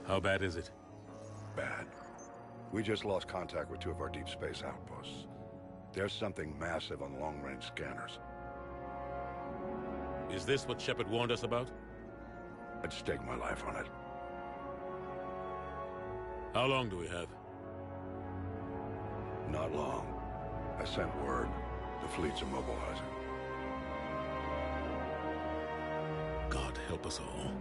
How bad is it? Bad. We just lost contact with two of our deep space outposts. There's something massive on long-range scanners. Is this what Shepard warned us about? I'd stake my life on it. How long do we have? Not long. I sent word. The fleet's immobilizing. God help us all.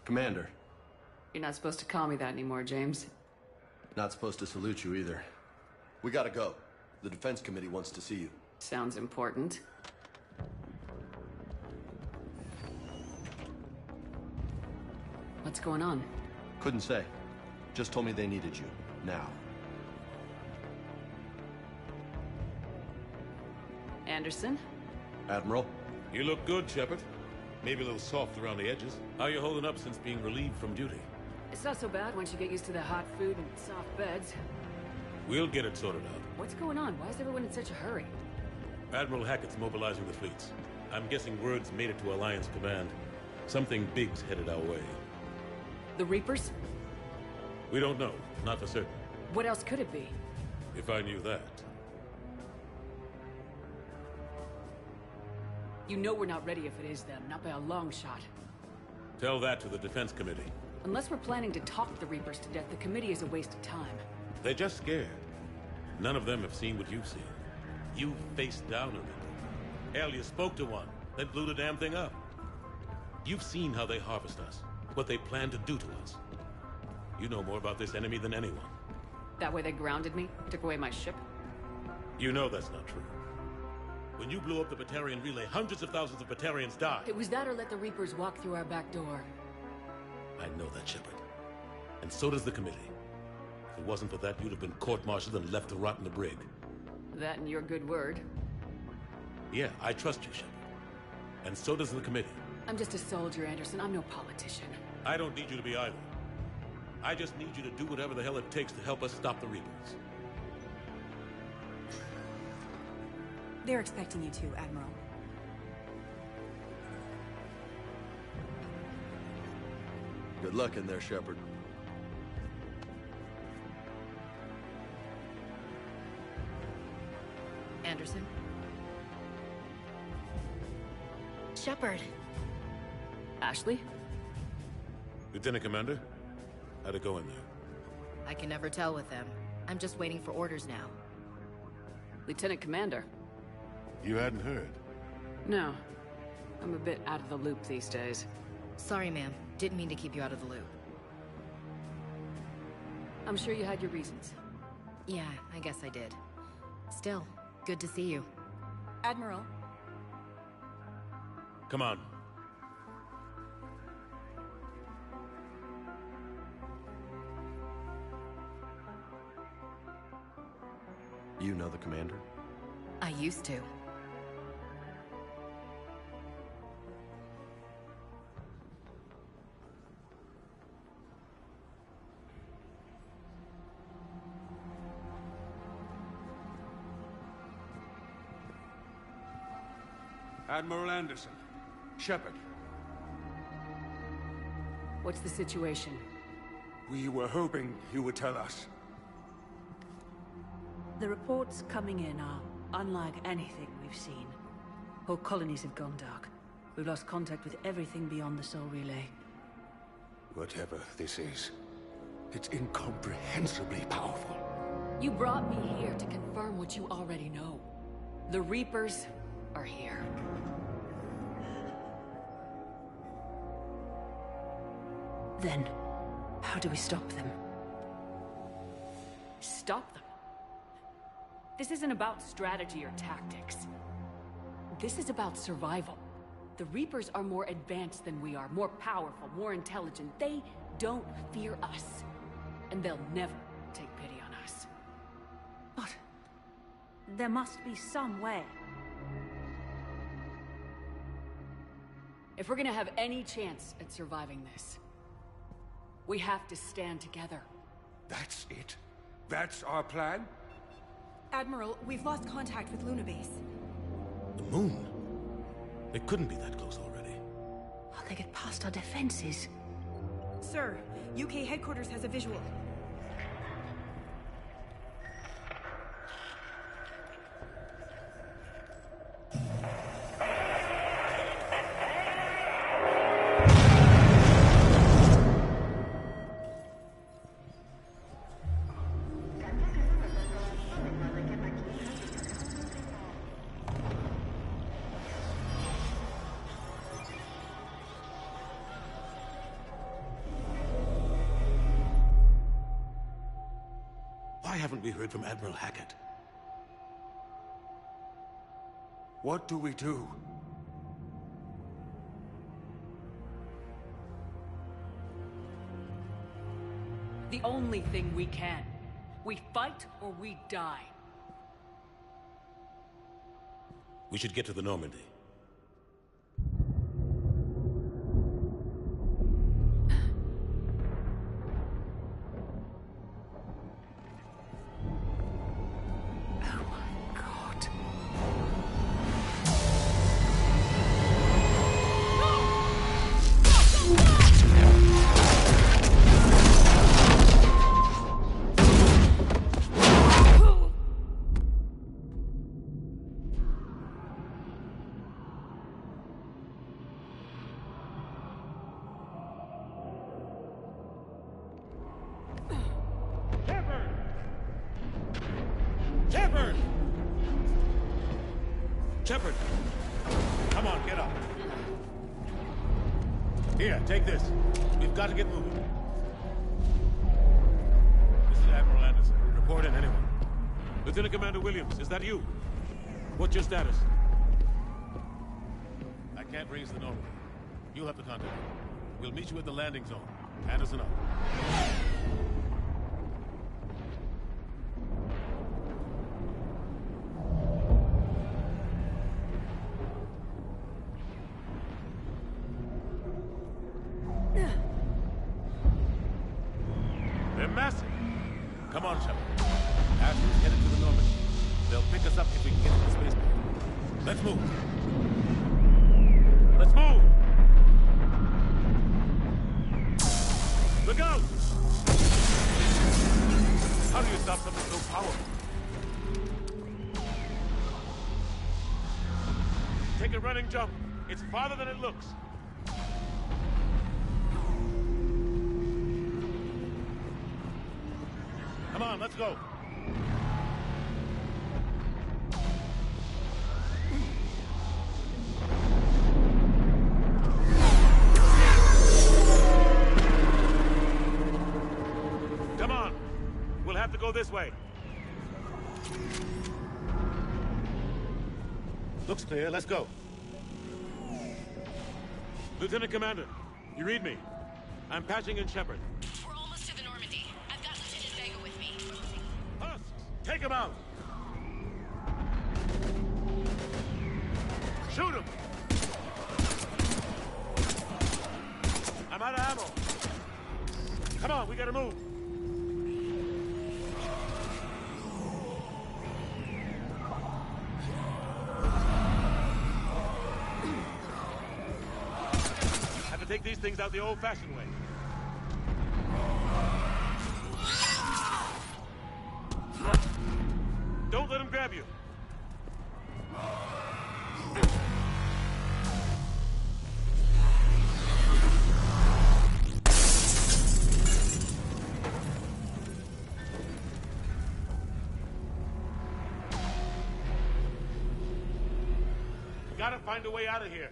Commander. You're not supposed to call me that anymore, James. Not supposed to salute you either. We gotta go. The Defense Committee wants to see you. Sounds important. What's going on? Couldn't say. Just told me they needed you. Now. Anderson? Admiral? You look good, Shepard. Maybe a little soft around the edges. How you holding up since being relieved from duty? It's not so bad once you get used to the hot food and soft beds. We'll get it sorted out. What's going on? Why is everyone in such a hurry? Admiral Hackett's mobilizing the fleets. I'm guessing word's made it to Alliance Command. Something big's headed our way. The Reapers? We don't know. Not for certain. What else could it be? If I knew that. You know we're not ready if it is them, not by a long shot. Tell that to the Defense Committee. Unless we're planning to talk the Reapers to death, the committee is a waste of time. They're just scared. None of them have seen what you've seen. You faced down a Reaper. Hell, you spoke to one, then blew the damn thing up. You've seen how they harvest us, what they plan to do to us. You know more about this enemy than anyone. That way they grounded me, took away my ship? You know that's not true. When you blew up the Batarian relay, hundreds of thousands of Batarians died. It was that or let the Reapers walk through our back door. I know that, Shepard. And so does the committee. If it wasn't for that, you'd have been court-martialed and left to rot in the brig. That and your good word. Yeah, I trust you, Shepard. And so does the committee. I'm just a soldier, Anderson. I'm no politician. I don't need you to be either. I just need you to do whatever the hell it takes to help us stop the Reapers. They're expecting you to, Admiral. Good luck in there, Shepard. Anderson? Shepard. Ashley? Lieutenant Commander, how'd it go in there? I can never tell with them. I'm just waiting for orders now. Lieutenant Commander? You hadn't heard? No. I'm a bit out of the loop these days. Sorry, ma'am. Didn't mean to keep you out of the loop. I'm sure you had your reasons. Yeah, I guess I did. Still, good to see you. Admiral. Come on. You know the commander? I used to. Admiral Anderson. Shepard. What's the situation? We were hoping you would tell us. The reports coming in are unlike anything we've seen. Whole colonies have gone dark. We've lost contact with everything beyond the Soul Relay. Whatever this is, It's incomprehensibly powerful. You brought me here to confirm what you already know. The Reapers are here. Then, how do we stop them? Stop them? This isn't about strategy or tactics. This is about survival. The Reapers are more advanced than we are, more powerful, more intelligent. They don't fear us. And they'll never take pity on us. But there must be some way. If we're gonna have any chance at surviving this, we have to stand together. That's it? That's our plan? Admiral, we've lost contact with Luna Base. The moon? They couldn't be that close already. How'd they get past our defenses? Sir, UK headquarters has a visual. Why haven't we heard from Admiral Hackett? What do we do? The only thing we can. We fight or we die. We should get to the Normandy. Shepard! Come on, get up. Here, take this. We've got to get moving. This is Admiral Anderson. Report in, anyone. Lieutenant Commander Williams, is that you? What's your status? I can't raise the Normandy. You'll have to contact me. We'll meet you at the landing zone. Anderson up. They're massive. Come on, Shepard. Ashley's headed to the Normandy. They'll pick us up if we can get to the spaceport. Let's move. Let's move! Look out! How do you stop something so powerful? Take a running jump. It's farther than it looks. Come on, let's go. Come on. We'll have to go this way. Looks clear. Let's go. Lieutenant Commander, you read me. I'm patching in Shepard. We're almost to the Normandy. I've got Lieutenant Vega with me. Husks, take him out. Shoot him. I'm out of ammo. Come on, we gotta move. Have to take these things out the old-fashioned way. Don't let him grab you. gotta find a way out of here.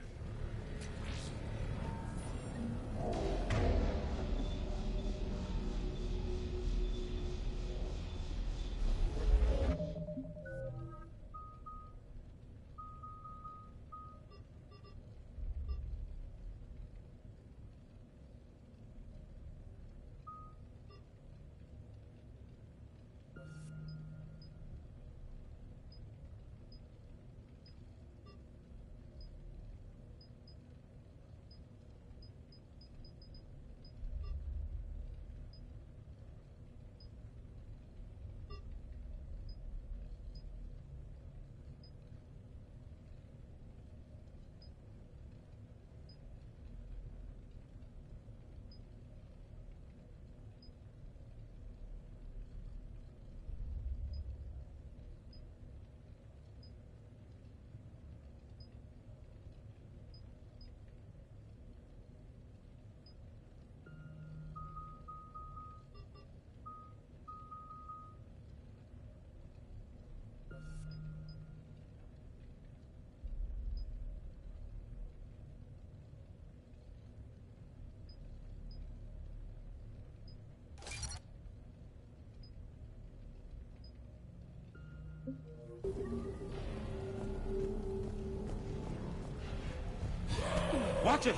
Watch it!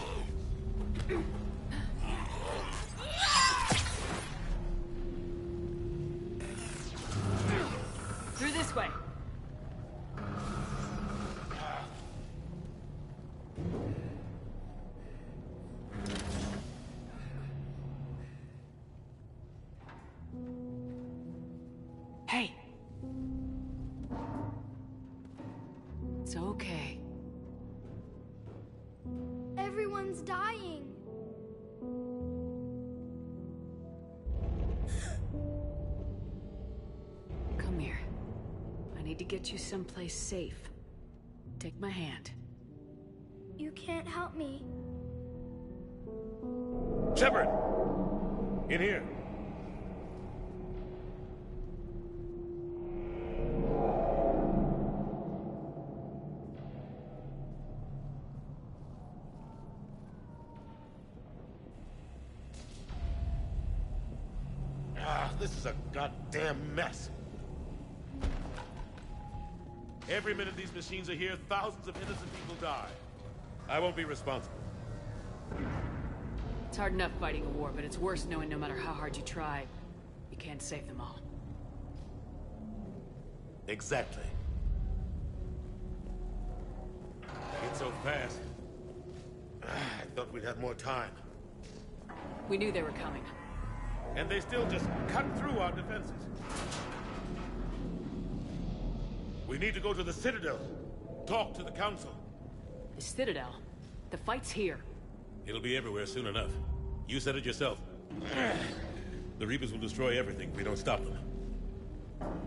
Through this way. Hey. It's okay. Everyone's dying. Come here. I need to get you someplace safe. Take my hand. You can't help me. Shepard! In here. This is a goddamn mess. Every minute these machines are here, thousands of innocent people die. I won't be responsible. It's hard enough fighting a war, but it's worse knowing no matter how hard you try, you can't save them all. Exactly. It's so fast. I thought we'd have more time. We knew they were coming. And they still just cut through our defenses. We need to go to the Citadel. Talk to the Council. The Citadel? The fight's here. It'll be everywhere soon enough. You said it yourself. The Reapers will destroy everything if we don't stop them.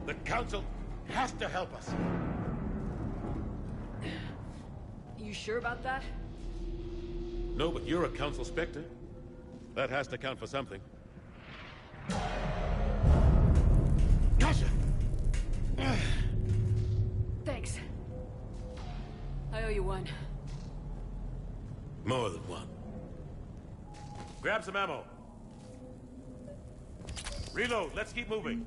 The Council has to help us. You sure about that? No, but you're a Council Spectre. That has to count for something. Gotcha! Thanks. I owe you one. More than one. Grab some ammo. Reload, let's keep moving.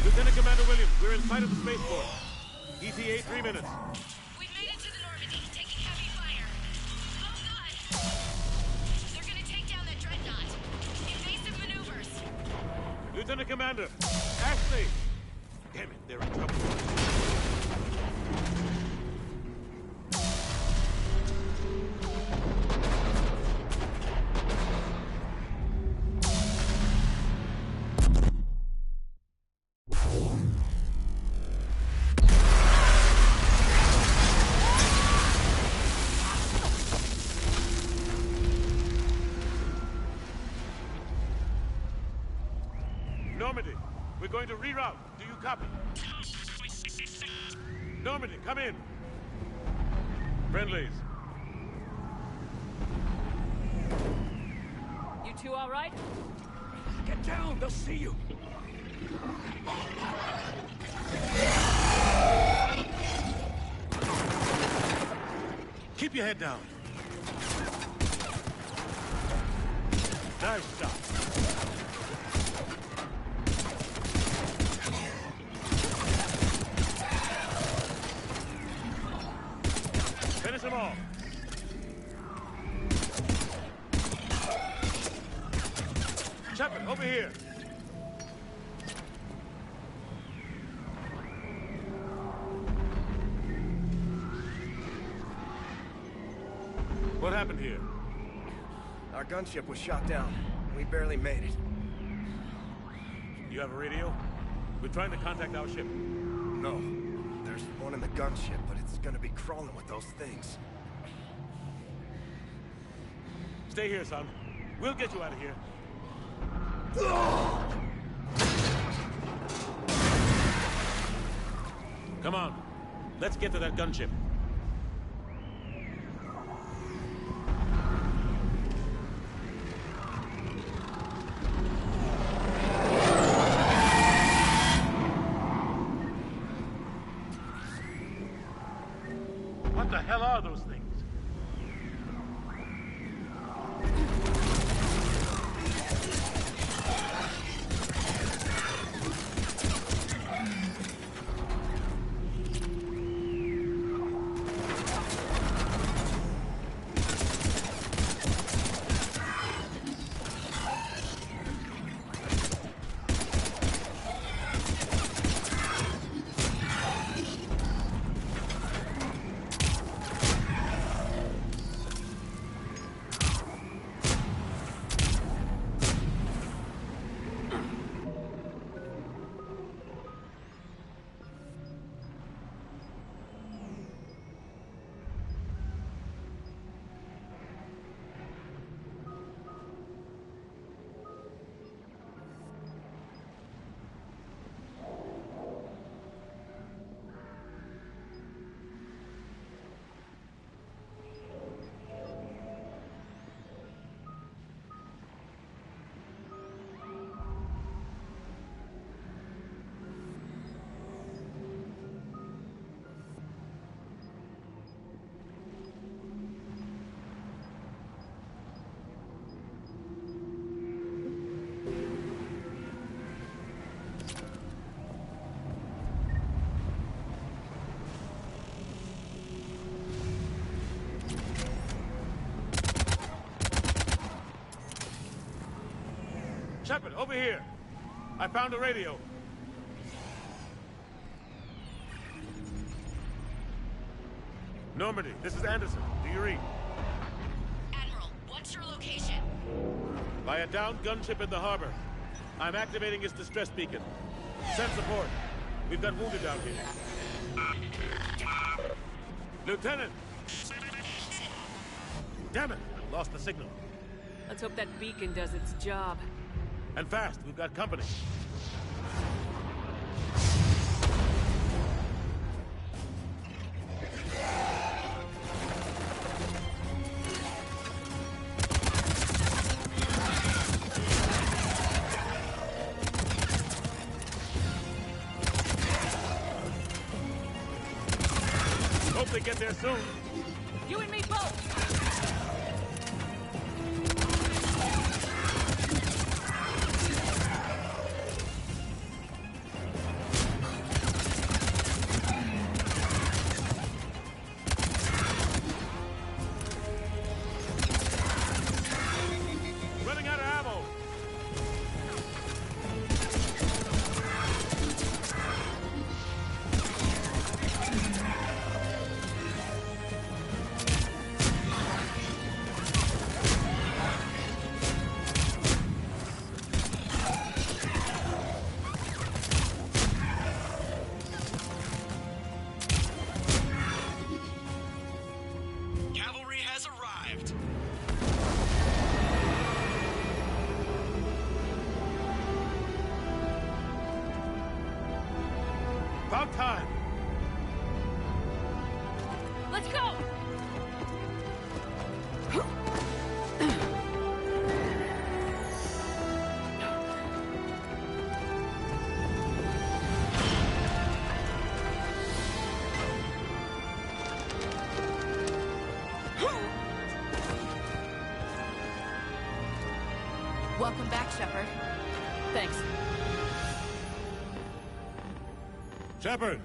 Lieutenant Commander Williams, we're in sight of the spaceport. ETA 3 minutes. We've made it to the Normandy, taking heavy fire. Hold on! They're gonna take down that dreadnought. Invasive maneuvers. Lieutenant Commander, Ashley! Damn it, they're in trouble. Normandy, we're going to reroute. Do you copy? Normandy, come in. Friendlies. You two all right? Get down, they'll see you. Keep your head down. Nice shot. Finish them all. Shepard, over here. What happened here? Our gunship was shot down. We barely made it. You have a radio? We're trying to contact our ship. No. There's one in the gunship, but it's gonna be crawling with those things. Stay here, son. We'll get you out of here. Come on. Let's get to that gunship. What the hell are those things? Shepard, over here. I found a radio. Normandy, this is Anderson. Do you read? Admiral, what's your location? By a downed gunship in the harbor. I'm activating its distress beacon. Send support. We've got wounded down here. Lieutenant! Damn it! I lost the signal. Let's hope that beacon does its job. And fast, we've got company. Hope they get there soon. You and me both! Running out of ammo. Cavalry has arrived. About time. Let's go! Welcome back, Shepard. Thanks. Shepard!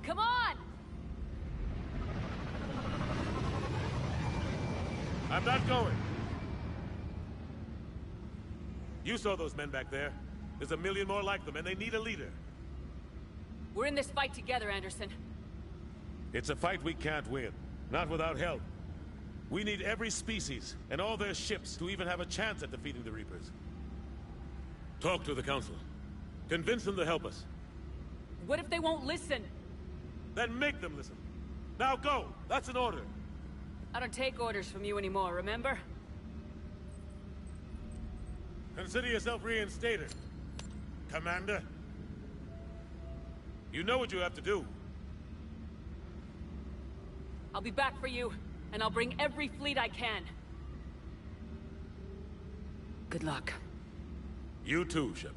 Come on! I'm not going. You saw those men back there. There's a million more like them, and they need a leader. We're in this fight together, Anderson. It's a fight we can't win. Not without help. We need every species, and all their ships, to even have a chance at defeating the Reapers. Talk to the Council. Convince them to help us. What if they won't listen? Then make them listen. Now go! That's an order! I don't take orders from you anymore, remember? Consider yourself reinstated, Commander. You know what you have to do. I'll be back for you, and I'll bring every fleet I can. Good luck. You too, Shepard.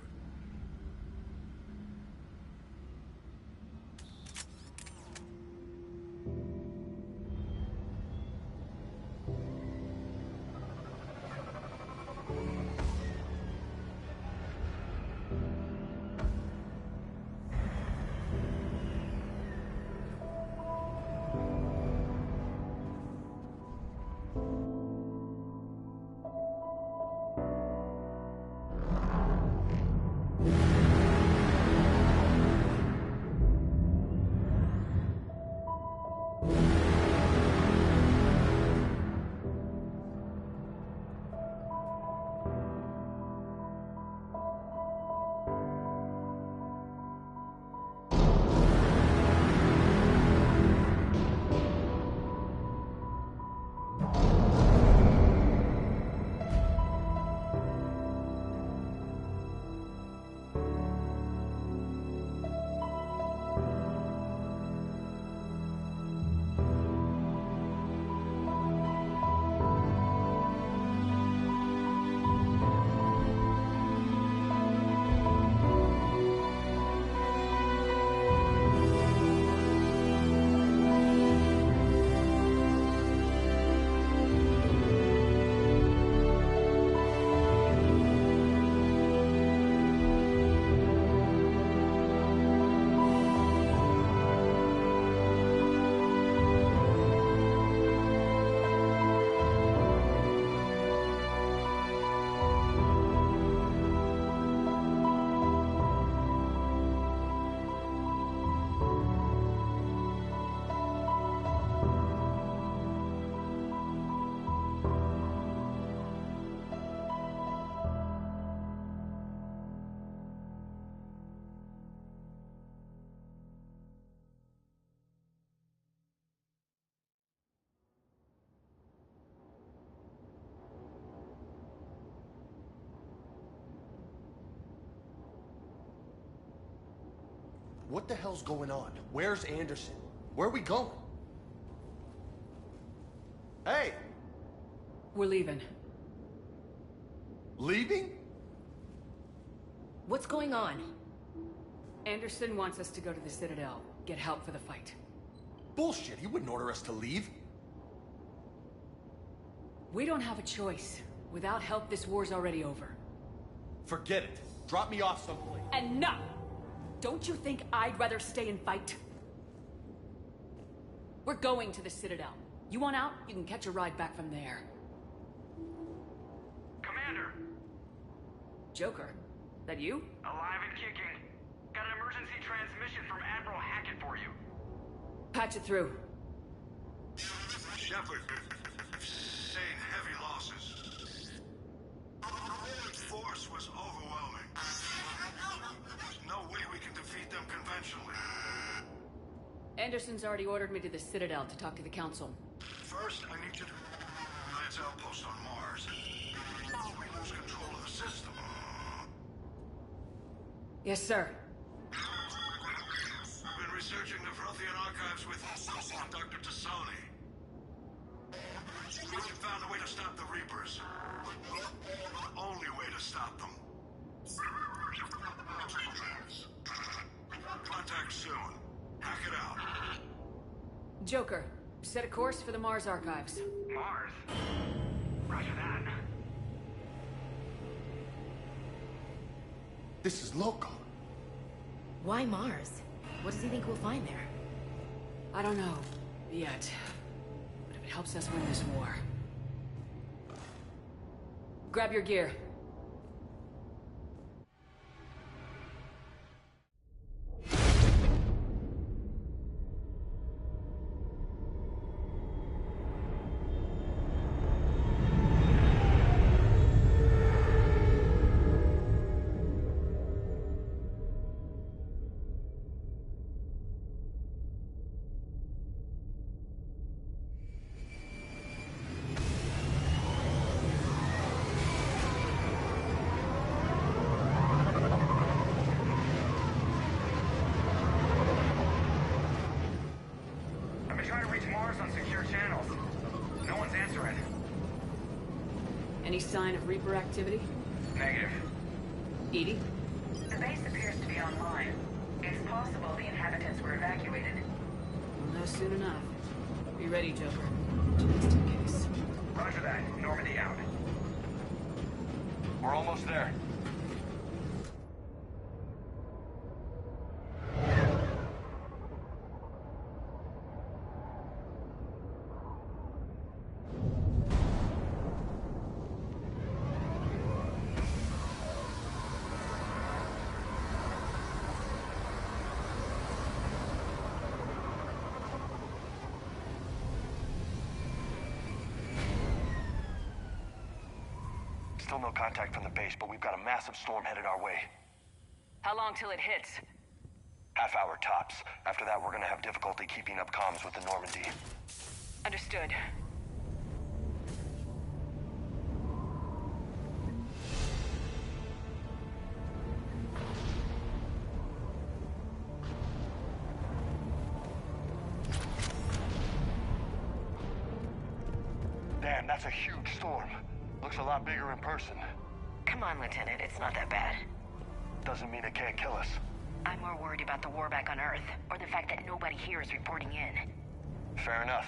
What the hell's going on? Where's Anderson? Where are we going? Hey! We're leaving. Leaving? What's going on? Anderson wants us to go to the Citadel, get help for the fight. Bullshit, he wouldn't order us to leave. We don't have a choice. Without help, this war's already over. Forget it. Drop me off someplace. Enough! Don't you think I'd rather stay and fight? We're going to the Citadel. You want out? You can catch a ride back from there. Commander! Joker, that you? Alive and kicking. Got an emergency transmission from Admiral Hackett for you. Patch it through. Shepard, saying heavy losses. The force was overwhelming. There's no way we can defeat them conventionally. Anderson's already ordered me to the Citadel to talk to the Council. First, I need you to Alliance outpost on Mars. We lose control of the system. Yes, sir. We've been researching the Prothean archives with Dr. Tassoni. We found a way to stop the Reapers. The only way to stop them. Contact soon. Hack it out. Joker, set a course for the Mars archives. Mars? Roger that. This is local. Why Mars? What does he think we'll find there? I don't know. Yet. But if it helps us win this war... Grab your gear. Any sign of Reaper activity? Negative. EDI? The base appears to be online. It's possible the inhabitants were evacuated. We'll know soon enough. Be ready, Joker. Just in case. Roger that. Normandy out. We're almost there. Still no contact from the base, but we've got a massive storm headed our way. How long till it hits? Half hour tops. After that, we're gonna have difficulty keeping up comms with the Normandy. Understood. Damn, that's a huge storm. Looks a lot bigger in person. Come on, Lieutenant. It's not that bad. Doesn't mean it can't kill us. I'm more worried about the war back on Earth, or the fact that nobody here is reporting in. Fair enough.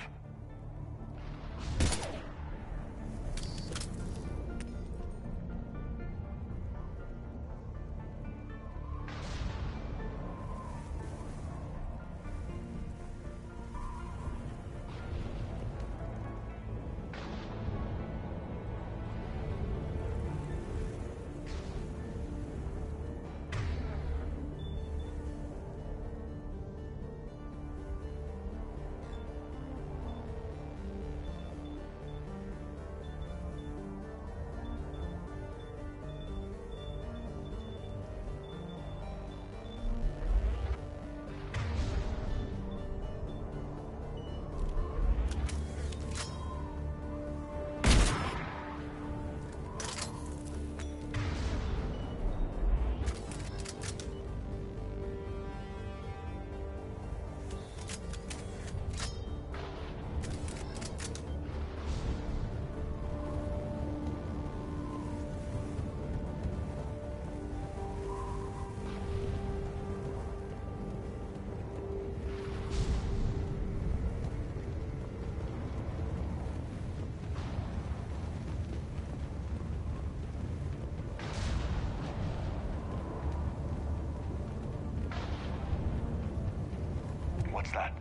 What's that?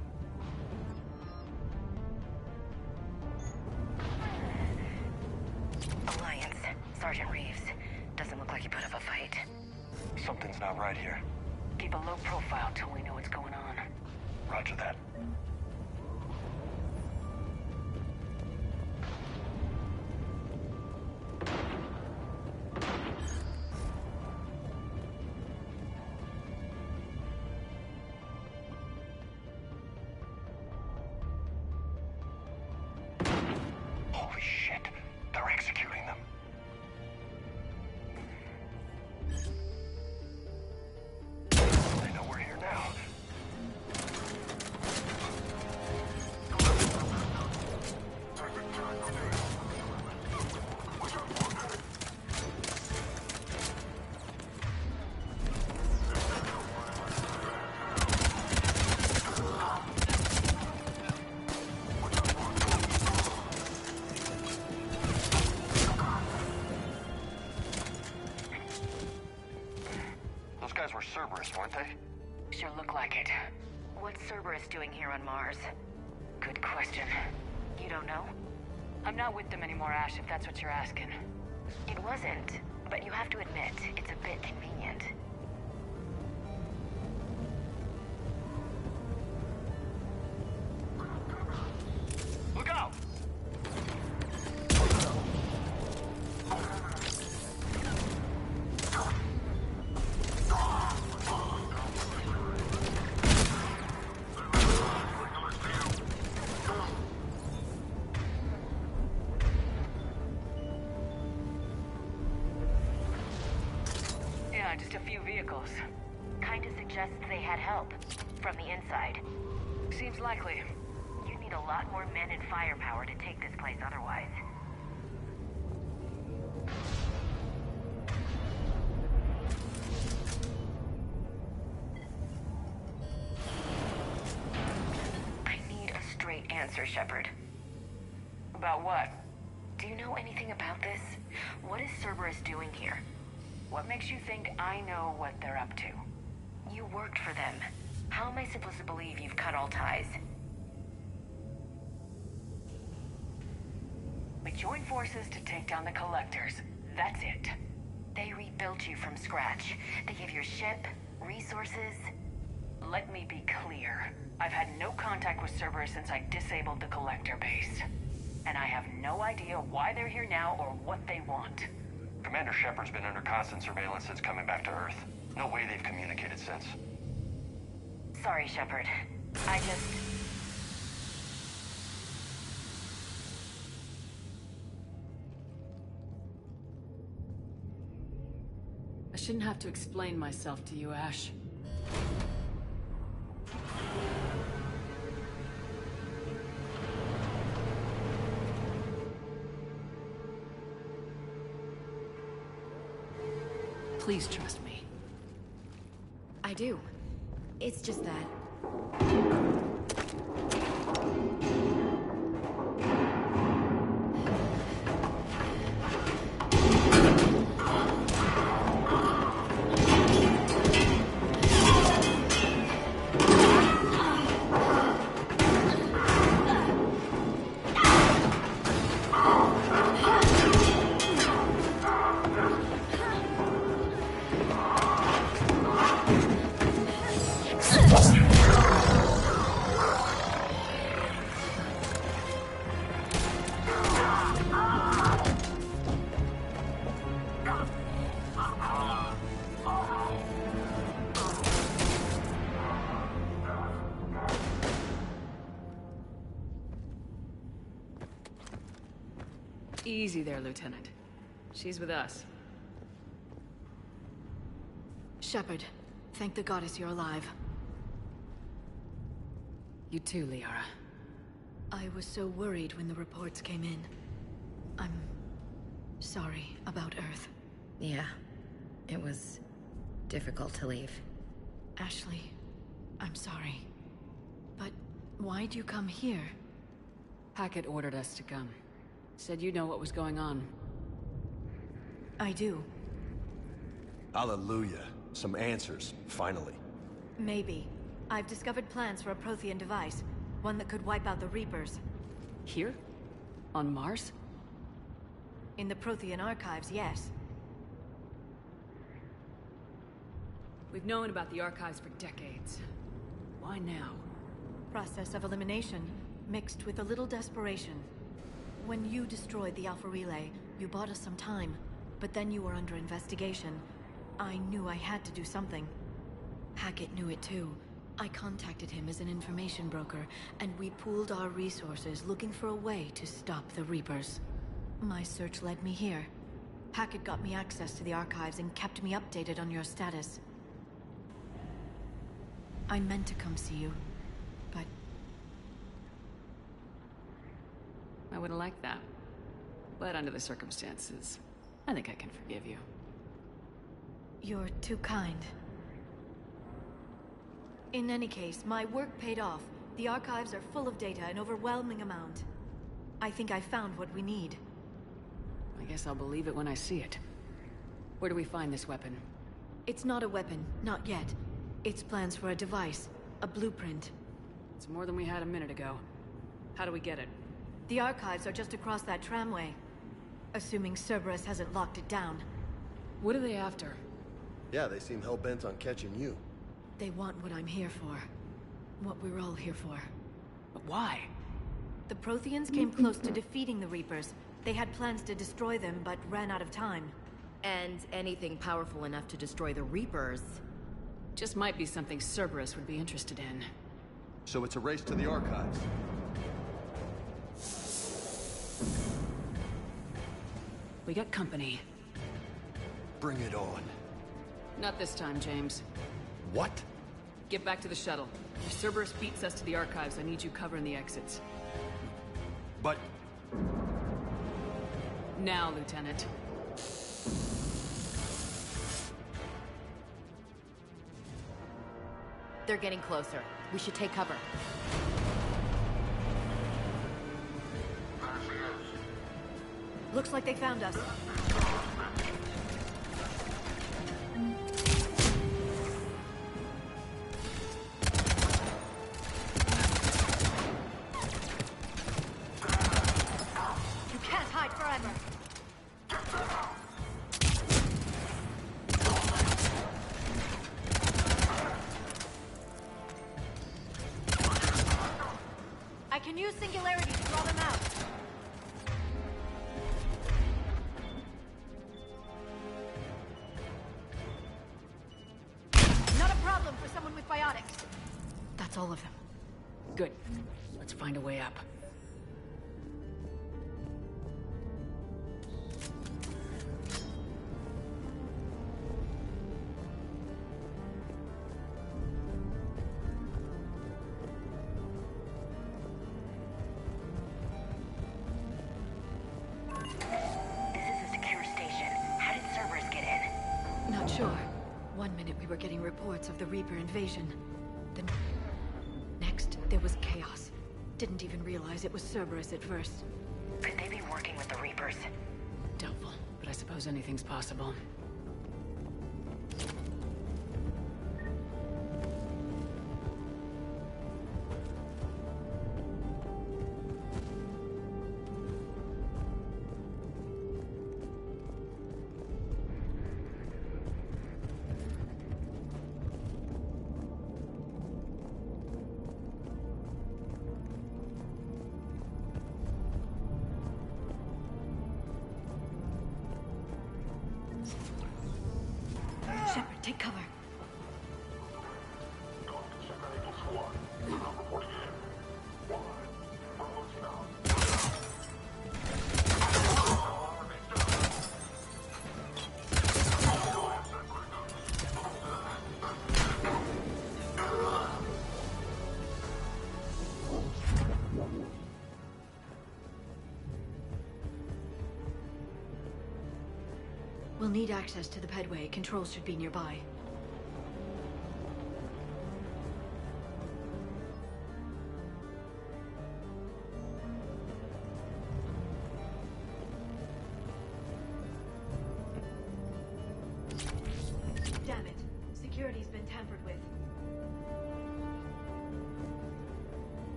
Alliance. Sergeant Reeves. Doesn't look like he put up a fight. Something's not right here. Keep a low profile till we know what's going on. Roger that. Holy shit. They're executing them. They know we're here now. guys were Cerberus, weren't they? Sure look like it. What's Cerberus doing here on Mars? Good question. You don't know? I'm not with them anymore, Ash, if that's what you're asking. It wasn't, but you have to admit, it's a bit convenient. Look out! Yeah, just a few vehicles. Kinda suggests they had help. From the inside. Seems likely. You need a lot more men and firepower to take this place otherwise. I need a straight answer, Shepard. About what? Do you know anything about this? What is Cerberus doing here? What makes you think I know what they're up to? You worked for them. How am I supposed to believe you've cut all ties? We joined forces to take down the Collectors. That's it. They rebuilt you from scratch. They gave your ship, resources. Let me be clear. I've had no contact with Cerberus since I disabled the Collector base. And I have no idea why they're here now or what they want. Commander Shepard's been under constant surveillance since coming back to Earth. No way they've communicated since. Sorry, Shepard. I just... I shouldn't have to explain myself to you, Ash. Please trust me. I do. It's just that... Easy there, Lieutenant. She's with us. Shepard, thank the goddess you're alive. You too, Liara. I was so worried when the reports came in. I'm sorry about Earth. Yeah. It was difficult to leave. Ashley, I'm sorry. But why'd you come here? Hackett ordered us to come. Said you know what was going on. I do. Hallelujah. Some answers, finally. Maybe. I've discovered plans for a Prothean device. One that could wipe out the Reapers. Here? On Mars? In the Prothean archives, yes. We've known about the archives for decades. Why now? Process of elimination, mixed with a little desperation. When you destroyed the Alpha Relay, you bought us some time. But then you were under investigation. I knew I had to do something. Hackett knew it too. I contacted him as an information broker, and we pooled our resources looking for a way to stop the Reapers. My search led me here. Hackett got me access to the archives and kept me updated on your status. I meant to come see you, but... I would have liked that. But under the circumstances, I think I can forgive you. You're too kind. In any case, my work paid off. The archives are full of data, an overwhelming amount. I think I found what we need. I guess I'll believe it when I see it. Where do we find this weapon? It's not a weapon, not yet. It's plans for a device, a blueprint. It's more than we had a minute ago. How do we get it? The archives are just across that tramway. Assuming Cerberus hasn't locked it down. What are they after? Yeah, they seem hell-bent on catching you. They want what I'm here for. What we're all here for. But why? The Protheans came close to defeating the Reapers. They had plans to destroy them, but ran out of time. And anything powerful enough to destroy the Reapers. Just might be something Cerberus would be interested in. So it's a race to the archives. We got company. Bring it on. Not this time, James. What? Get back to the shuttle. If Cerberus beats us to the archives, I need you covering the exits. But... Now, Lieutenant. They're getting closer. We should take cover. Looks like they found us. You can't hide forever. I can use Singularity to draw them out. Not a problem for someone with biotics. That's all of them. Good. Let's find a way up. Not sure. One minute we were getting reports of the Reaper invasion. The next, there was chaos. Didn't even realize it was Cerberus at first. Could they be working with the Reapers? Doubtful, but I suppose anything's possible. Shepard, take cover. We'll need access to the pedway. Controls should be nearby. Damn it. Security's been tampered with.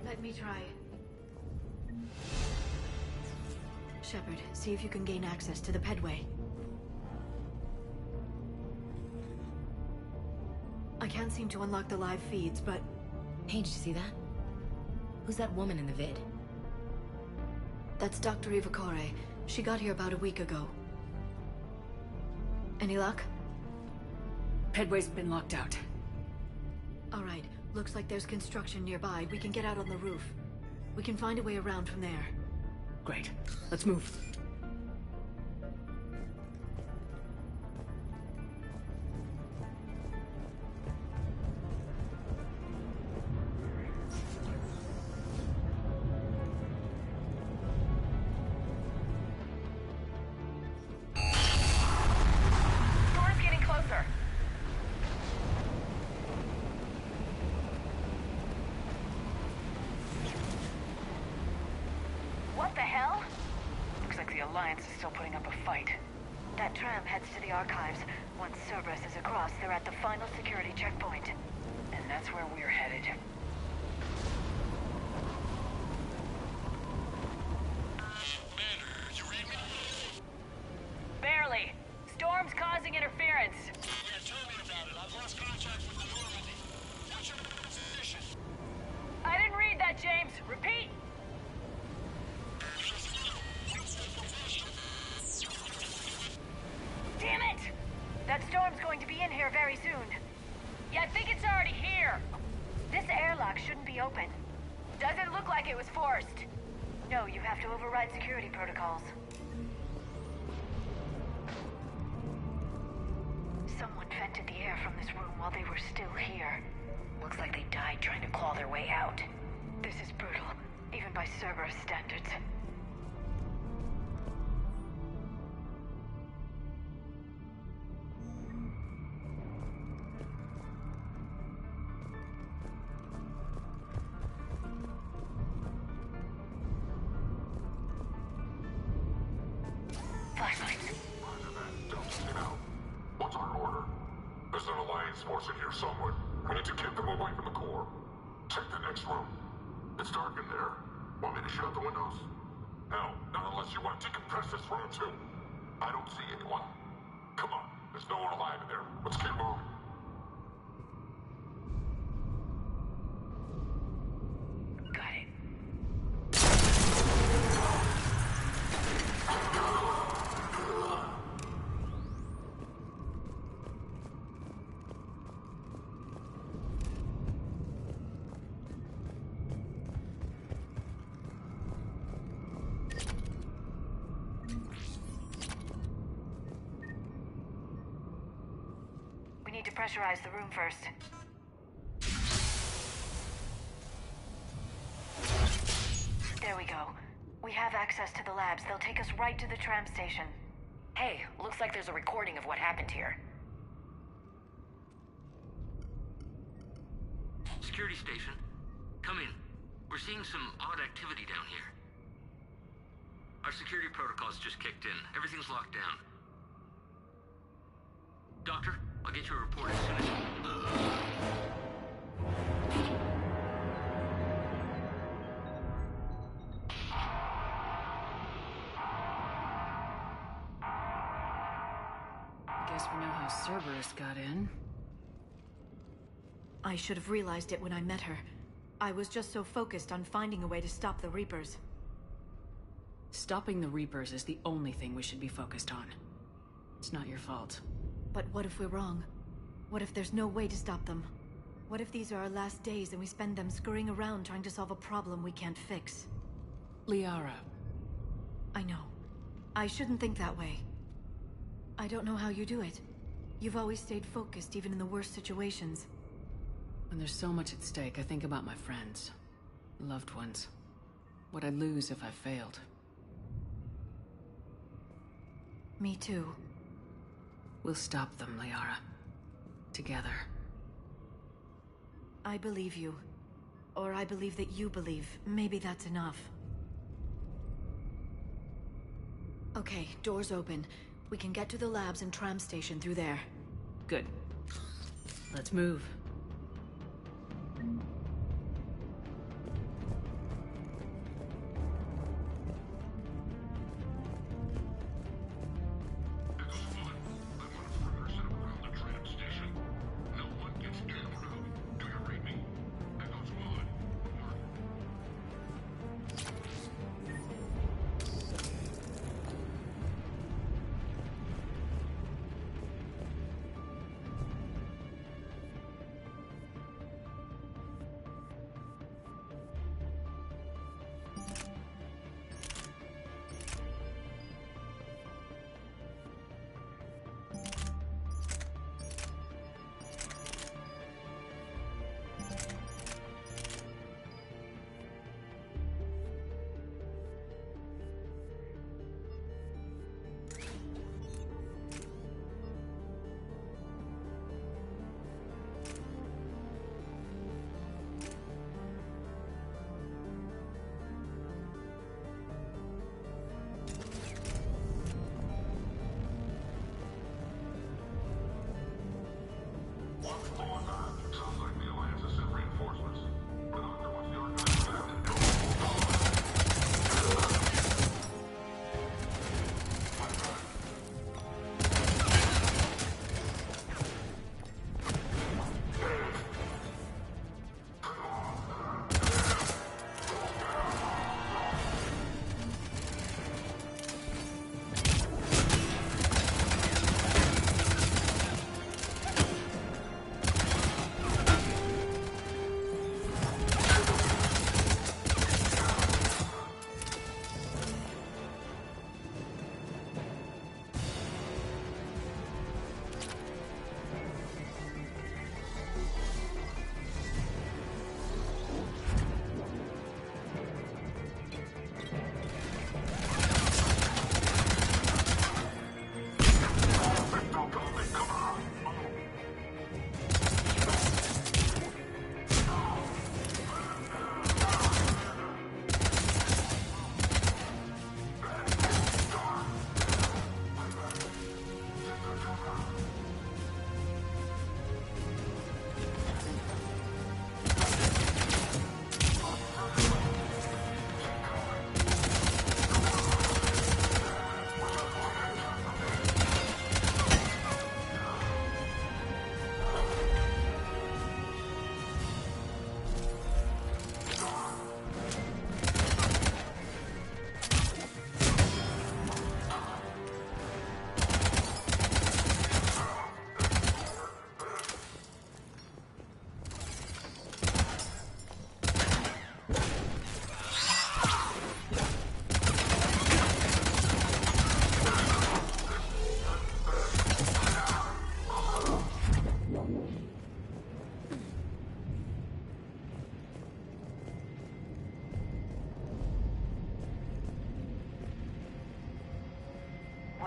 Let me try. Shepard, see if you can gain access to the pedway. I can't seem to unlock the live feeds, but... Hey, did you see that? Who's that woman in the vid? That's Dr. Ivakore. She got here about a week ago. Any luck? Pedway's been locked out. All right. Looks like there's construction nearby. We can get out on the roof. We can find a way around from there. Great. Let's move. the hell? Looks like the Alliance is still putting up a fight. That tram heads to the archives. Once Cerberus is across, they're at the final security checkpoint. And that's where we're headed. Commander, you read me? Barely. Storm's causing interference. Yeah, tell me about it. I've lost contact with the Normandy. What's your position? I didn't read that, James. Repeat. Damn it! That storm's going to be in here very soon. Yeah, I think it's already here. This airlock shouldn't be open. Doesn't look like it was forced. No, you have to override security protocols. Someone vented the air from this room while they were still here. Looks like they died trying to claw their way out. This is brutal, even by Cerberus standards. What's our order? There's an Alliance force in here somewhere. We need to keep them away from the core. Check the next room. It's dark in there. Want me to shut the windows? No, not unless you want to decompress this room too. I don't see anyone. Come on, there's no one alive in there. Let's keep moving. Got it. We need to pressurize the room first. There we go. We have access to the labs. They'll take us right to the tram station. Hey, looks like there's a recording of what happened here. Security station. Come in. We're seeing some odd activity down here. Our security protocols just kicked in. Everything's locked down. Doctor, I'll get you a report as soon as... Guess we know how Cerberus got in. I should have realized it when I met her. I was just so focused on finding a way to stop the Reapers. Stopping the Reapers is the only thing we should be focused on. It's not your fault. But what if we're wrong? What if there's no way to stop them? What if these are our last days and we spend them scurrying around trying to solve a problem we can't fix? Liara. I know. I shouldn't think that way. I don't know how you do it. You've always stayed focused even in the worst situations. When there's so much at stake, I think about my friends. Loved ones. What I'd lose if I failed. Me too. We'll stop them, Liara. Together. I believe you. Or I believe that you believe. Maybe that's enough. Okay, doors open. We can get to the labs and tram station through there. Good. Let's move.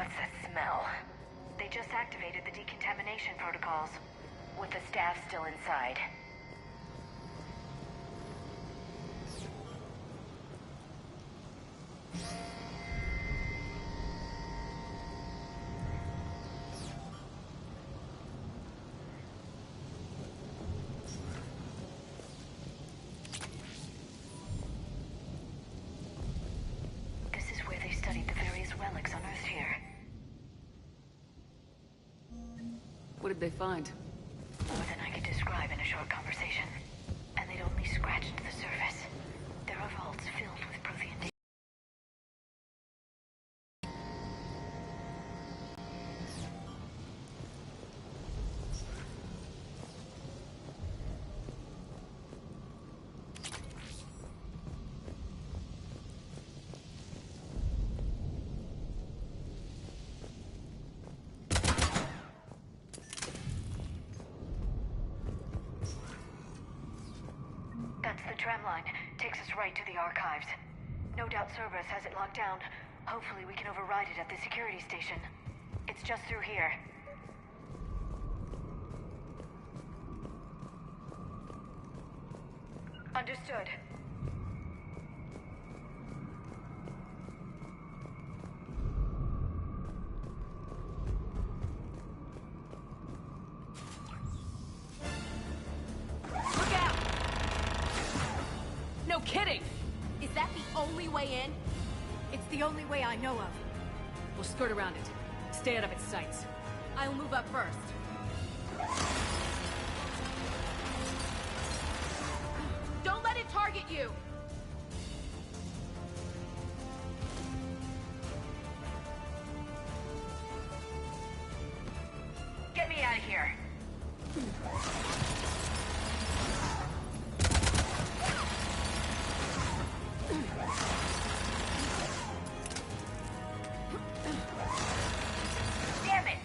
What's that smell? They just activated the decontamination protocols, with the staff still inside. This is where they studied the various relics unearthed here. What did they find? More than I could describe in a short conversation. And they'd only scratched the surface. There are vaults filled with Prothean data. That's the tram line. Takes us right to the archives. No doubt Cerberus has it locked down. Hopefully we can override it at the security station. It's just through here. Understood. Look out! No kidding! Is that the only way in? It's the only way I know of. We'll skirt around it. Stay out of its sights. I'll move up first. Don't let it target you! Get me out of here. Damn it!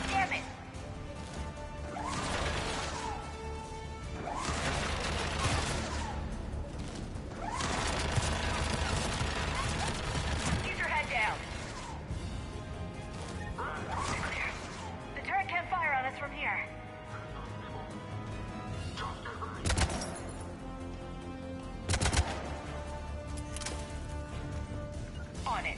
Damn it! Keep your head down. Clear. The turret can't fire on us from here. On it.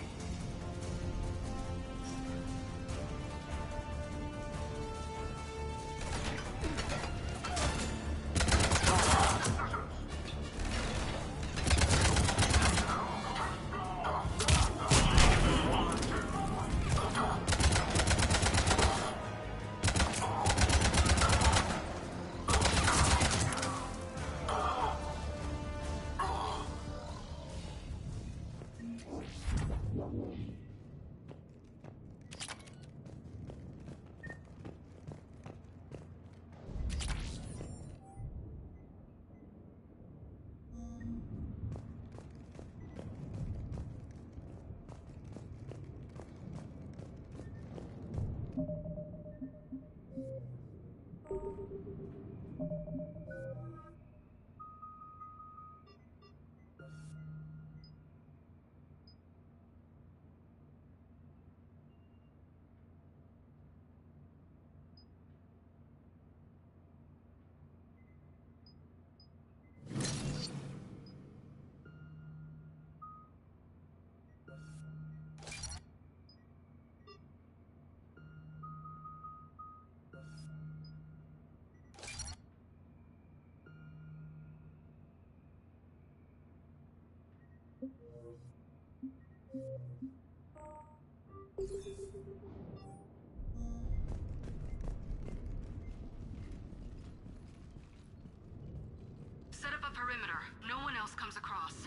Set up a perimeter. No one else comes across.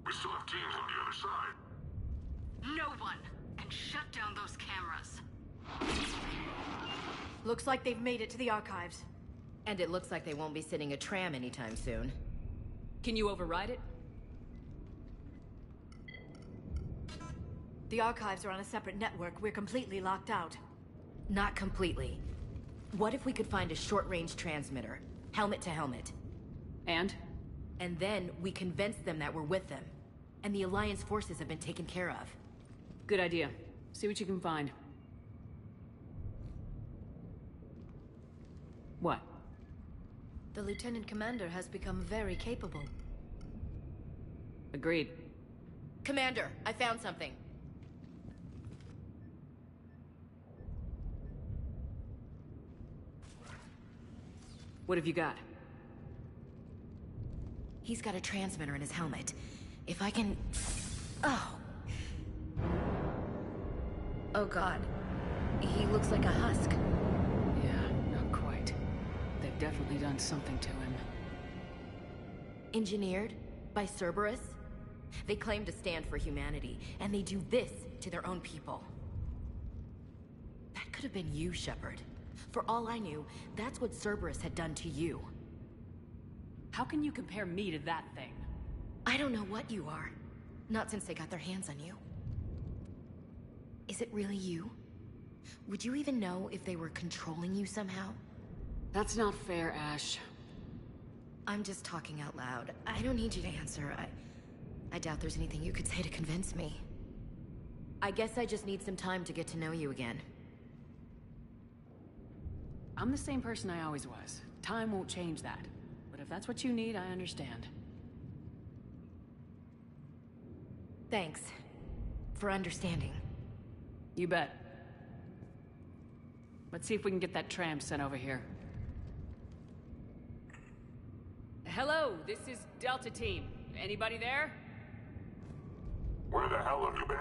We still have teams on the other side. No one! And shut down those cameras. Looks like they've made it to the archives. And it looks like they won't be sitting a tram anytime soon. Can you override it? The archives are on a separate network. We're completely locked out. Not completely. What if we could find a short-range transmitter? Helmet to helmet. And? And then we convince them that we're with them. And the Alliance forces have been taken care of. Good idea. See what you can find. What? The Lieutenant Commander has become very capable. Agreed. Commander, I found something. What have you got? He's got a transmitter in his helmet. If I can... Oh. Oh god. He looks like a husk. Yeah, not quite. They've definitely done something to him. Engineered by Cerberus? They claim to stand for humanity, and they do this to their own people. That could have been you, Shepard. For all I knew, that's what Cerberus had done to you. How can you compare me to that thing? I don't know what you are. Not since they got their hands on you. Is it really you? Would you even know if they were controlling you somehow? That's not fair, Ash. I'm just talking out loud. I don't need you to answer. I doubt there's anything you could say to convince me. I guess I just need some time to get to know you again. I'm the same person I always was. Time won't change that. But if that's what you need, I understand. Thanks. For understanding. You bet. Let's see if we can get that tram sent over here. Hello, this is Delta Team. Anybody there? Where the hell have you been?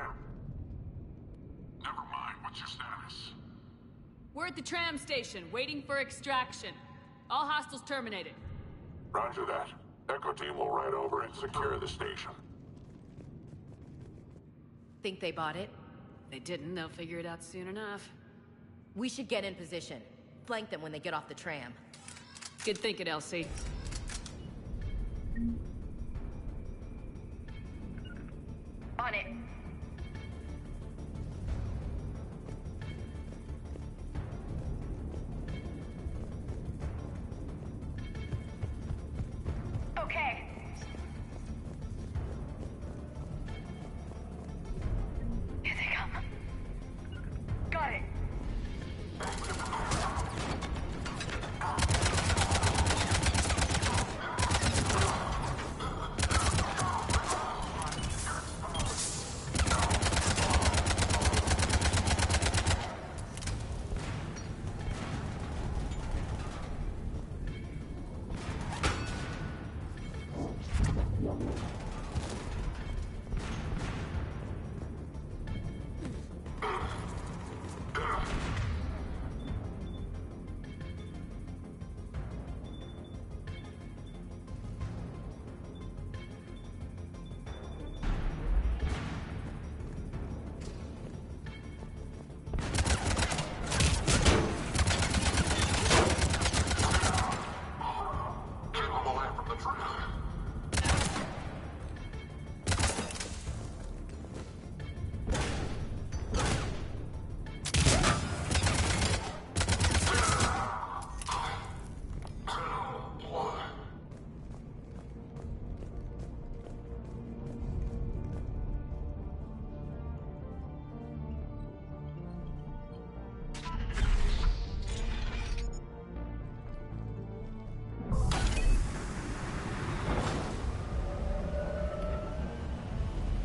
Never mind, what's your status? We're at the tram station, waiting for extraction. All hostiles terminated. Roger that. Echo Team will ride over and secure the station. Think they bought it? If they didn't, they'll figure it out soon enough. We should get in position. Flank them when they get off the tram. Good thinking, Elsie. On it. Okay. Here they come. Got it.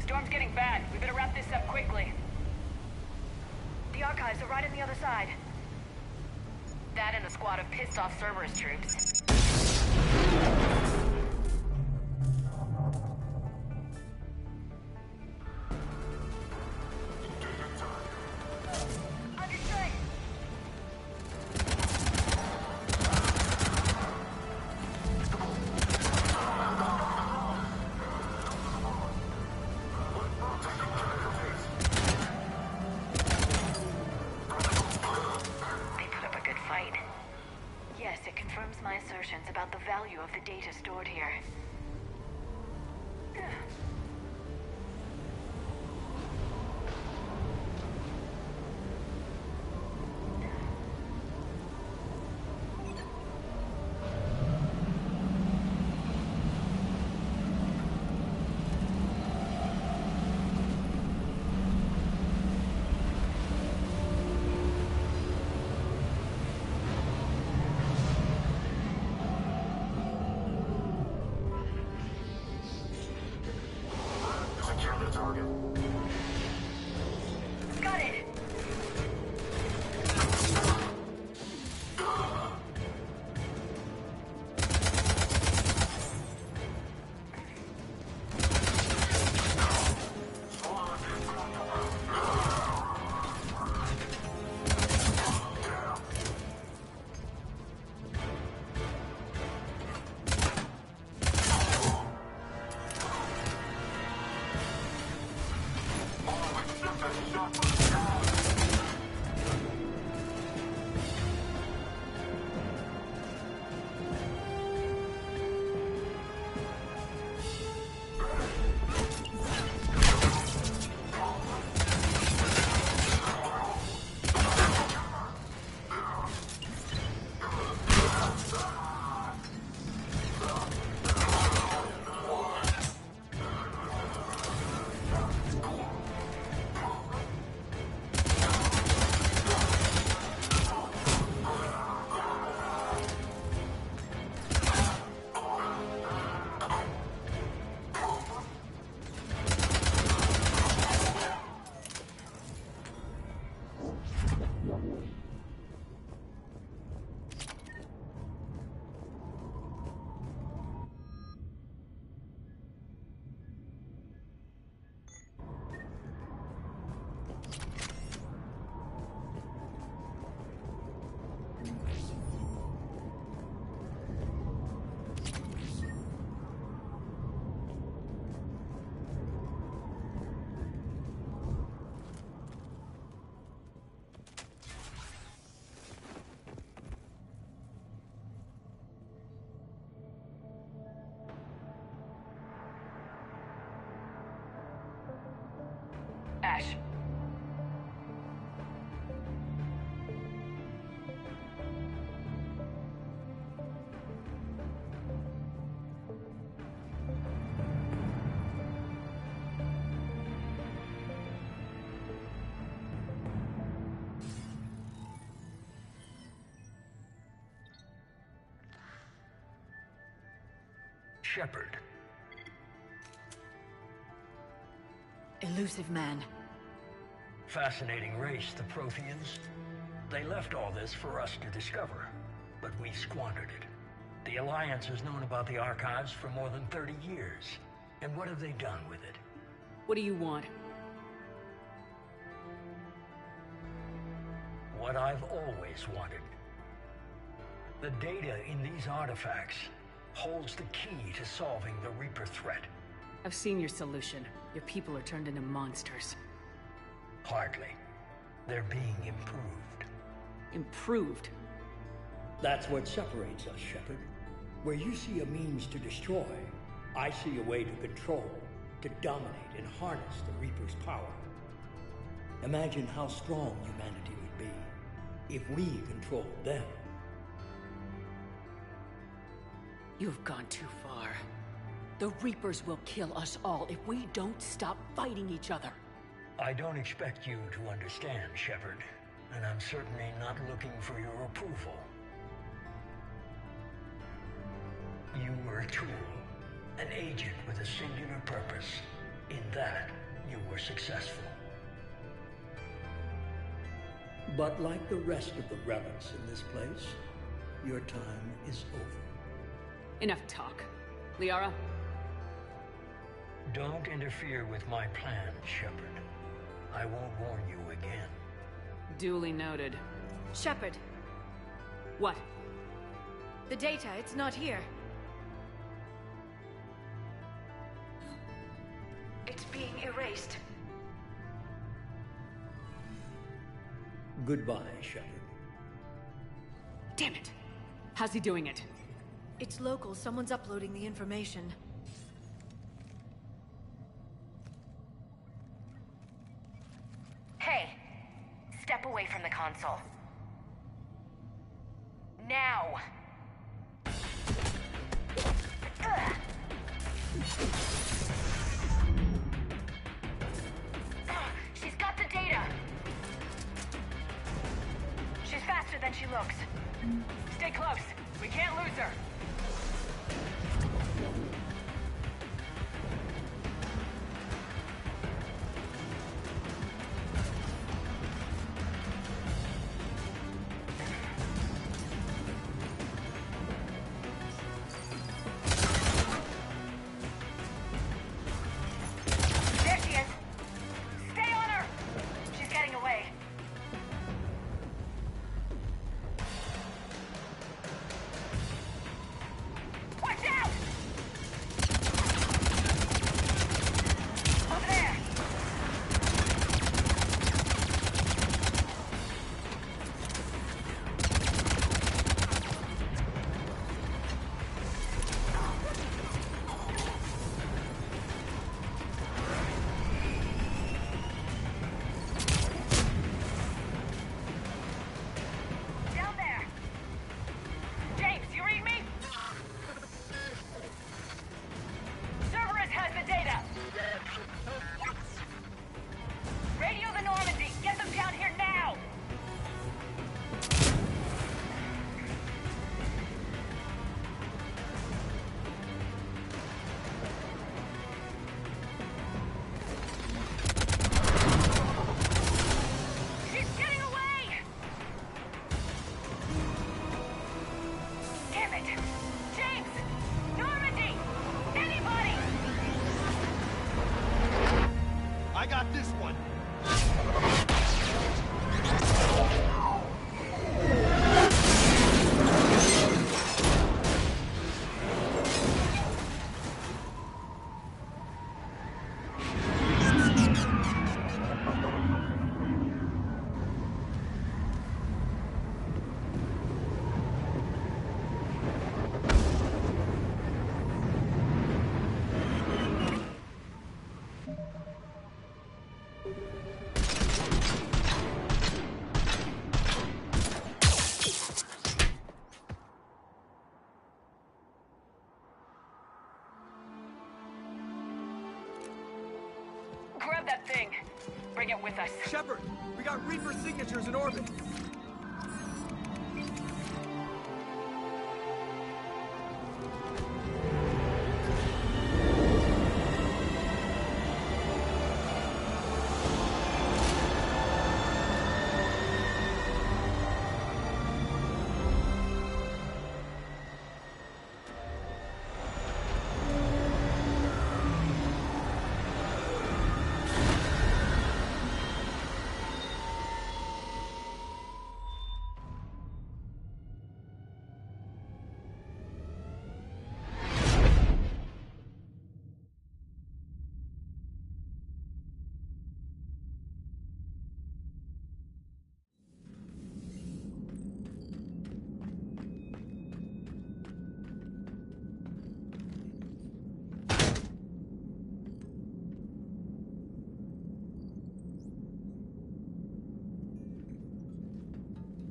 Storm's getting bad. We better wrap this up quickly. The archives are right on the other side. That and a squad of pissed-off Cerberus troops. About the value of the data stored here. Shepard. Elusive man. Fascinating race, the Protheans. They left all this for us to discover, but we squandered it. The Alliance has known about the archives for more than 30 years. And what have they done with it? What do you want? What I've always wanted. The data in these artifacts holds the key to solving the Reaper threat. I've seen your solution. Your people are turned into monsters. Hardly. They're being improved. Improved? That's what separates us, Shepard. Where you see a means to destroy, I see a way to control, to dominate and harness the Reaper's power. Imagine how strong humanity would be if we controlled them. You've gone too far. The Reapers will kill us all if we don't stop fighting each other. I don't expect you to understand, Shepard, and I'm certainly not looking for your approval. You were a tool, an agent with a singular purpose. In that, you were successful. But like the rest of the relics in this place, your time is over. Enough talk. Liara? Don't interfere with my plan, Shepard. I won't warn you again. Duly noted. Shepard. What? The data, it's not here. It's being erased. Goodbye, Shepard. Damn it! How's he doing it? It's local. Someone's uploading the information. Hey, step away from the console. Now! Ugh. She's got the data! She's faster than she looks. Stay close. We can't lose her. There she is. Stay on her. She's getting away. Watch out! Over there! Down there! James, you read me? Cerberus has the data! Radio the Normandy! Get them down here now! She's getting away! Damn it! James! Normandy! Anybody! I got this one. Grab that thing. Bring it with us. Shepard, we got Reaper signatures in orbit.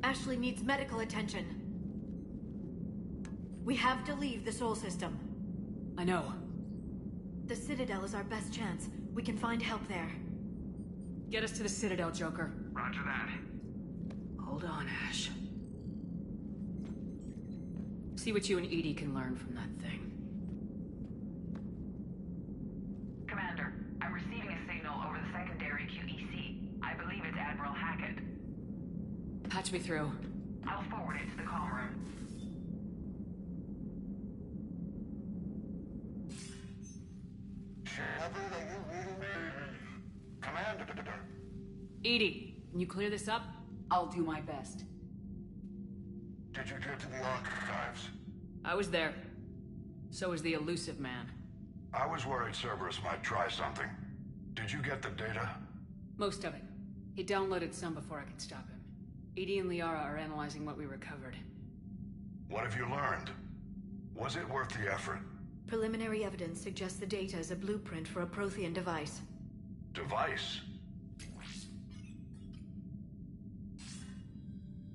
Ashley needs medical attention. We have to leave the Sol system. I know. The Citadel is our best chance. We can find help there. Get us to the Citadel, Joker. Roger that. Hold on, Ash. See what you and EDI can learn from that thing. Commander, I'm receiving a signal over the secondary QEC. I believe it's Admiral Hackett. Patch me through. I'll forward it to the comm room. Commander. EDI, can you clear this up? I'll do my best. Did you get to the archives? I was there. So was the Illusive Man. I was worried Cerberus might try something. Did you get the data? Most of it. He downloaded some before I could stop him. EDI and Liara are analyzing what we recovered. What have you learned? Was it worth the effort? Preliminary evidence suggests the data is a blueprint for a Prothean device. Device?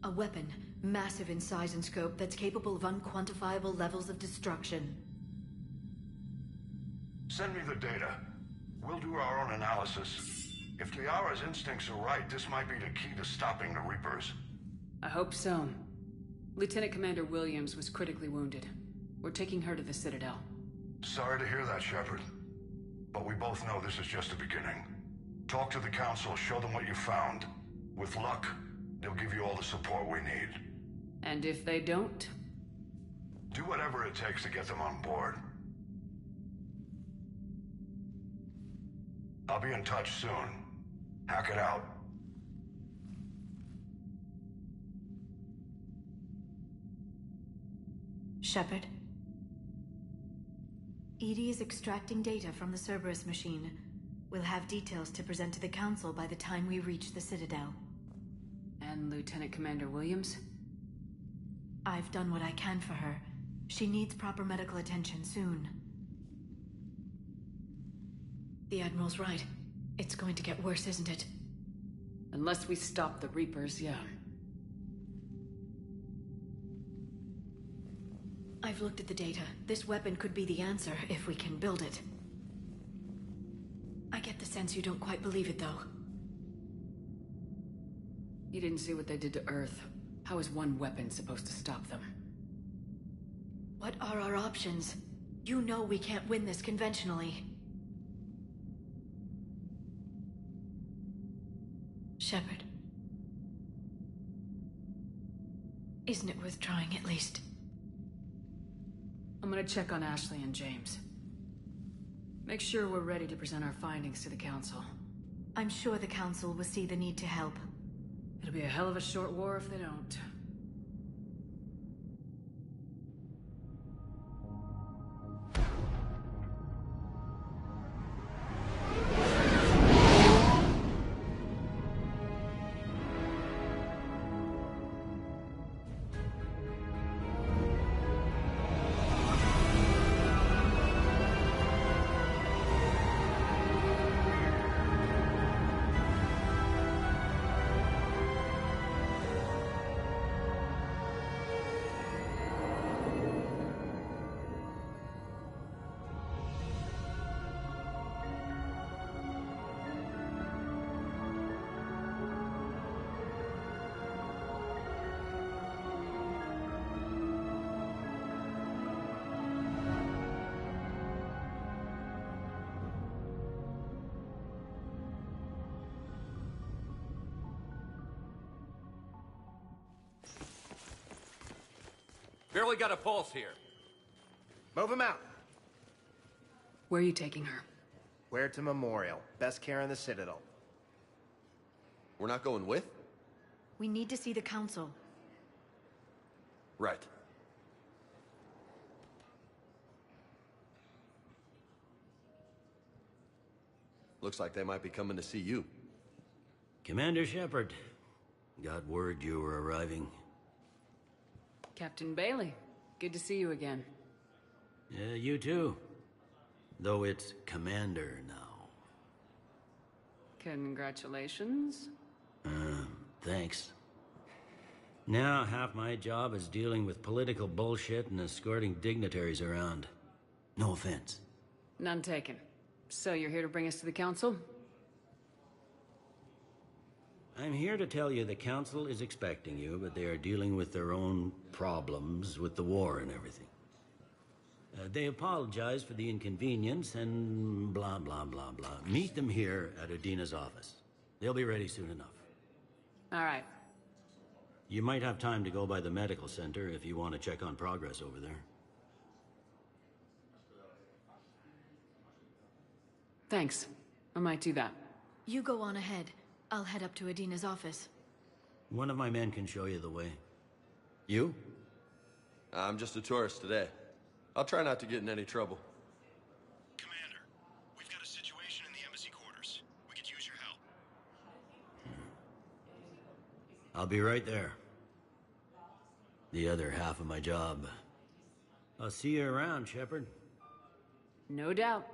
A weapon, massive in size and scope, that's capable of unquantifiable levels of destruction. Send me the data. We'll do our own analysis. If Liara's instincts are right, this might be the key to stopping the Reapers. I hope so. Lieutenant Commander Williams was critically wounded. We're taking her to the Citadel. Sorry to hear that, Shepard. But we both know this is just the beginning. Talk to the Council, show them what you found. With luck, they'll give you all the support we need. And if they don't? Do whatever it takes to get them on board. I'll be in touch soon. Hackett out. Shepard? EDI is extracting data from the Cerberus machine. We'll have details to present to the Council by the time we reach the Citadel. And Lieutenant Commander Williams? I've done what I can for her. She needs proper medical attention soon. The Admiral's right. It's going to get worse, isn't it? Unless we stop the Reapers, yeah. I've looked at the data. This weapon could be the answer, if we can build it. I get the sense you don't quite believe it, though. You didn't see what they did to Earth. How is one weapon supposed to stop them? What are our options? You know we can't win this conventionally. Shepard. Isn't it worth trying, at least? I'm gonna check on Ashley and James. Make sure we're ready to present our findings to the Council. I'm sure the Council will see the need to help. It'll be a hell of a short war if they don't. Barely got a pulse here. Move him out. Where are you taking her? Huerta Memorial. Best care in the Citadel. We're not going with? We need to see the Council. Right. Looks like they might be coming to see you. Commander Shepard. Got word you were arriving. Captain Bailey, good to see you again. Yeah, you too. Though it's Commander now. Congratulations. Thanks. Now half my job is dealing with political bullshit and escorting dignitaries around. No offense. None taken. So you're here to bring us to the council? I'm here to tell you the council is expecting you, but they are dealing with their own problems with the war and everything. They apologize for the inconvenience and blah, blah, blah, blah. Meet them here at Udina's office. They'll be ready soon enough. All right. You might have time to go by the medical center if you want to check on progress over there. Thanks. I might do that. You go on ahead. I'll head up to Udina's office. One of my men can show you the way. You? I'm just a tourist today. I'll try not to get in any trouble. Commander, we've got a situation in the embassy quarters. We could use your help. I'll be right there. The other half of my job. I'll see you around, Shepard. No doubt.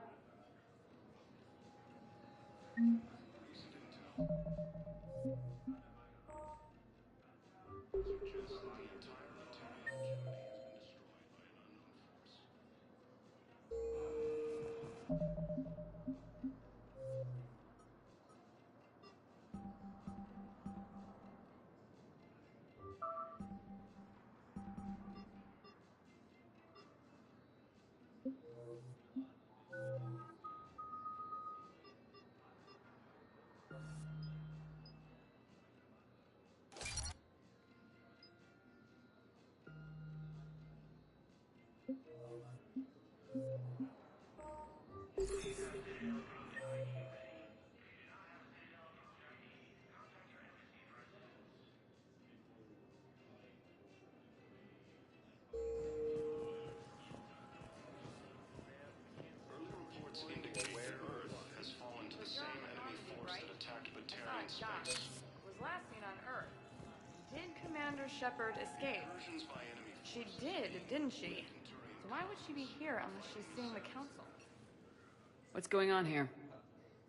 Commander Shepard escaped. She did, didn't she? So why would she be here unless she's seeing the council? What's going on here?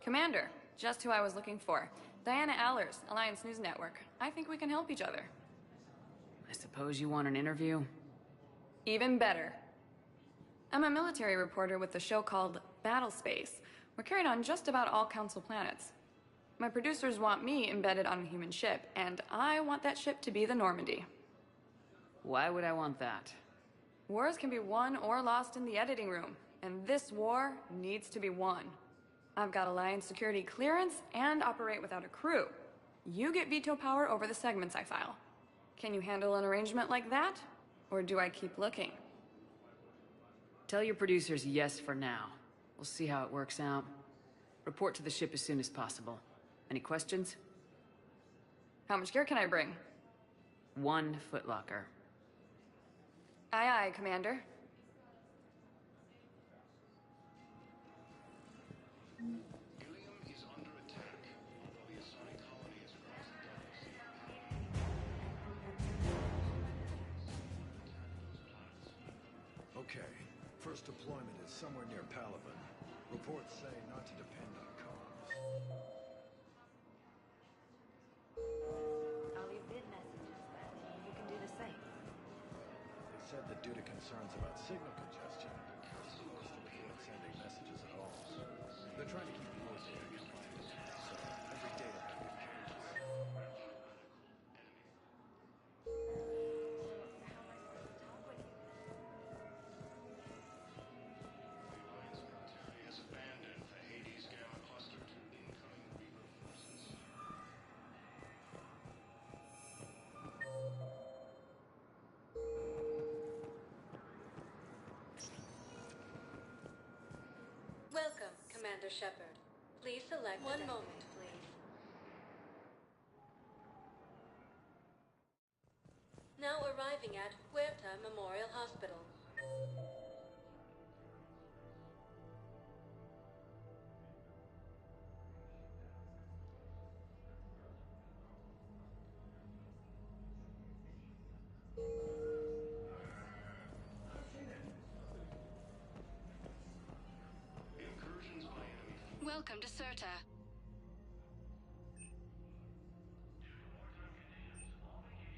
Commander, just who I was looking for. Diana Allers, Alliance News Network. I think we can help each other. I suppose you want an interview? Even better. I'm a military reporter with a show called Battle Space. We're carried on just about all council planets. My producers want me embedded on a human ship, and I want that ship to be the Normandy. Why would I want that? Wars can be won or lost in the editing room, and this war needs to be won. I've got Alliance security clearance and operate without a crew. You get veto power over the segments I file. Can you handle an arrangement like that? Or do I keep looking? Tell your producers yes for now. We'll see how it works out. Report to the ship as soon as possible. Any questions? How much gear can I bring? 1 footlocker. Aye, aye, Commander. Ilium is under attack, although the Asari colony is across the galaxy. Okay, first deployment is somewhere near Palaven. Reports say not to depend on comms. I'll leave bid messages then. You can do the same. They said that due to concerns about signal congestion, Council was to avoid sending messages at all. They're trying to keep more data connected, so every data packet changes. Has abandoned the Hades Gamma Cluster to incoming Reaper forces. Welcome, Commander Shepard. Please select one moment, please. Now arriving at Huerta Memorial Hospital. Welcome to Serta.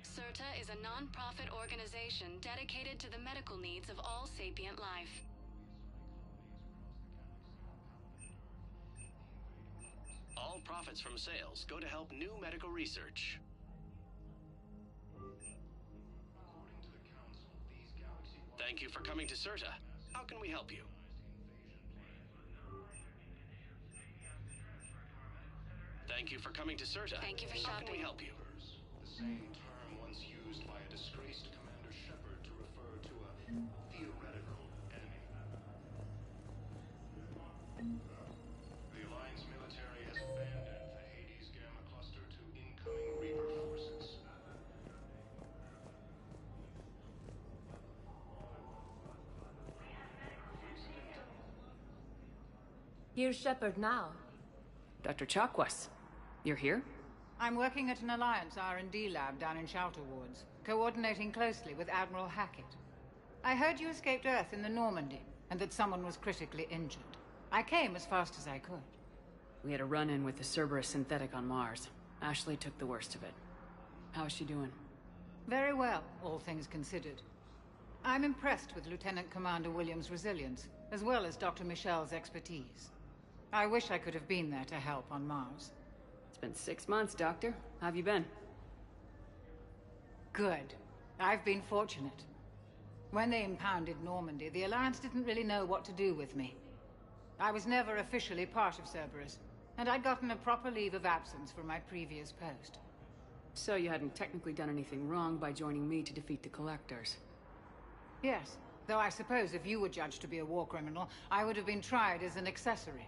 Serta a non-profit organization dedicated to the medical needs of all sapient life. All profits from sales go to help new medical research. Thank you for coming to CERTA. How can we help you? Thank you for coming to CERTA. Thank you for How shopping. can we help you? The same term once used by a disgraced Commander Shepard to refer to a theoretical enemy. The Alliance military has abandoned the Hades Gamma Cluster to incoming Reaper forces. Here's Shepard now. Dr. Chakwas, you're here? I'm working at an Alliance R&D lab down in Shelter Wards, coordinating closely with Admiral Hackett. I heard you escaped Earth in the Normandy, and that someone was critically injured. I came as fast as I could. We had a run-in with the Cerberus synthetic on Mars. Ashley took the worst of it. How is she doing? Very well, all things considered. I'm impressed with Lieutenant Commander Williams' resilience, as well as Dr. Michel's expertise. I wish I could have been there to help on Mars. It's been 6 months, Doctor. How have you been? Good. I've been fortunate. When they impounded Normandy, the Alliance didn't really know what to do with me. I was never officially part of Cerberus, and I'd gotten a proper leave of absence from my previous post. So you hadn't technically done anything wrong by joining me to defeat the Collectors? Yes, though I suppose if you were judged to be a war criminal, I would have been tried as an accessory.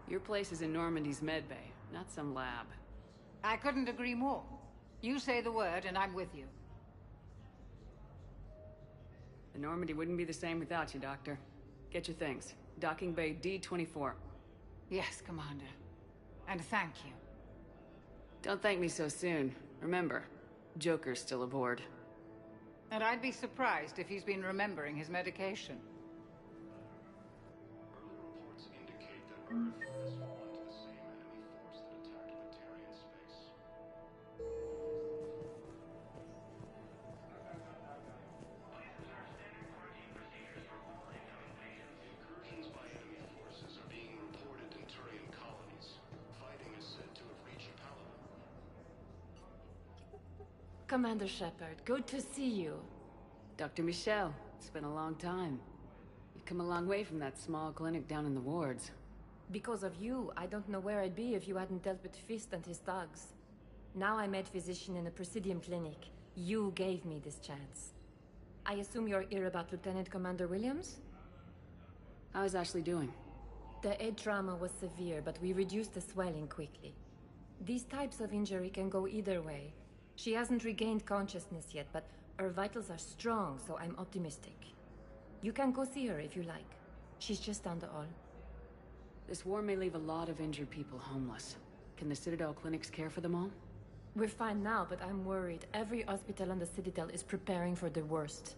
Your place is in Normandy's medbay, not some lab. I couldn't agree more. You say the word and I'm with you. The Normandy wouldn't be the same without you, Doctor. Get your things. Docking Bay D-24. Yes, Commander. And thank you. Don't thank me so soon. Remember, Joker's still aboard. And I'd be surprised if he's been remembering his medication. Early reports indicate that Earth has fallen to the same enemy force that attacked Batarian space. Incursions by enemy forces are being reported in Turian colonies. Fighting is said to have reached Paladin. Commander Shepard, good to see you. Dr. Michel, it's been a long time. You've come a long way from that small clinic down in the wards. Because of you, I don't know where I'd be if you hadn't dealt with Fist and his thugs. Now I'm head physician in a Presidium clinic. You gave me this chance. I assume you're here about Lieutenant Commander Williams? How is Ashley doing? The head trauma was severe, but we reduced the swelling quickly. These types of injury can go either way. She hasn't regained consciousness yet, but her vitals are strong, so I'm optimistic. You can go see her if you like. She's just down the hall. This war may leave a lot of injured people homeless. Can the Citadel clinics care for them all? We're fine now, but I'm worried. Every hospital on the Citadel is preparing for the worst.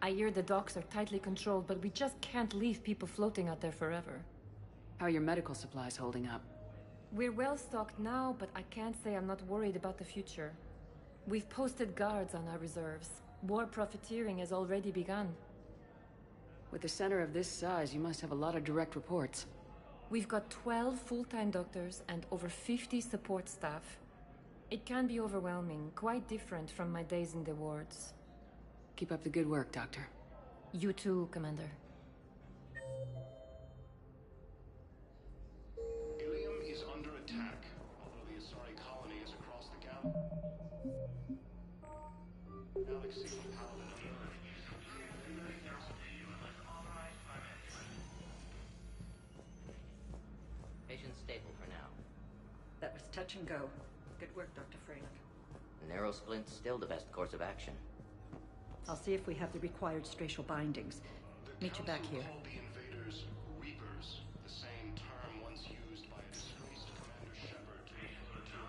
I hear the docks are tightly controlled, but we just can't leave people floating out there forever. How are your medical supplies holding up? We're well stocked now, but I can't say I'm not worried about the future. We've posted guards on our reserves. War profiteering has already begun. With a center of this size, you must have a lot of direct reports. We've got 12 full-time doctors and over 50 support staff. It can be overwhelming, quite different from my days in the wards. Keep up the good work, Doctor. You too, Commander. Ilium is under attack, although the Asari colony is across the galaxy. Galaxy from Paladin on Earth. Patient's stable for now. That was touch and go. Good work, Dr. Freilich. Narrow splint's still the best course of action. I'll see if we have the required stracial bindings. Meet you back here. Called the invaders Reapers, the same term once used by a disgraced Commander Shepard to refer to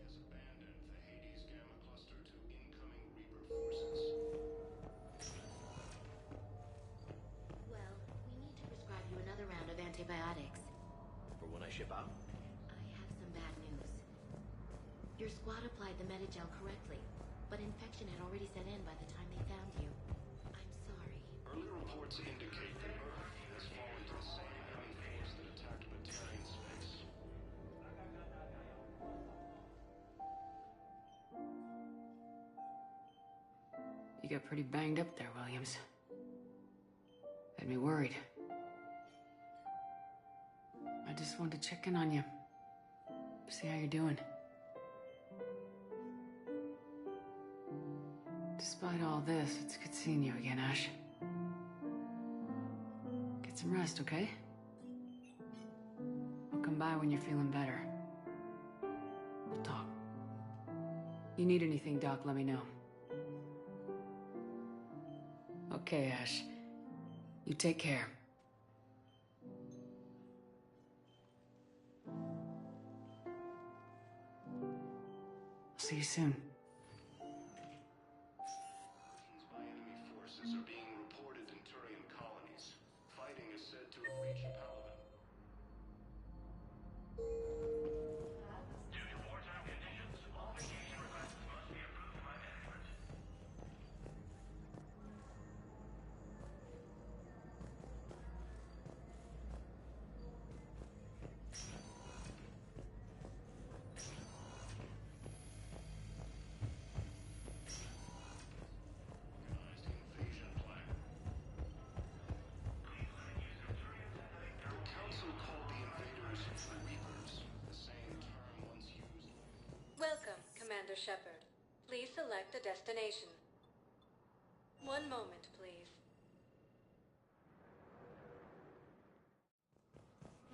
has abandoned the Hades Gamma Cluster to incoming Reaper forces. Well, we need to prescribe you another round antibiotics. For when I ship out? I have some bad news. Your squad applied the Metagel correctly, but infection had already set in by the time they found you. I'm sorry. Early reports indicate that Earth has fallen to the same enemy force that attacked Batarian space. You got pretty banged up there, Williams. Had me worried. I just wanted to check in on you. See how you're doing. Despite all this, it's good seeing you again, Ash. Get some rest, okay? I'll come by when you're feeling better. We'll talk. You need anything, Doc, let me know. Okay, Ash. You take care. See you soon. By enemy forces are being reported in Turian colonies. Fighting is said to have reached Paladin. Due to wartime conditions, all vacation requests must be approved by management. Welcome, Commander Shepard. Please select a destination. One moment, please.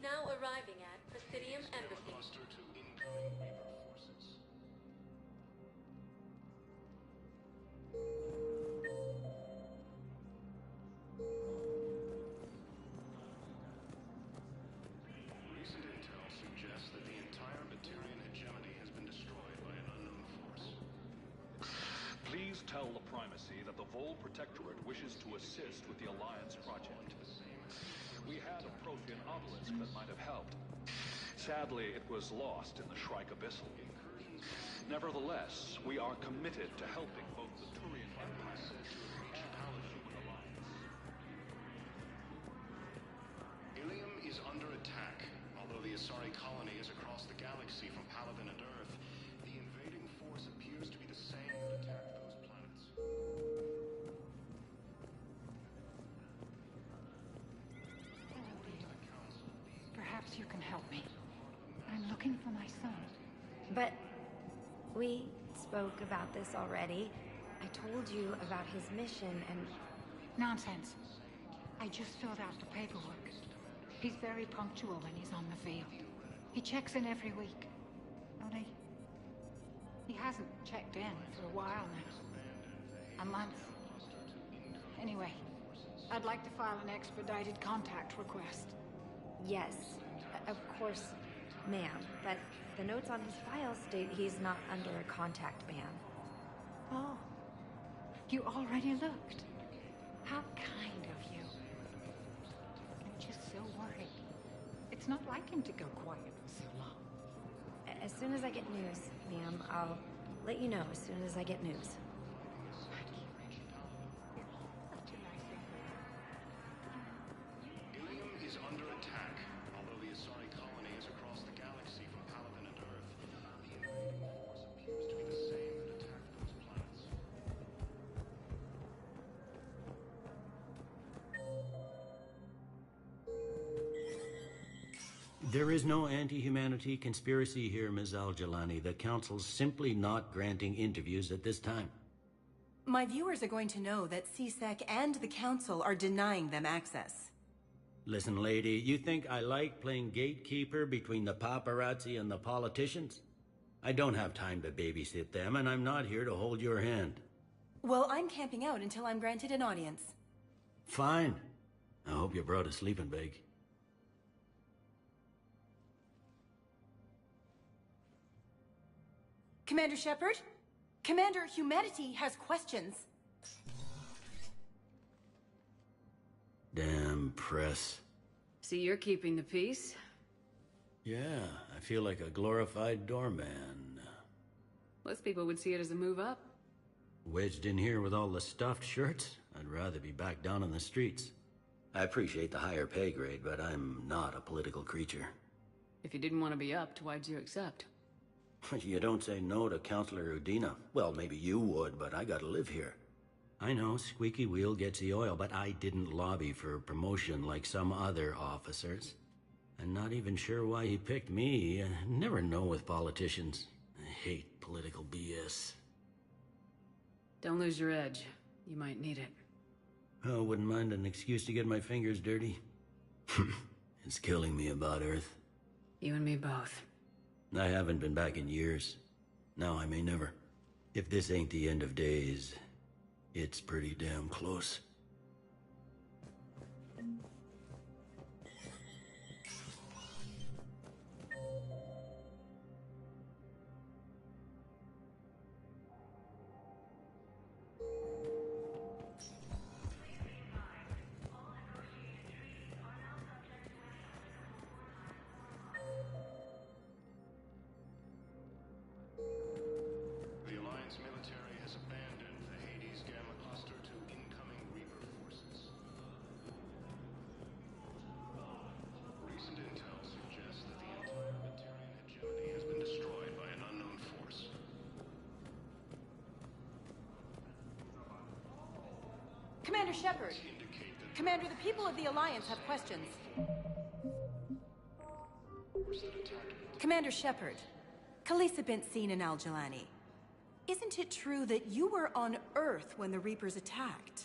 Now arriving at Presidium Embassy. Cluster to incoming Reaper forces. Recent intel suggests that the entire Batarian hegemony has been destroyed by an unknown force. Please tell the Primacy that the Vol Protectorate wishes to assist with the Alliance project. We had a Prothean obelisk that might have helped. Sadly, it was lost in the Shrike Abyssal. Nevertheless, we are committed to helping both the Turian Empire and the human alliance. Ilium is under attack. Although the Asari colony is across the galaxy from Paladin and Earth, the invading force appears to be the same that attacked those planets. Perhaps you can help me. I'm looking for my son. But we spoke about this already. I told you about his mission and... Nonsense. I just filled out the paperwork. He's very punctual when he's on the field. He checks in every week. Only... he hasn't checked in for a while now. A month. Anyway, I'd like to file an expedited contact request. Yes, of course, ma'am. But the notes on his file state he's not under a contact ban. Oh. You already looked. How kind of you. I'm just so worried. It's not like him to go quiet for so long. As soon as I get news, ma'am, I'll let you know as soon as I get news. Ilium is under attack. Although the Asari colony is across the galaxy from Paladin and Earth, the invading force appears to be the same that attacked those planets. There is no anti-humanity conspiracy here, Ms. Al-Jalani. The Council's simply not granting interviews at this time. My viewers are going to know that CSEC and the Council are denying them access. Listen, lady, you think I like playing gatekeeper between the paparazzi and the politicians? I don't have time to babysit them, and I'm not here to hold your hand. Well, I'm camping out until I'm granted an audience. Fine. I hope you brought a sleeping bag. Commander Shepard? Commander, humanity has questions. Damn press. See, you're keeping the peace. Yeah, I feel like a glorified doorman. Most people would see it as a move up. Wedged in here with all the stuffed shirts, I'd rather be back down on the streets. I appreciate the higher pay grade, but I'm not a political creature. If you didn't want to be upped, why'd you accept? You don't say no to Councilor Udina. Well, maybe you would, but I gotta live here. I know, squeaky wheel gets the oil, but I didn't lobby for promotion like some other officers. I'm not even sure why he picked me. I never know with politicians. I hate political BS. Don't lose your edge. You might need it. Oh, wouldn't mind an excuse to get my fingers dirty. It's killing me about Earth. You and me both. I haven't been back in years. Now I may never. If this ain't the end of days, it's pretty damn close. The Alliance military has abandoned the Hades Gamma Cluster to incoming Reaper forces. Recent intel suggests that the entire Batarian hegemony has been destroyed by an unknown force. Commander Shepard! Commander, the people of the Alliance have questions. Commander Shepard, Khalisah bint Sin and Al-Jalani. Isn't it true that you were on Earth when the Reapers attacked?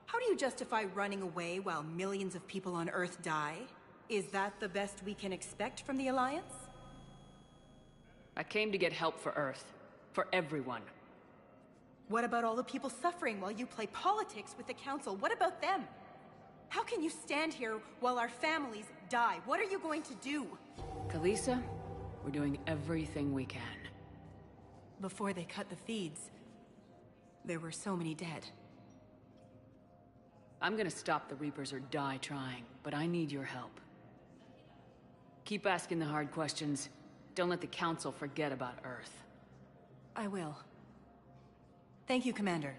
How do you justify running away while millions of people on Earth die? Is that the best we can expect from the Alliance? I came to get help for Earth. For everyone. What about all the people suffering while you play politics with the Council? What about them? How can you stand here while our families die? What are you going to do? Khalisah, we're doing everything we can. Before they cut the feeds, there were so many dead. I'm gonna stop the Reapers or die trying, but I need your help. Keep asking the hard questions. Don't let the Council forget about Earth. I will. Thank you, Commander.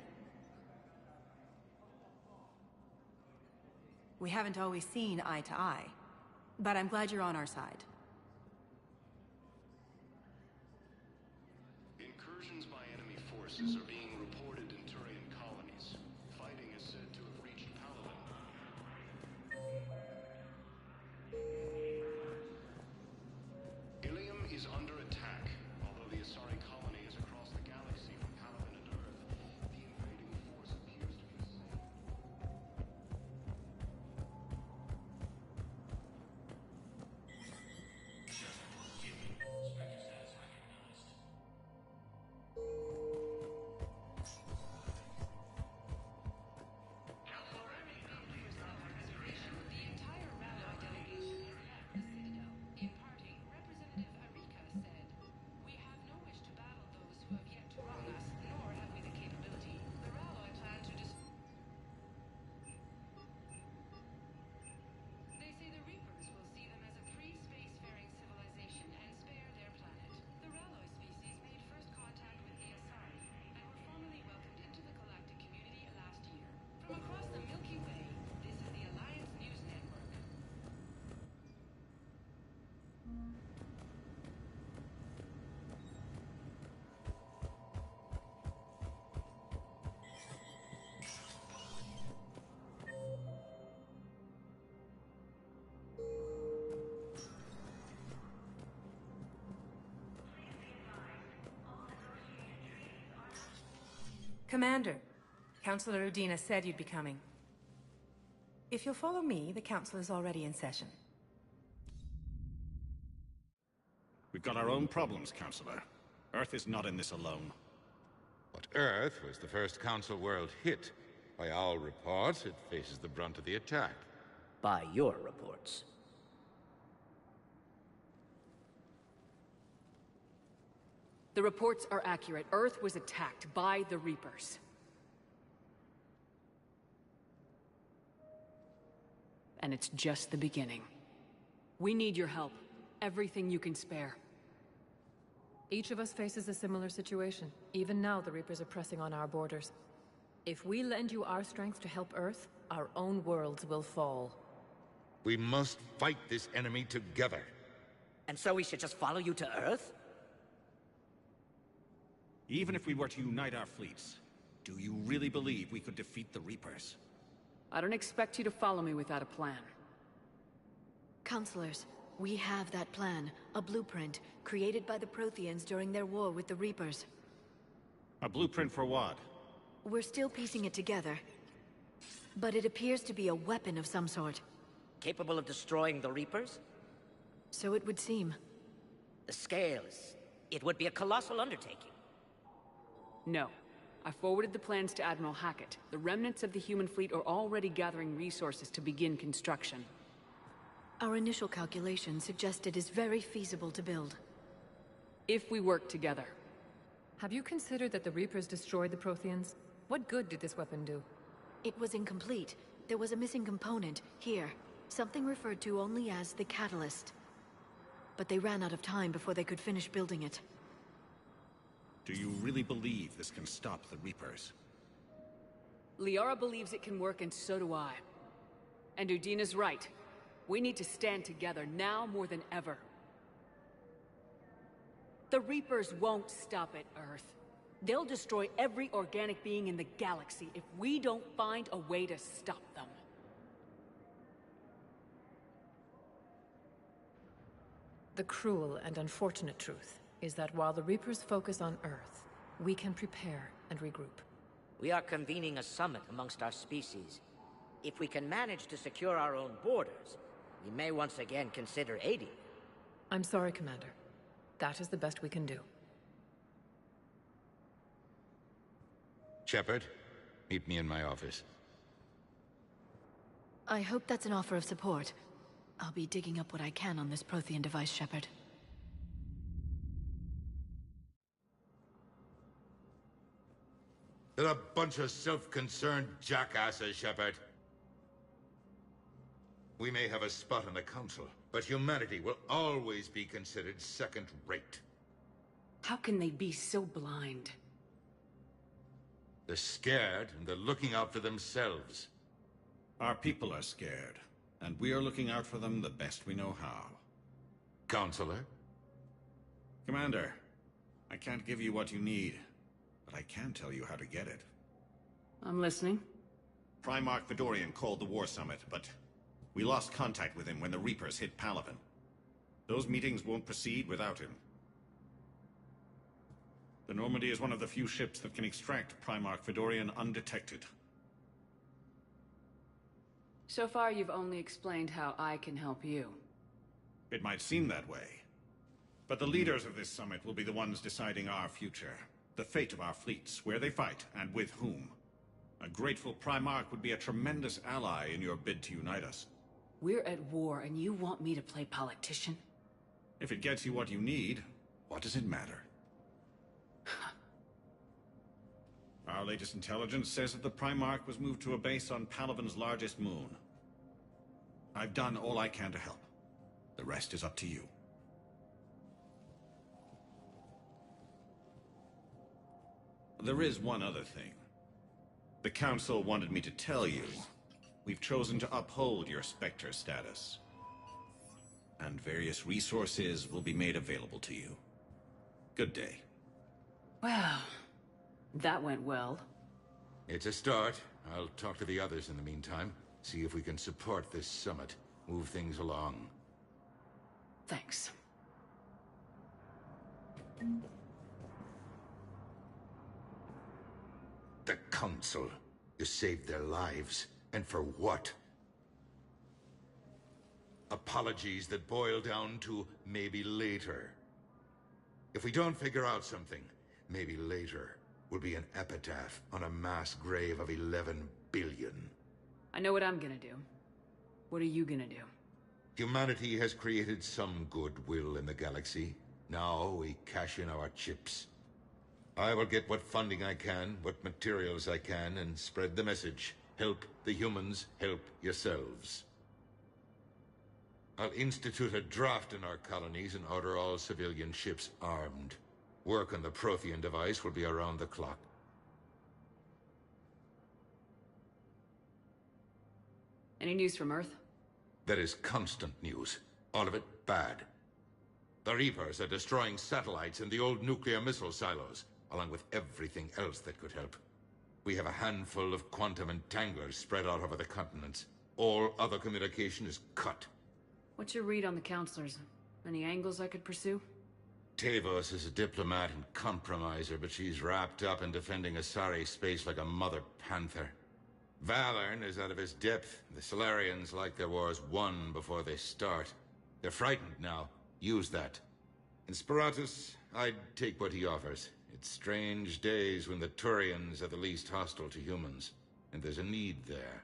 We haven't always seen eye to eye, but I'm glad you're on our side. Incursions by enemy forces are being reported in Turian colonies. Fighting is said to have reached Paladin. Ilium is under attack. Although the Asari colony is across the galaxy from Paladin and Earth, the invading force appears to be the same. Commander, Councilor Udina said you'd be coming. If you'll follow me, the council is already in session. We've got our own problems, Counselor. Earth is not in this alone. But Earth was the first Council world hit. By all reports, it faces the brunt of the attack. By your reports. The reports are accurate. Earth was attacked by the Reapers. And and it's just the beginning. We need your help. Everything you can spare. Each of us faces a similar situation. Even now, the Reapers are pressing on our borders. If we lend you our strength to help Earth, our own worlds will fall. We must fight this enemy together. And so we should just follow you to Earth? Even if we were to unite our fleets, do you really believe we could defeat the Reapers? I don't expect you to follow me without a plan. Counselors, we have that plan. A blueprint, created by the Protheans during their war with the Reapers. A blueprint for what? We're still piecing it together. But it appears to be a weapon of some sort. Capable of destroying the Reapers? So it would seem. The scale is... it would be a colossal undertaking. No. I forwarded the plans to Admiral Hackett. The remnants of the human fleet are already gathering resources to begin construction. Our initial calculations suggest it is very feasible to build. If we work together. Have you considered that the Reapers destroyed the Protheans? What good did this weapon do? It was incomplete. There was a missing component, here. Something referred to only as the Catalyst. But they ran out of time before they could finish building it. Do you really believe this can stop the Reapers? Liara believes it can work, and so do I. And Udina's right. We need to stand together, now more than ever. The Reapers won't stop at Earth. They'll destroy every organic being in the galaxy if we don't find a way to stop them. The cruel and unfortunate truth is that while the Reapers focus on Earth, we can prepare and regroup. We are convening a summit amongst our species. If we can manage to secure our own borders, we may once again consider aiding. I'm sorry, Commander. That is the best we can do. Shepard, meet me in my office. I hope that's an offer of support. I'll be digging up what I can on this Prothean device, Shepard. They're a bunch of self-concerned jackasses, Shepard. We may have a spot on the Council, but humanity will always be considered second-rate. How can they be so blind? They're scared, and they're looking out for themselves. Our people are scared, and we are looking out for them the best we know how. Counselor? Commander, I can't give you what you need, but I can tell you how to get it. I'm listening. Primarch Fedorian called the War Summit, but we lost contact with him when the Reapers hit Palaven. Those meetings won't proceed without him. The Normandy is one of the few ships that can extract Primarch Fedorian undetected. So far, you've only explained how I can help you. It might seem that way. But the leaders of this summit will be the ones deciding our future. The fate of our fleets, where they fight, and with whom. A grateful Primarch would be a tremendous ally in your bid to unite us. We're at war, and you want me to play politician? If it gets you what you need, what does it matter? Our latest intelligence says that the Primarch was moved to a base on Palaven's largest moon. I've done all I can to help. The rest is up to you. There is one other thing. The Council wanted me to tell you, we've chosen to uphold your Spectre status. And various resources will be made available to you. Good day. Well, that went well. It's a start. I'll talk to the others in the meantime. See if we can support this summit. Move things along. Thanks. The Council. You saved their lives. And for what? Apologies that boil down to maybe later. If we don't figure out something, maybe later will be an epitaph on a mass grave of 11 billion. I know what I'm gonna do. What are you gonna do? Humanity has created some goodwill in the galaxy. Now we cash in our chips. I will get what funding I can, what materials I can, and spread the message. Help the humans, help yourselves. I'll institute a draft in our colonies and order all civilian ships armed. Work on the Prothean device will be around the clock. Any news from Earth? There is constant news. All of it bad. The Reapers are destroying satellites and the old nuclear missile silos, along with everything else that could help. We have a handful of quantum entanglers spread out over the continents. All other communication is cut. What's your read on the counselors? Any angles I could pursue? Tavos is a diplomat and compromiser, but she's wrapped up in defending Asari space like a mother panther. Valern is out of his depth. The Solarians like their wars won before they start. They're frightened now. Use that. In Sparatus, I'd take what he offers. It's strange days when the Turians are the least hostile to humans, and there's a need there.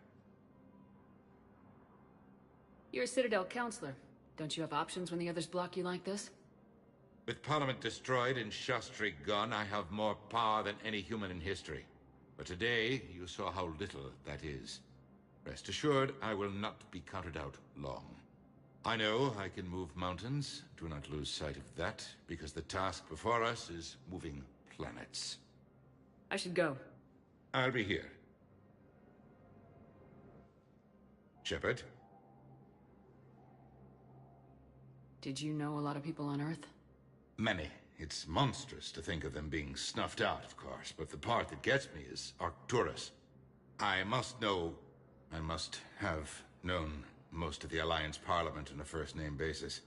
You're a Citadel counselor. Don't you have options when the others block you like this? With Parliament destroyed and Shastri gone, I have more power than any human in history. But today, you saw how little that is. Rest assured, I will not be counted out long. I know I can move mountains. Do not lose sight of that, because the task before us is moving planets. I should go. I'll be here. Shepard? Did you know a lot of people on Earth? Many. It's monstrous to think of them being snuffed out, of course, but the part that gets me is Arcturus. I must know, and must have known, most of the Alliance Parliament on a first-name basis.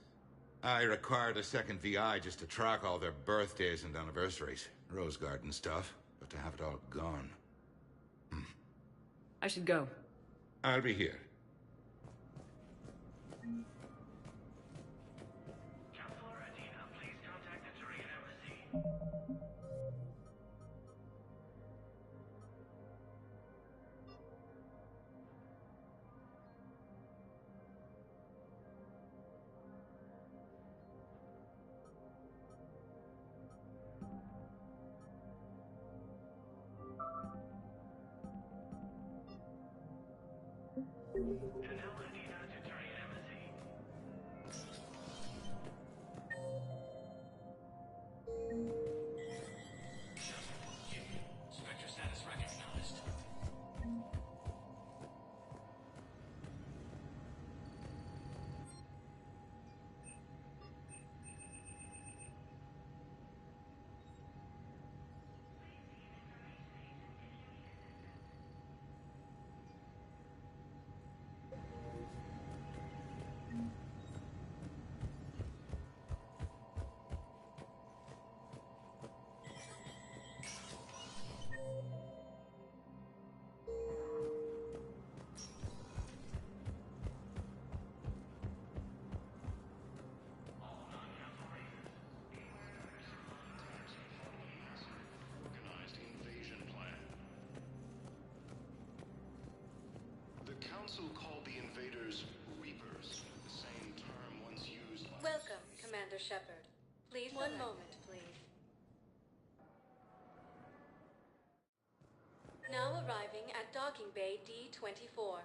I required a second VI just to track all their birthdays and anniversaries. Rose Garden stuff, but to have it all gone. I should go. I'll be here. Spectre status recognized. Organized invasion plan. The Council called the invaders Reapers, the same term once used by... Welcome, Commander Shepard. Please, one moment, please. Now arriving at Docking Bay D-24.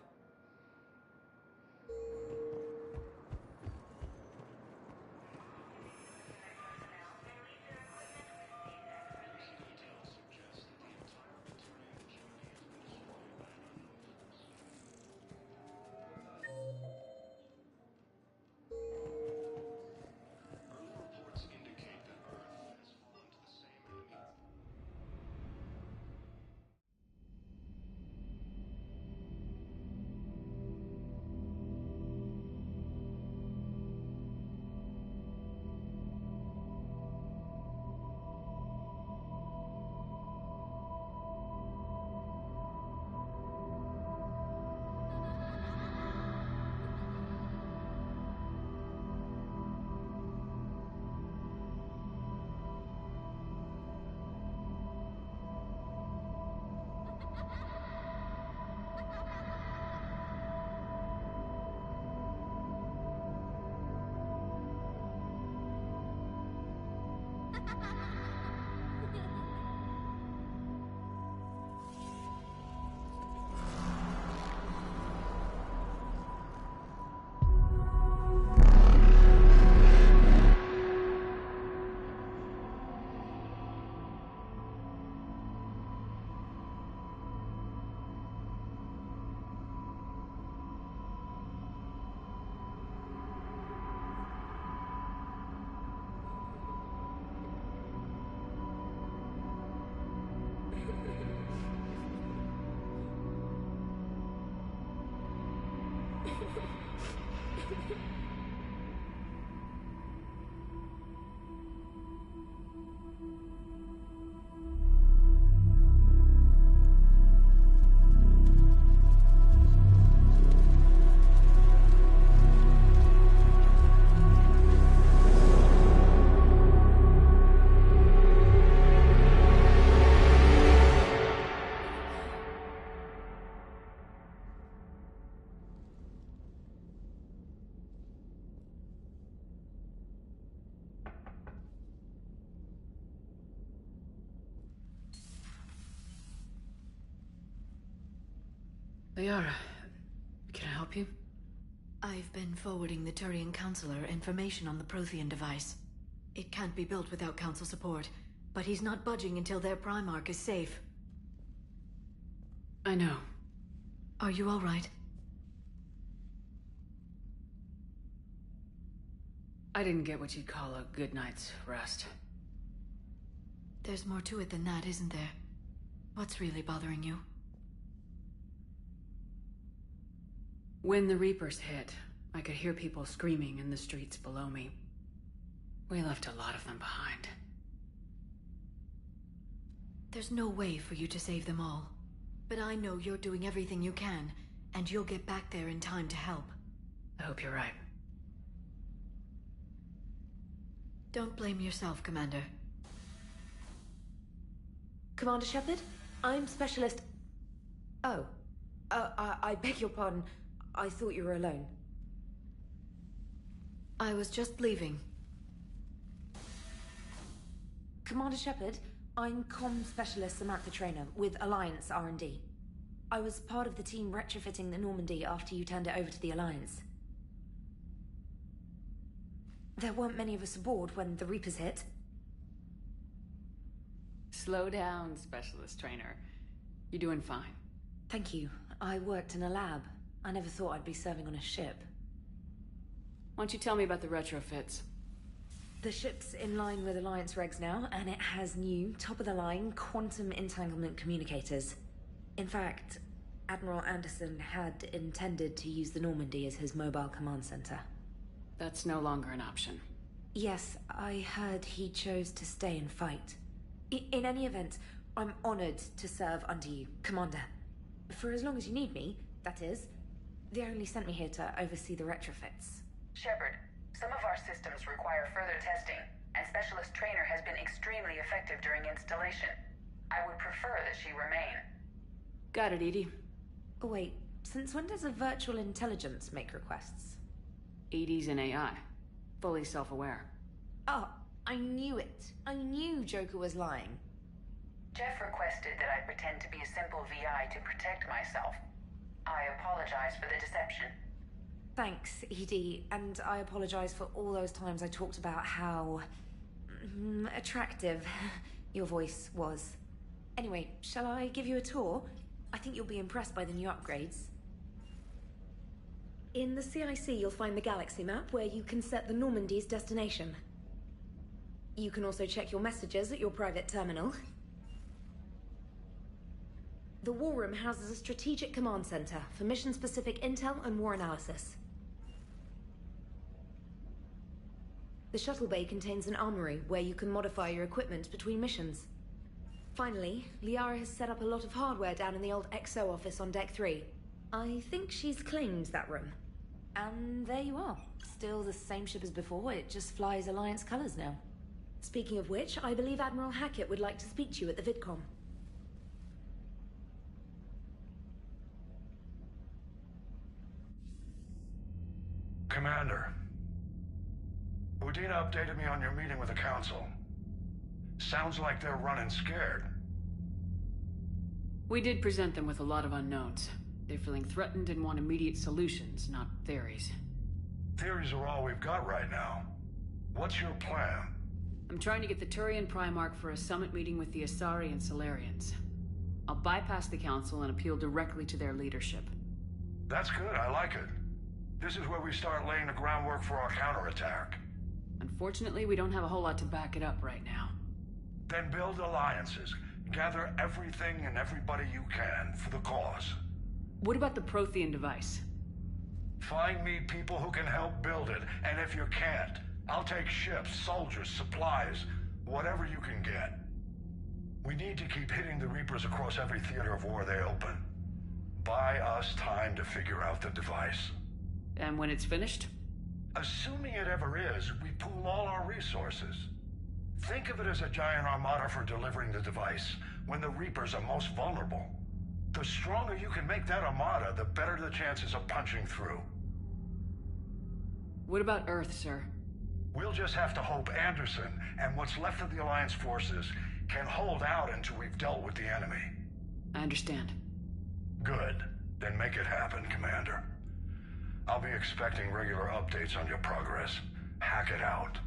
Liara, can I help you? I've been forwarding the Turian Counselor information on the Prothean device. It can't be built without Council support, but he's not budging until their Primarch is safe. I know. Are you all right? I didn't get what you'd call a good night's rest. There's more to it than that, isn't there? What's really bothering you? When the Reapers hit, I could hear people screaming in the streets below me. We left a lot of them behind. There's no way for you to save them all. But I know you're doing everything you can, and you'll get back there in time to help. I hope you're right. Don't blame yourself, Commander. Commander Shepard? I'm Specialist... Oh. I beg your pardon. I thought you were alone. I was just leaving. Commander Shepard, I'm Comm Specialist Samantha Traynor with Alliance R&D. I was part of the team retrofitting the Normandy after you turned it over to the Alliance. There weren't many of us aboard when the Reapers hit. Slow down, Specialist Trainer. You're doing fine. Thank you. I worked in a lab. I never thought I'd be serving on a ship. Why don't you tell me about the retrofits? The ship's in line with Alliance regs now, and it has new, top-of-the-line quantum entanglement communicators. In fact, Admiral Anderson had intended to use the Normandy as his mobile command center. That's no longer an option. Yes, I heard he chose to stay and fight. In any event, I'm honored to serve under you, Commander. For as long as you need me, that is. They only sent me here to oversee the retrofits. Shepard, some of our systems require further testing, and Specialist Trainer has been extremely effective during installation. I would prefer that she remain. Got it, EDI. Oh, wait, since when does a virtual intelligence make requests? EDI's an AI. Fully self-aware. Oh, I knew it. I knew Joker was lying. Jeff requested that I pretend to be a simple VI to protect myself. I apologize for the deception. Thanks, EDI, and I apologize for all those times I talked about how... attractive your voice was. Anyway, shall I give you a tour? I think you'll be impressed by the new upgrades. In the CIC, you'll find the galaxy map where you can set the Normandy's destination. You can also check your messages at your private terminal. The War Room houses a strategic command center for mission-specific intel and war analysis. The shuttle bay contains an armory where you can modify your equipment between missions. Finally, Liara has set up a lot of hardware down in the old XO office on Deck 3. I think she's claimed that room. And there you are. Still the same ship as before, it just flies Alliance colors now. Speaking of which, I believe Admiral Hackett would like to speak to you at the VidCom. Commander, Udina updated me on your meeting with the Council. Sounds like they're running scared. We did present them with a lot of unknowns. They're feeling threatened and want immediate solutions, not theories. Theories are all we've got right now. What's your plan? I'm trying to get the Turian Primarch for a summit meeting with the Asari and Salarians. I'll bypass the Council and appeal directly to their leadership. That's good, I like it. This is where we start laying the groundwork for our counterattack. Unfortunately, we don't have a whole lot to back it up right now. Then build alliances. Gather everything and everybody you can for the cause. What about the Prothean device? Find me people who can help build it, and if you can't, I'll take ships, soldiers, supplies, whatever you can get. We need to keep hitting the Reapers across every theater of war they open. Buy us time to figure out the device. And when it's finished? Assuming it ever is, we pool all our resources. Think of it as a giant armada for delivering the device, when the Reapers are most vulnerable. The stronger you can make that armada, the better the chances of punching through. What about Earth, sir? We'll just have to hope Anderson and what's left of the Alliance forces can hold out until we've dealt with the enemy. I understand. Good. Then make it happen, Commander. I'll be expecting regular updates on your progress. Hack it out.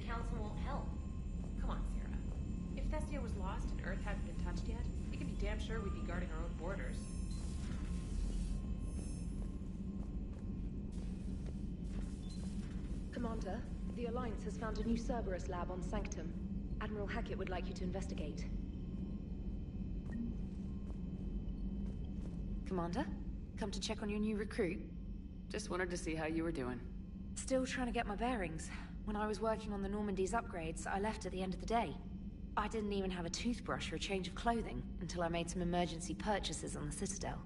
Council won't help. Come on, Sarah. If Thestia was lost and Earth hadn't been touched yet, we could be damn sure we'd be guarding our own borders. Commander, the Alliance has found a new Cerberus lab on Sanctum. Admiral Hackett would like you to investigate. Commander? Come to check on your new recruit? Just wanted to see how you were doing. Still trying to get my bearings. When I was working on the Normandy's upgrades, I left at the end of the day. I didn't even have a toothbrush or a change of clothing until I made some emergency purchases on the Citadel.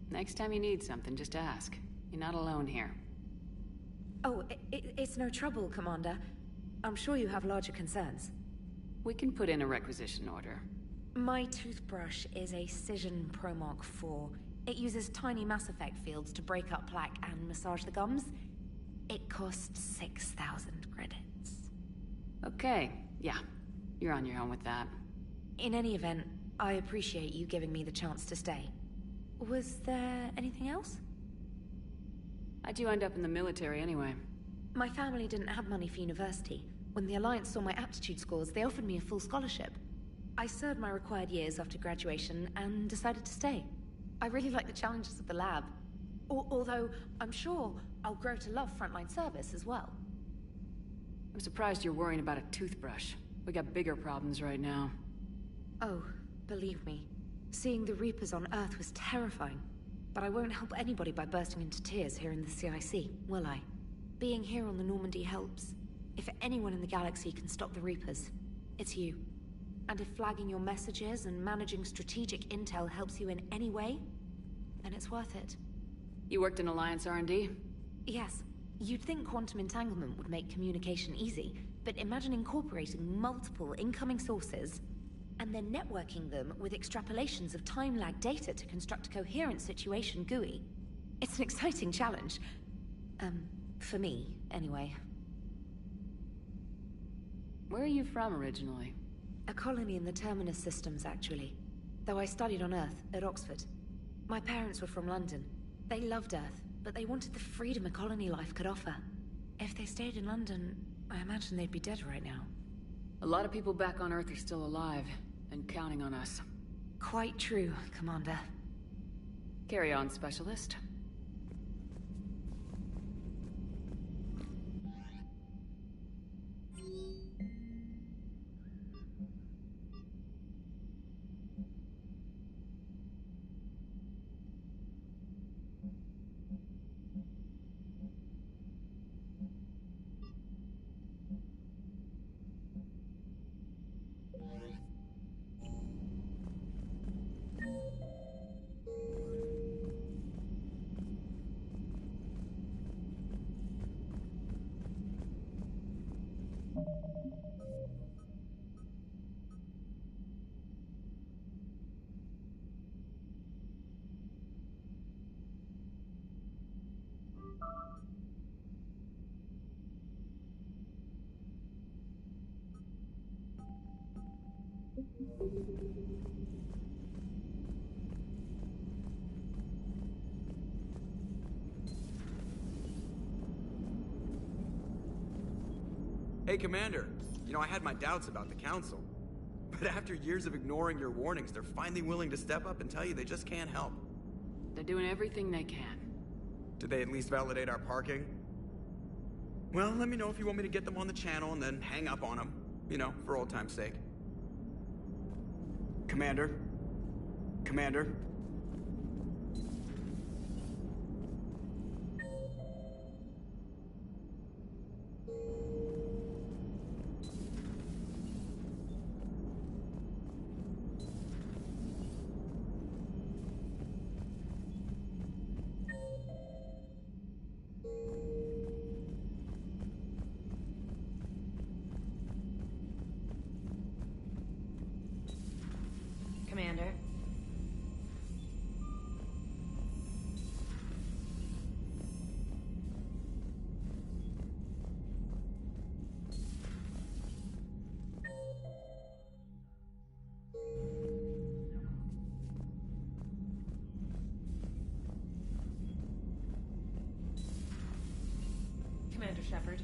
Next time you need something, just ask. You're not alone here. Oh, it's no trouble, Commander. I'm sure you have larger concerns. We can put in a requisition order. My toothbrush is a Cision Pro Mark IV. It uses tiny Mass Effect fields to break up plaque and massage the gums. It costs 6,000 credits. Okay, yeah. You're on your own with that. In any event, I appreciate you giving me the chance to stay. Was there anything else? How'd you end up in the military anyway? My family didn't have money for university. When the Alliance saw my aptitude scores, they offered me a full scholarship. I served my required years after graduation and decided to stay. I really like the challenges of the lab. Although, I'm sure I'll grow to love frontline service as well. I'm surprised you're worrying about a toothbrush. We got bigger problems right now. Oh, believe me. Seeing the Reapers on Earth was terrifying. But I won't help anybody by bursting into tears here in the CIC, will I? Being here on the Normandy helps. If anyone in the galaxy can stop the Reapers, it's you. And if flagging your messages and managing strategic intel helps you in any way, then it's worth it. You worked in Alliance R&D? Yes. You'd think quantum entanglement would make communication easy, but imagine incorporating multiple incoming sources and then networking them with extrapolations of time-lag data to construct a coherent situation GUI. It's an exciting challenge. For me, anyway. Where are you from originally? A colony in the Terminus systems, actually. Though I studied on Earth, at Oxford. My parents were from London. They loved Earth, but they wanted the freedom a colony life could offer. If they stayed in London, I imagine they'd be dead right now. A lot of people back on Earth are still alive, and counting on us. Quite true, Commander. Carry on, Specialist. Hey, Commander. You know, I had my doubts about the Council. But after years of ignoring your warnings, they're finally willing to step up and tell you they just can't help. They're doing everything they can. Did they at least validate our parking? Well, let me know if you want me to get them on the channel and then hang up on them. You know, for old time's sake. Commander? Commander? Commander. Commander Shepard.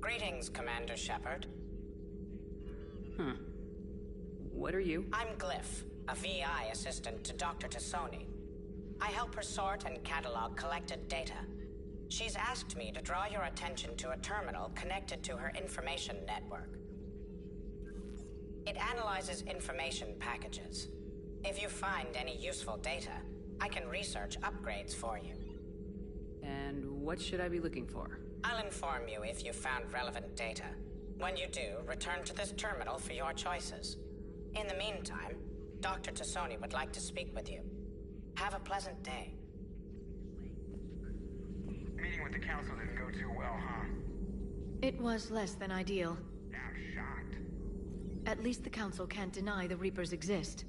Greetings, Commander Shepard. What are you? I'm Glyph, a VI assistant to Dr. Tassoni. I help her sort and catalog collected data. She's asked me to draw your attention to a terminal connected to her information network. It analyzes information packages. If you find any useful data, I can research upgrades for you. And what should I be looking for? I'll inform you if you found relevant data. When you do, return to this terminal for your choices. In the meantime, Dr. Tassoni would like to speak with you. Have a pleasant day. Meeting with the council didn't go too well, huh? It was less than ideal. I'm shocked. At least the council can't deny the Reapers exist.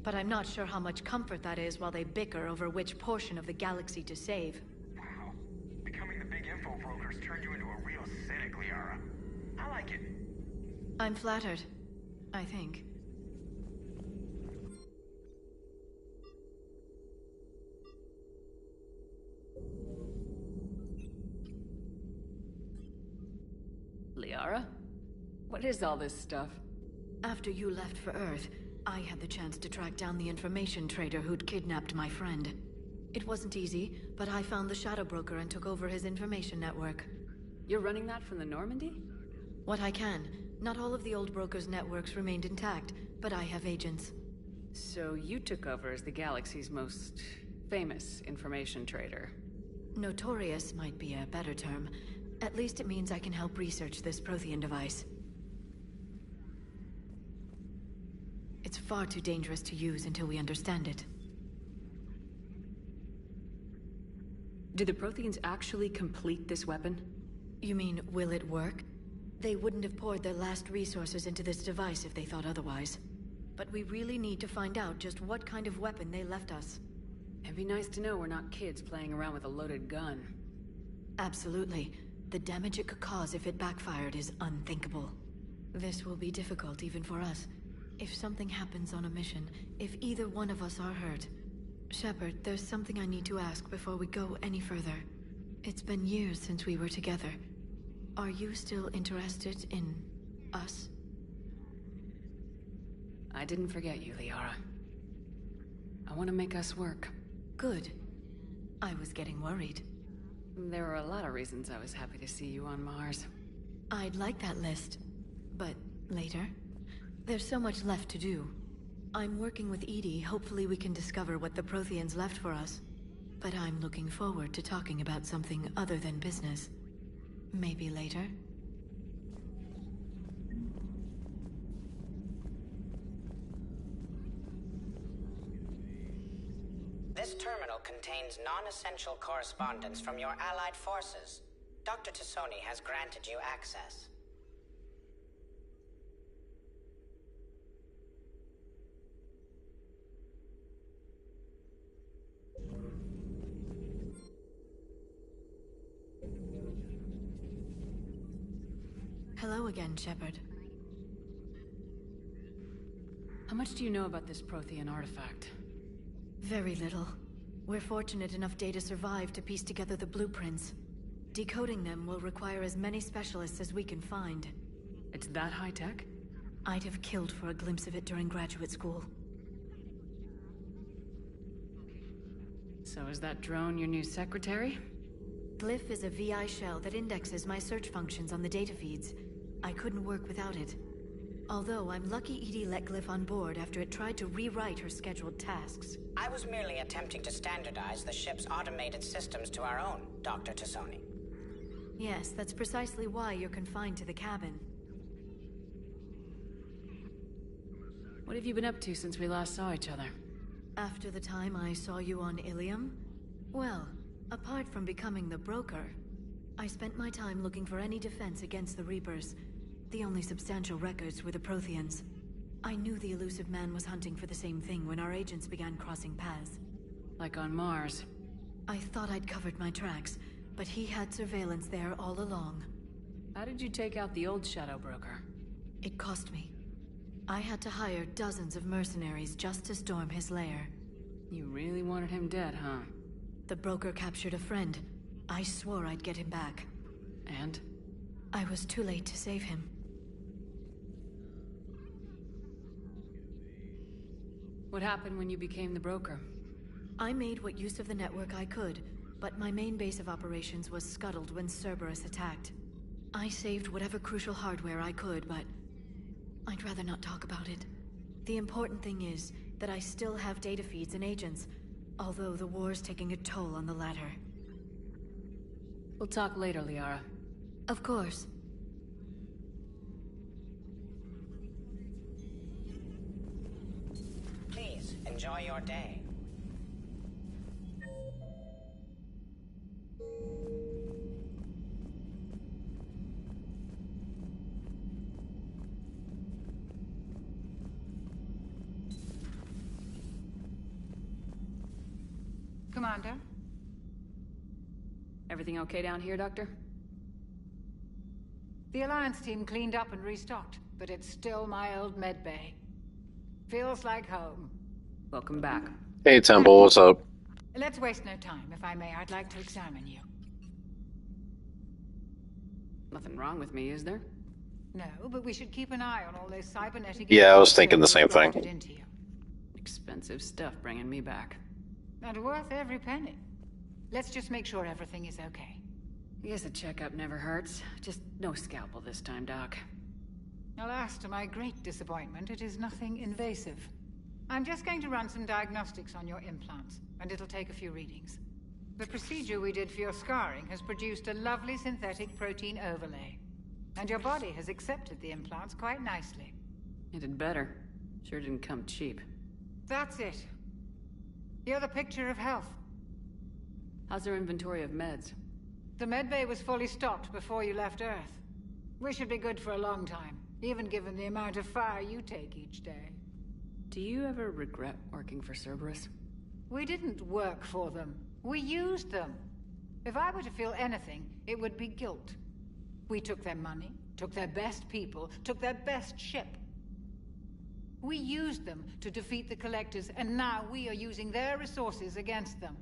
But I'm not sure how much comfort that is while they bicker over which portion of the galaxy to save. Wow. Becoming the big info brokers turned you into a real cynic, Liara. I like it. I'm flattered. I think. Liara? What is all this stuff? After you left for Earth, I had the chance to track down the information trader who'd kidnapped my friend. It wasn't easy, but I found the Shadow Broker and took over his information network. You're running that from the Normandy? What I can. Not all of the old broker's networks remained intact, but I have agents. So you took over as the galaxy's most famous information trader. Notorious might be a better term. At least it means I can help research this Prothean device. It's far too dangerous to use until we understand it. Do the Protheans actually complete this weapon? You mean, will it work? They wouldn't have poured their last resources into this device if they thought otherwise. But we really need to find out just what kind of weapon they left us. It'd be nice to know we're not kids playing around with a loaded gun. Absolutely. The damage it could cause if it backfired is unthinkable. This will be difficult even for us. If something happens on a mission, if either one of us are hurt... Shepard, there's something I need to ask before we go any further. It's been years since we were together. Are you still interested in... us? I didn't forget you, Liara. I want to make us work. Good. I was getting worried. There were a lot of reasons I was happy to see you on Mars. I'd like that list. But later? There's so much left to do. I'm working with EDI. Hopefully we can discover what the Protheans left for us. But I'm looking forward to talking about something other than business. Maybe later? This terminal contains non-essential correspondence from your allied forces. Dr. Tassoni has granted you access. Hello again, Shepard. How much do you know about this Prothean artifact? Very little. We're fortunate enough Data survived to piece together the blueprints. Decoding them will require as many specialists as we can find. It's that high-tech? I'd have killed for a glimpse of it during graduate school. So is that drone your new secretary? Glyph is a VI shell that indexes my search functions on the data feeds. I couldn't work without it. Although I'm lucky EDI let Glyph on board after it tried to rewrite her scheduled tasks. I was merely attempting to standardize the ship's automated systems to our own, Dr. Tassoni. Yes, that's precisely why you're confined to the cabin. What have you been up to since we last saw each other? After the time I saw you on Ilium? Well, apart from becoming the broker, I spent my time looking for any defense against the Reapers. The only substantial records were the Protheans. I knew the elusive man was hunting for the same thing when our agents began crossing paths. Like on Mars. I thought I'd covered my tracks, but he had surveillance there all along. How did you take out the old Shadow Broker? It cost me. I had to hire dozens of mercenaries just to storm his lair. You really wanted him dead, huh? The broker captured a friend. I swore I'd get him back. And? I was too late to save him. What happened when you became the broker? I made what use of the network I could, but my main base of operations was scuttled when Cerberus attacked. I saved whatever crucial hardware I could, but I'd rather not talk about it. The important thing is that I still have data feeds and agents, although the war's taking a toll on the latter. We'll talk later, Liara. Of course. Please, enjoy your day. Commander? Everything okay down here, Doctor? The Alliance team cleaned up and restocked, but it's still my old medbay. Feels like home. Welcome back. Hey, Temple, what's up? Let's waste no time. If I may, I'd like to examine you. Nothing wrong with me, is there? No, but we should keep an eye on all those cybernetic... Yeah, I was thinking the same thing. Into you. Expensive stuff bringing me back. And worth every penny. Let's just make sure everything is okay. I guess a checkup never hurts. Just no scalpel this time, Doc. Alas, to my great disappointment, it is nothing invasive. I'm just going to run some diagnostics on your implants, and it'll take a few readings. The procedure we did for your scarring has produced a lovely synthetic protein overlay. And your body has accepted the implants quite nicely. It did better. Sure didn't come cheap. That's it. You're the picture of health. How's our inventory of meds? The medbay was fully stocked before you left Earth. We should be good for a long time, even given the amount of fire you take each day. Do you ever regret working for Cerberus? We didn't work for them. We used them. If I were to feel anything, it would be guilt. We took their money, took their best people, took their best ship. We used them to defeat the Collectors, and now we are using their resources against them.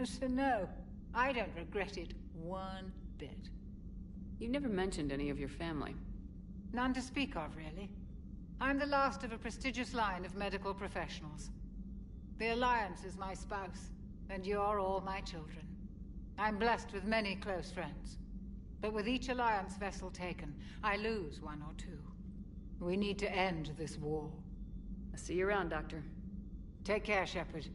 So no, I don't regret it one bit. You never mentioned any of your family. None to speak of, really. I'm the last of a prestigious line of medical professionals. The Alliance is my spouse, and you're all my children. I'm blessed with many close friends. But with each Alliance vessel taken, I lose one or two. We need to end this war. I'll see you around, Doctor. Take care, Shepard.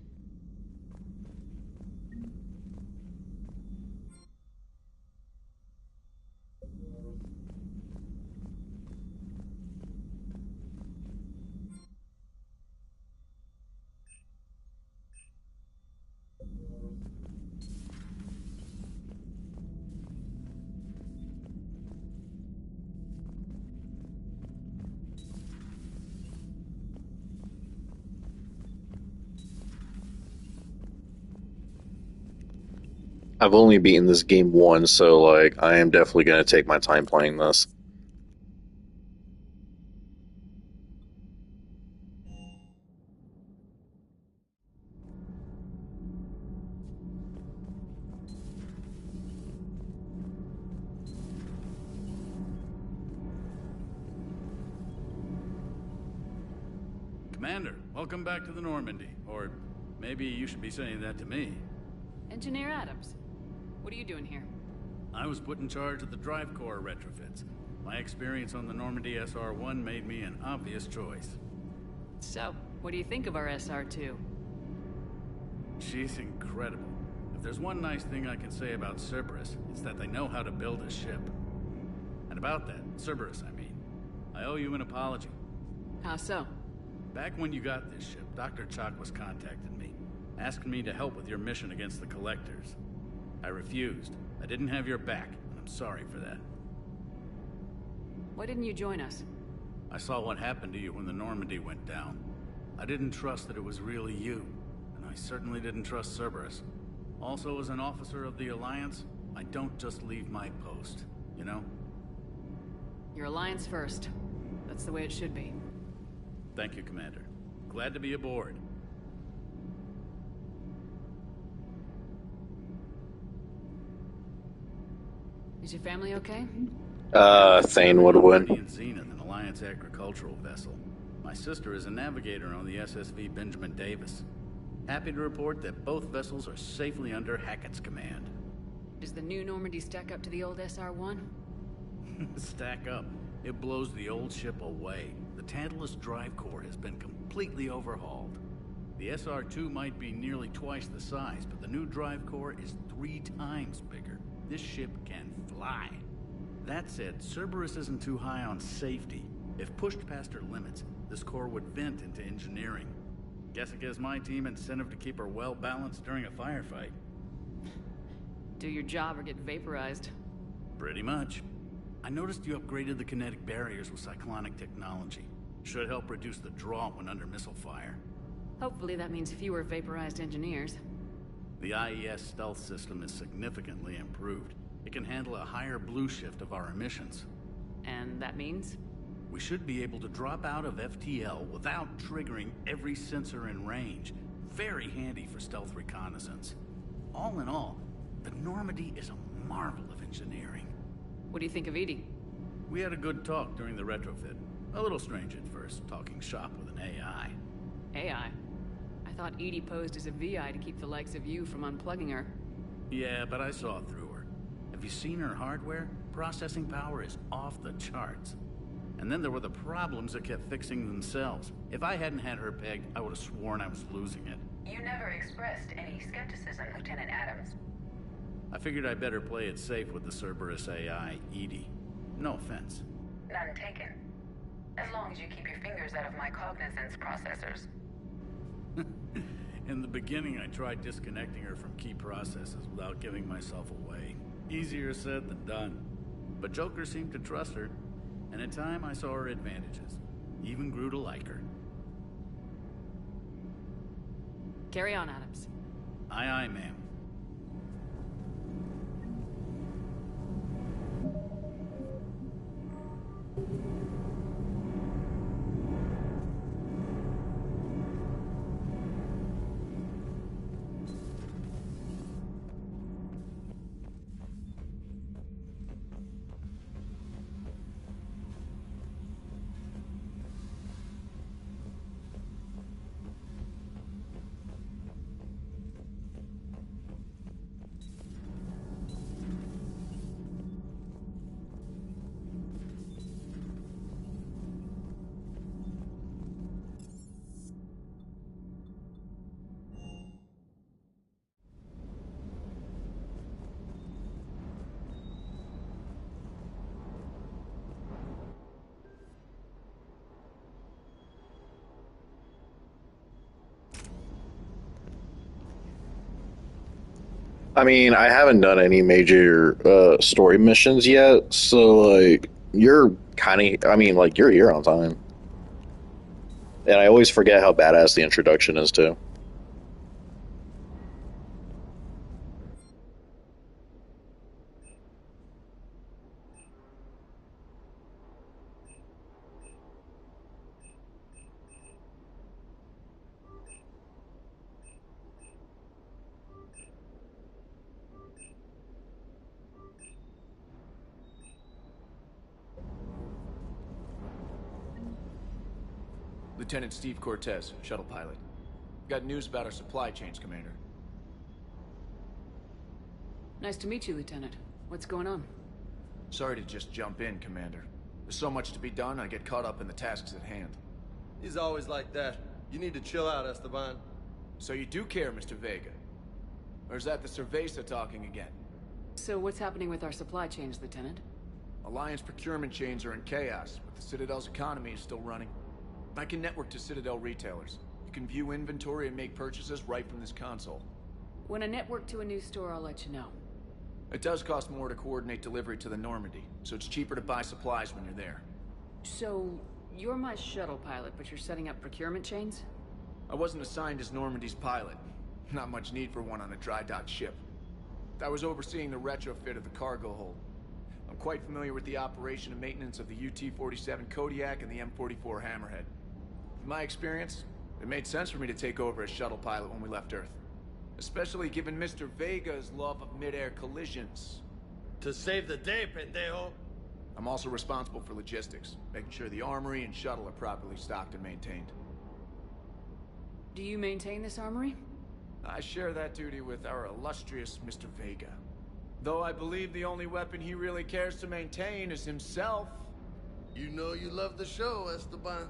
I've only beaten this game once, so, like, I am definitely going to take my time playing this. Commander, welcome back to the Normandy. Or maybe you should be saying that to me. Engineer Adams, what are you doing here? I was put in charge of the drive core retrofits. My experience on the Normandy SR-1 made me an obvious choice. So, what do you think of our SR-2? She's incredible. If there's one nice thing I can say about Cerberus, it's that they know how to build a ship. And about that, Cerberus, I mean, I owe you an apology. How so? Back when you got this ship, Dr. Chakwas contacted me, asking me to help with your mission against the Collectors. I refused. I didn't have your back, and I'm sorry for that. Why didn't you join us? I saw what happened to you when the Normandy went down. I didn't trust that it was really you, and I certainly didn't trust Cerberus. Also, as an officer of the Alliance, I don't just leave my post, you know? Your Alliance first. That's the way it should be. Thank you, Commander. Glad to be aboard. Is your family okay? Thane would win. In Zenith, an Alliance agricultural vessel. My sister is a navigator on the SSV Benjamin Davis. Happy to report that both vessels are safely under Hackett's command. Does the new Normandy stack up to the old SR-1? Stack up. It blows the old ship away. The Tantalus drive core has been completely overhauled. The SR-2 might be nearly twice the size, but the new drive core is 3 times bigger. This ship can fly. That said, Cerberus isn't too high on safety. If pushed past her limits, this core would vent into engineering. Guess it gives my team incentive to keep her well balanced during a firefight. Do your job or get vaporized. Pretty much. I noticed you upgraded the kinetic barriers with cyclonic technology. Should help reduce the draw when under missile fire. Hopefully that means fewer vaporized engineers. The IES stealth system is significantly improved. It can handle a higher blue shift of our emissions. And that means? We should be able to drop out of FTL without triggering every sensor in range. Very handy for stealth reconnaissance. All in all, the Normandy is a marvel of engineering. What do you think of Edie? We had a good talk during the retrofit. A little strange at first, talking shop with an AI. AI? I thought Edie posed as a VI to keep the likes of you from unplugging her. Yeah, but I saw through her. Have you seen her hardware? Processing power is off the charts. And then there were the problems that kept fixing themselves. If I hadn't had her pegged, I would have sworn I was losing it. You never expressed any skepticism, Lieutenant Adams. I figured I'd better play it safe with the Cerberus AI, Edie. No offense. None taken. As long as you keep your fingers out of my cognizance processors. In the beginning, I tried disconnecting her from key processes without giving myself away. Easier said than done. But Joker seemed to trust her, and in time I saw her advantages. Even grew to like her. Carry on, Adams. Aye, aye, ma'am. I mean, I haven't done any major story missions yet, so, like, you're kind of, I mean, like, you're here on time. And I always forget how badass the introduction is, too. Lieutenant Steve Cortez, shuttle pilot. Got news about our supply chains, Commander. Nice to meet you, Lieutenant. What's going on? Sorry to just jump in, Commander. There's so much to be done, I get caught up in the tasks at hand. He's always like that. You need to chill out, Esteban. So you do care, Mr. Vega? Or is that the Cerveza talking again? So what's happening with our supply chains, Lieutenant? Alliance procurement chains are in chaos, but the Citadel's economy is still running. I can network to Citadel retailers. You can view inventory and make purchases right from this console. When I network to a new store, I'll let you know. It does cost more to coordinate delivery to the Normandy, so it's cheaper to buy supplies when you're there. So, you're my shuttle pilot, but you're setting up procurement chains? I wasn't assigned as Normandy's pilot. Not much need for one on a dry dock ship. I was overseeing the retrofit of the cargo hold. I'm quite familiar with the operation and maintenance of the UT-47 Kodiak and the M44 Hammerhead. In my experience, it made sense for me to take over as shuttle pilot when we left Earth. Especially given Mr. Vega's love of mid-air collisions. To save the day, pendejo. I'm also responsible for logistics, making sure the armory and shuttle are properly stocked and maintained. Do you maintain this armory? I share that duty with our illustrious Mr. Vega. Though I believe the only weapon he really cares to maintain is himself. You know you love the show, Esteban.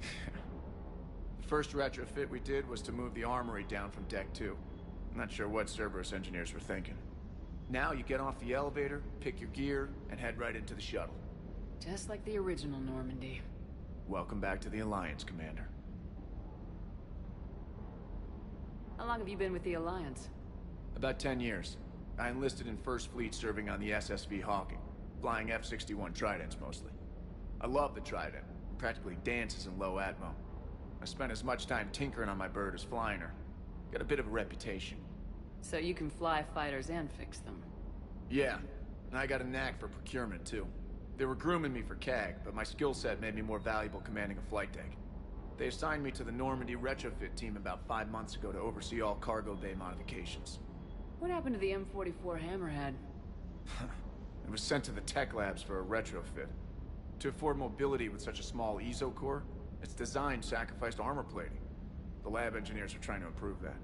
The first retrofit we did was to move the armory down from Deck 2. I'm not sure what Cerberus engineers were thinking. Now you get off the elevator, pick your gear, and head right into the shuttle. Just like the original Normandy. Welcome back to the Alliance, Commander. How long have you been with the Alliance? About 10 years. I enlisted in First Fleet serving on the SSV Hawking, flying F-61 Tridents mostly. I love the Trident. Practically dances in low atmo. I spent as much time tinkering on my bird as flying her. Got a bit of a reputation. So you can fly fighters and fix them? Yeah, and I got a knack for procurement too. They were grooming me for CAG, but my skill set made me more valuable commanding a flight deck. They assigned me to the Normandy retrofit team about 5 months ago to oversee all cargo bay modifications. What happened to the M44 Hammerhead? It was sent to the tech labs for a retrofit. To afford mobility with such a small ESO core, its design sacrificed armor plating. The lab engineers are trying to improve that.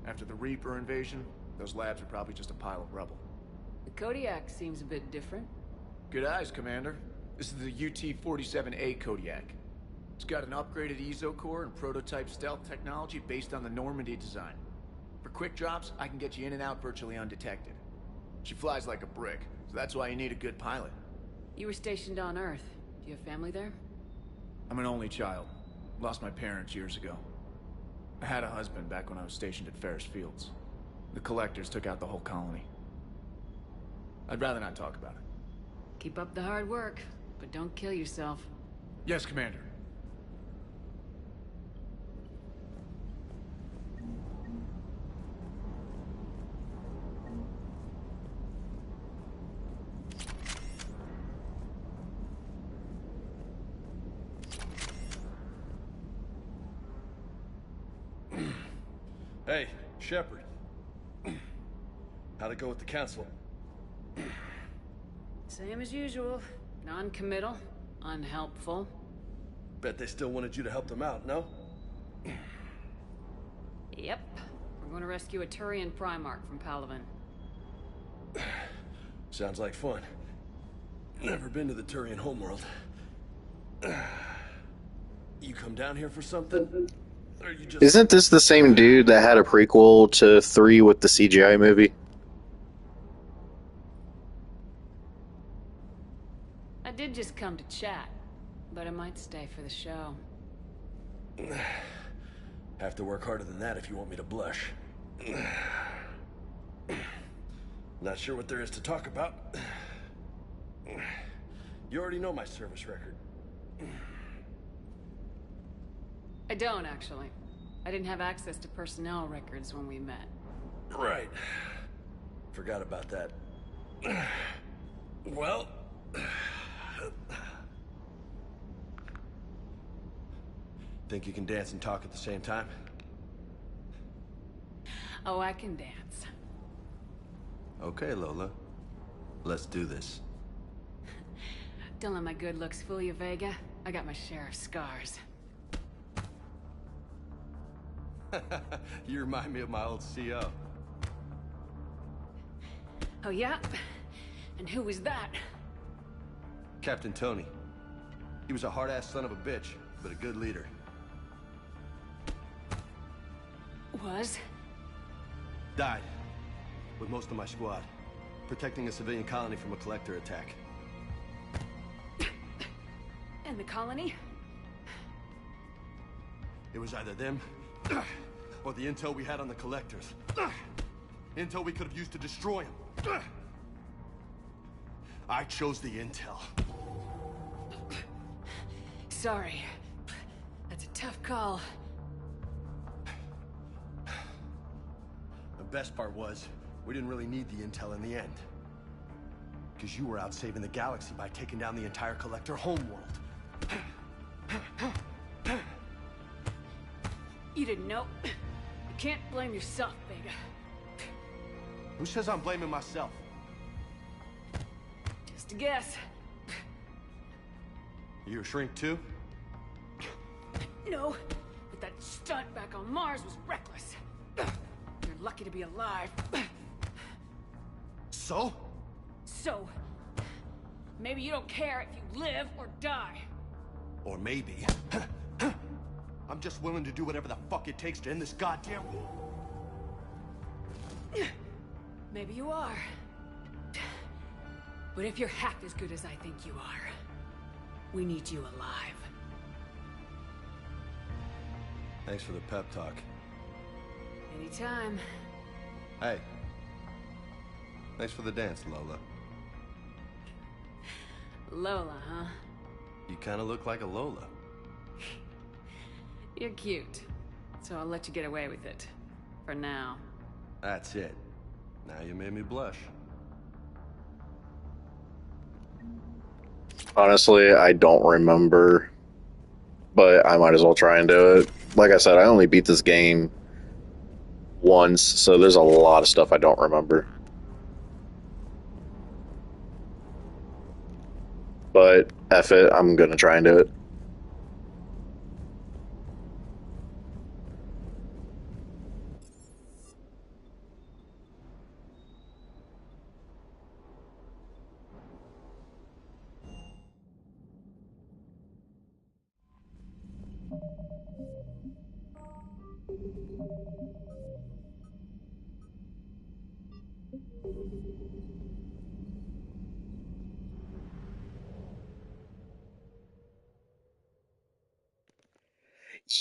After the Reaper invasion, those labs are probably just a pile of rubble. The Kodiak seems a bit different. Good eyes, Commander. This is the UT-47A Kodiak. It's got an upgraded ESO core and prototype stealth technology based on the Normandy design. For quick drops, I can get you in and out virtually undetected. She flies like a brick, so that's why you need a good pilot. You were stationed on Earth. Do you have family there? I'm an only child. Lost my parents years ago. I had a husband back when I was stationed at Ferris Fields. The Collectors took out the whole colony. I'd rather not talk about it. Keep up the hard work, but don't kill yourself. Yes, Commander. Hey, Shepard. How'd it go with the council? Same as usual. Non-committal, unhelpful. Bet they still wanted you to help them out, no? Yep. We're going to rescue a Turian Primarch from Palaven. Sounds like fun. Never been to the Turian homeworld. You come down here for something? Or you just... Isn't this the same dude that had a prequel to 3 with the CGI movie? I did just come to chat, but I might stay for the show. Have to work harder than that if you want me to blush. Not sure what there is to talk about. You already know my service record. I don't, actually. I didn't have access to personnel records when we met. Right. Forgot about that. Well... Think you can dance and talk at the same time? Oh, I can dance. Okay, Lola. Let's do this. Don't let my good looks fool you, Vega. I got my share of scars. You remind me of my old CO. Oh, yeah? And who was that? Captain Tony. He was a hard-ass son of a bitch, but a good leader. Was? Died. With most of my squad. Protecting a civilian colony from a collector attack. And the colony? It was either them, or the intel we had on the collectors. Intel we could have used to destroy them. I chose the intel. Sorry. That's a tough call. The best part was, we didn't really need the intel in the end. Because you were out saving the galaxy by taking down the entire Collector homeworld. You didn't know. You can't blame yourself, Vega. Who says I'm blaming myself? Just a guess. You a shrink too? No, but that stunt back on Mars was reckless. You're lucky to be alive. So? So, maybe you don't care if you live or die. Or maybe... I'm just willing to do whatever the fuck it takes to end this goddamn war. Maybe you are. But if you're half as good as I think you are, we need you alive. Thanks for the pep talk. Anytime. Hey. Thanks for the dance, Lola. Lola, huh? You kind of look like a Lola. You're cute. So I'll let you get away with it. For now. That's it. Now you made me blush. Honestly, I don't remember. But I might as well try and do it. Like I said, I only beat this game once, so there's a lot of stuff I don't remember. But F it, I'm gonna try and do it.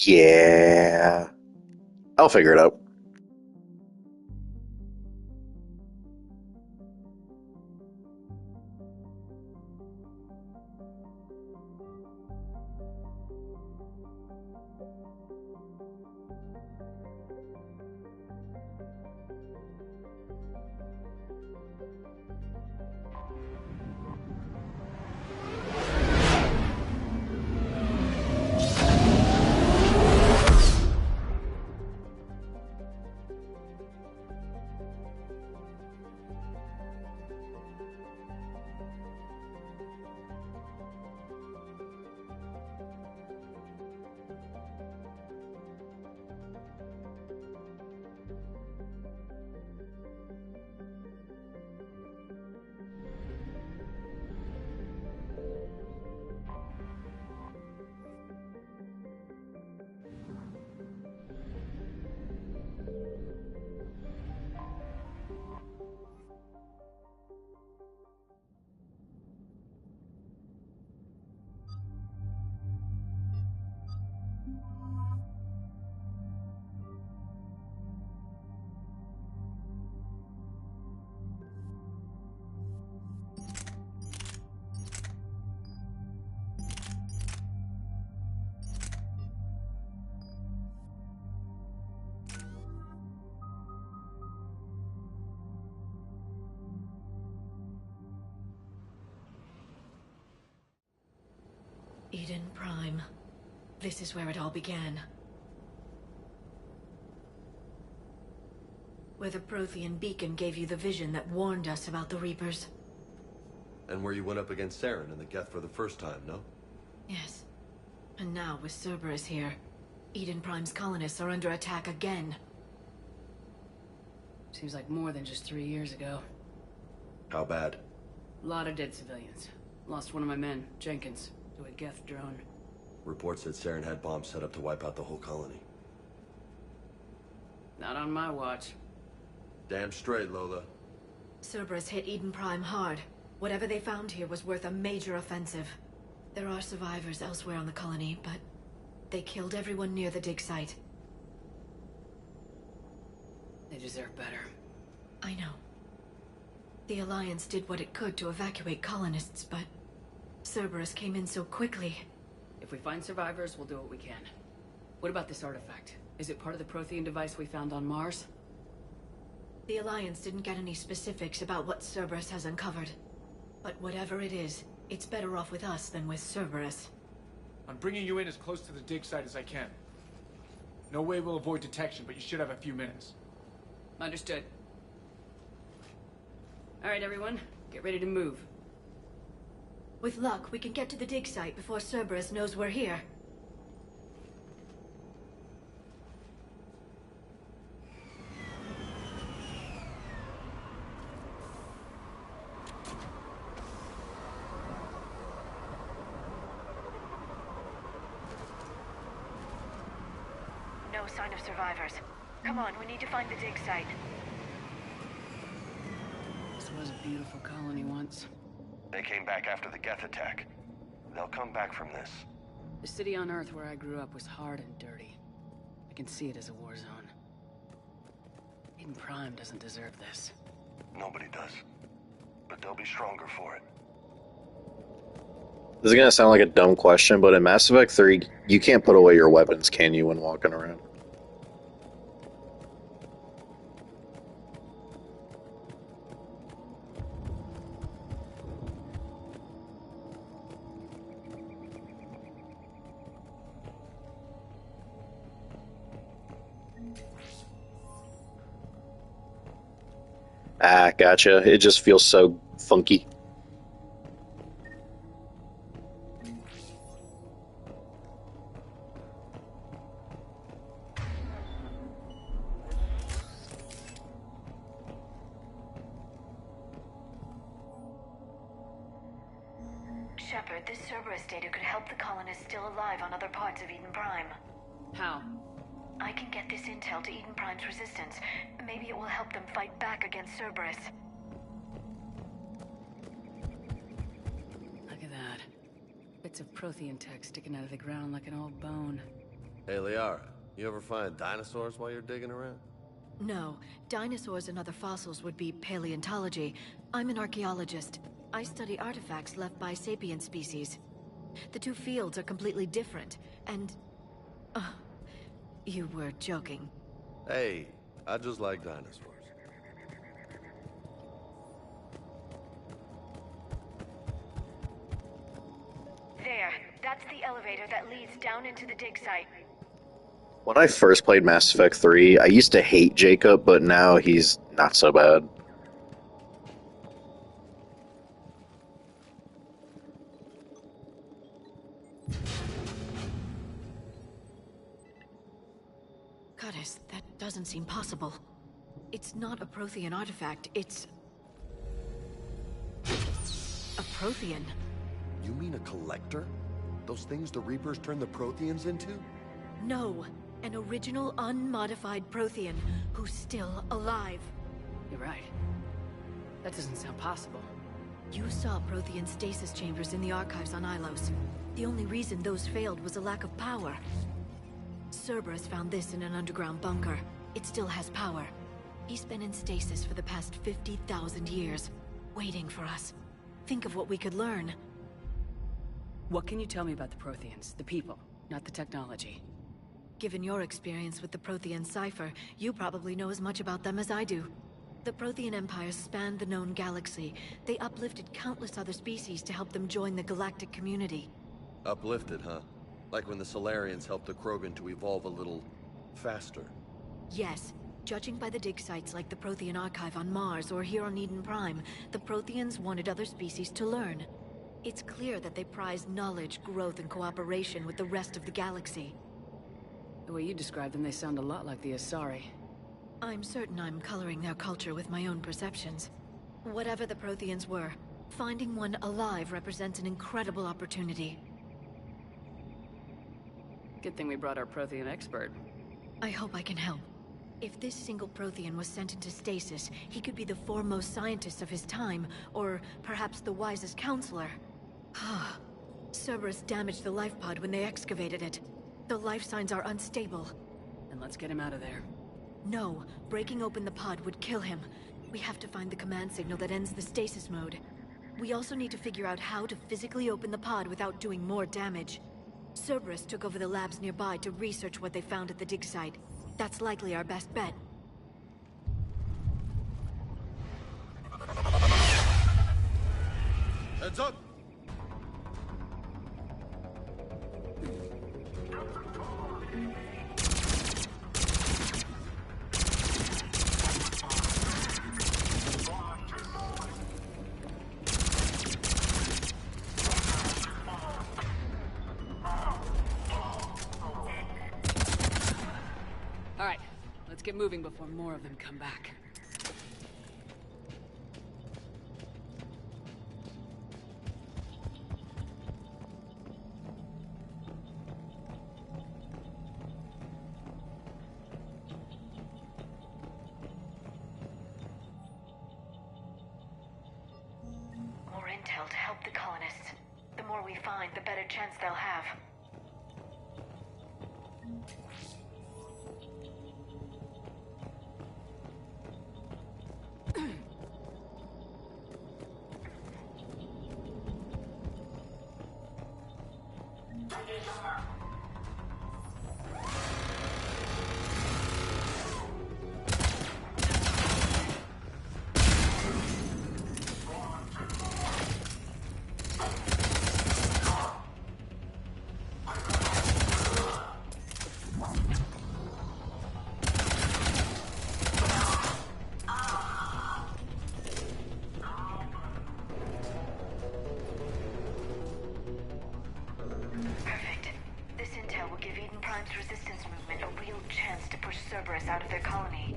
Yeah. I'll figure it out. Eden Prime. This is where it all began. Where the Prothean beacon gave you the vision that warned us about the Reapers. And where you went up against Saren and the Geth for the first time, no? Yes. And now, with Cerberus here, Eden Prime's colonists are under attack again. Seems like more than just 3 years ago. How bad? A lot of dead civilians. Lost one of my men, Jenkins, to a Geth drone. Reports said Saren had bombs set up to wipe out the whole colony. Not on my watch. Damn straight, Lola. Cerberus hit Eden Prime hard. Whatever they found here was worth a major offensive. There are survivors elsewhere on the colony, but they killed everyone near the dig site. They deserve better. I know. The Alliance did what it could to evacuate colonists, but Cerberus came in so quickly. If we find survivors, we'll do what we can. What about this artifact? Is it part of the Prothean device we found on Mars? The Alliance didn't get any specifics about what Cerberus has uncovered. But whatever it is, it's better off with us than with Cerberus. I'm bringing you in as close to the dig site as I can. No way we'll avoid detection, but you should have a few minutes. Understood. All right, everyone. Get ready to move. With luck, we can get to the dig site before Cerberus knows we're here. No sign of survivors. Come on, we need to find the dig site. This was a beautiful colony once. They came back after the Geth attack. They'll come back from this. The city on Earth where I grew up was hard and dirty. I can see it as a war zone. Eden Prime doesn't deserve this. Nobody does. But they'll be stronger for it. This is gonna sound like a dumb question, but in Mass Effect 3, you can't put away your weapons, can you, when walking around? Ah, gotcha. It just feels so funky. Shepard, this Cerberus data could help the colonists still alive on other parts of Eden Prime. How? I can get this intel to Eden Prime's resistance. Maybe it will help them fight back against Cerberus. Look at that. Bits of Prothean tech sticking out of the ground like an old bone. Hey, Liara, you ever find dinosaurs while you're digging around? No, dinosaurs and other fossils would be paleontology. I'm an archaeologist. I study artifacts left by sapient species. The two fields are completely different, and... you were joking. Hey, I just like dinosaurs. There, that's the elevator that leads down into the dig site. When I first played Mass Effect 3, I used to hate Jacob, but now he's not so bad. Goddess, that doesn't seem possible. It's not a Prothean artifact, it's... a Prothean. You mean a collector? Those things the Reapers turned the Protheans into? No, an original unmodified Prothean who's still alive. You're right. That doesn't sound possible. You saw Prothean stasis chambers in the archives on Ilos. The only reason those failed was a lack of power. Cerberus found this in an underground bunker. It still has power. He's been in stasis for the past 50,000 years, waiting for us. Think of what we could learn. What can you tell me about the Protheans? The people, not the technology. Given your experience with the Prothean cipher, you probably know as much about them as I do. The Prothean Empire spanned the known galaxy. They uplifted countless other species to help them join the galactic community. Uplifted, huh? Like when the Solarians helped the Krogan to evolve a little... faster. Yes. Judging by the dig sites like the Prothean Archive on Mars or here on Eden Prime, the Protheans wanted other species to learn. It's clear that they prize knowledge, growth, and cooperation with the rest of the galaxy. The way you describe them, they sound a lot like the Asari. I'm certain I'm coloring their culture with my own perceptions. Whatever the Protheans were, finding one alive represents an incredible opportunity. Good thing we brought our Prothean expert. I hope I can help. If this single Prothean was sent into stasis, he could be the foremost scientist of his time, or perhaps the wisest counselor. Cerberus damaged the life pod when they excavated it. The life signs are unstable. Then let's get him out of there. No, breaking open the pod would kill him. We have to find the command signal that ends the stasis mode. We also need to figure out how to physically open the pod without doing more damage. Cerberus took over the labs nearby to research what they found at the dig site. That's likely our best bet. Heads up! get moving before more of them come back. More intel to help the colonists. The more we find, the better chance they'll have. Cerberus out of their colony.